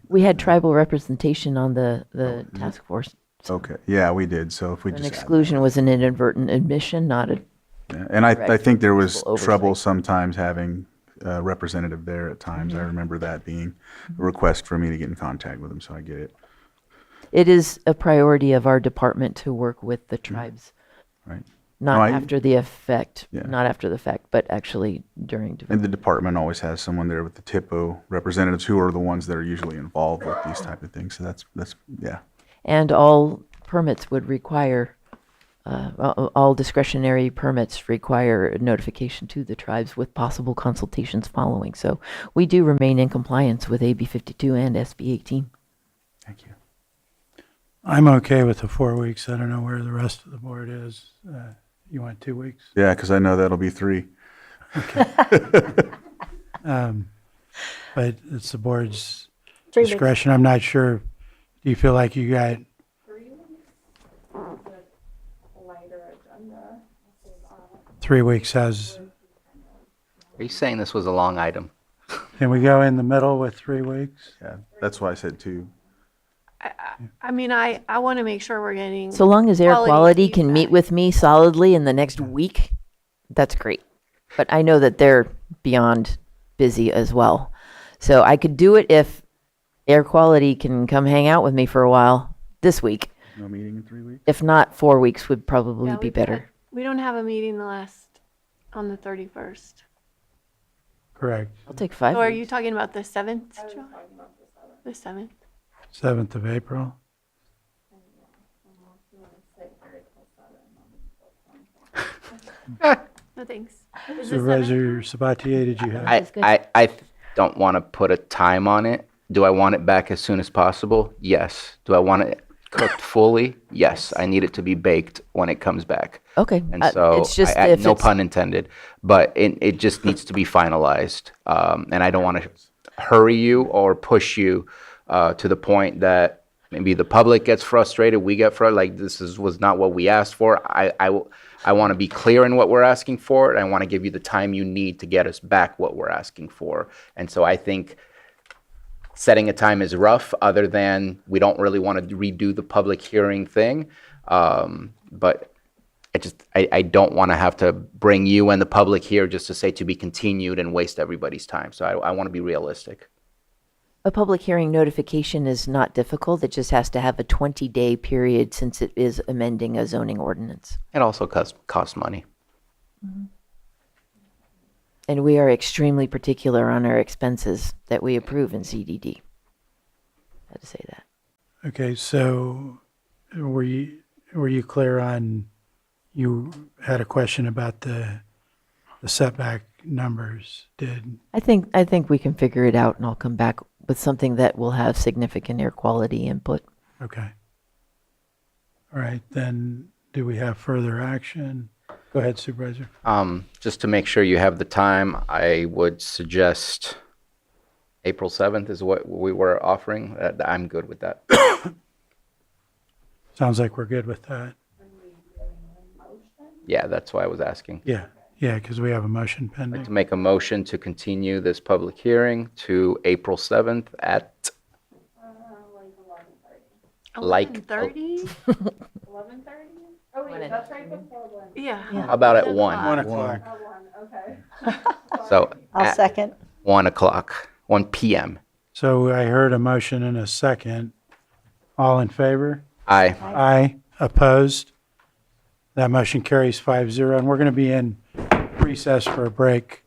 We had tribal representation on the task force. So okay, yeah, we did. So if we an just exclusion was an inadvertent admission, not a. Yeah. And I think there was oversight. trouble sometimes having a representative there at times. I remember that being a request for me to get in contact with them, so I get it. It is a priority of our department to work with the tribes. Right. Not No, after the effect, Yeah. not after the fact, but actually during And development. the department always has someone there with the TIPO representatives who are the ones that are usually involved with these type of things. So that's yeah. And all permits would require, all discretionary permits require notification to the tribes with possible consultations following. So we do remain in compliance with AB 52 and SB 18. Thank you. I'm okay with the 4 weeks. I don't know where the rest of the board is. You want 2 weeks? Yeah, because I know that'll be 3. But it's the board's 3 weeks. discretion. I'm not sure. Do you feel like you got? 3 weeks has, Are you saying this was a long item? can we go in the middle with 3 weeks? Yeah, that's why I said 2. I want to make sure we're getting. So long as air quality can feedback. meet with me solidly in the next week, that's great. But I know that they're beyond busy as well. So I could do it if air quality can come hang out with me for a while this week. No meeting in 3 weeks? If not, 4 weeks would probably Yeah, be better. We don't have a meeting on the 31st. Correct. I'll take 5 So are weeks. you talking about the 7th, Joe? The 7th? 7th of April. No, thanks. Is the 7th? Supervisor Sabatier, did you have? I don't want to put a time on it. Do I want it back as soon as possible? Yes. Do I want it cooked fully? Yes. I need it to be baked when it comes back. Okay. And so, It's just I, if no it's- pun intended, but it just needs to be finalized. And I don't want to hurry you or push you to the point that maybe the public gets frustrated, we get frustrated, like was not what we asked for. I want to be clear in what we're asking for, and I want to give you the time you need to get us back what we're asking for. And so I think setting a time is rough, other than we don't really want to redo the public hearing thing. But I don't want to have to bring you and the public here just to say to be continued and waste everybody's time. So I want to be realistic. A public hearing notification is not difficult. It just has to have a 20-day period since it is amending a zoning ordinance. It also costs money. And we are extremely particular on our expenses that we approve in CDD. I had to say that. Okay, so were you clear on, you had a question about the setback numbers, I think we can figure it out, and I'll come back with something that will have significant air quality input. okay. All right, then, do we have further action? Go ahead, Supervisor. Just to make sure you have the time, I would suggest April 7th is what we were offering. I'm good with that. Sounds like we're good with that. Yeah, that's why I was asking. Yeah, because we have a motion To pending. make a motion to continue this public hearing to April 7th at like 11:30? 11:30? Oh, wait, that's right before one. Yeah. How about at 1? 1 o'clock. Okay. So I'll at second. 1 o'clock, 1 p.m. So I heard a motion and a second. All in favor? Aye. Aye. Opposed? That motion carries 5-0, and we're going to be in recess for a break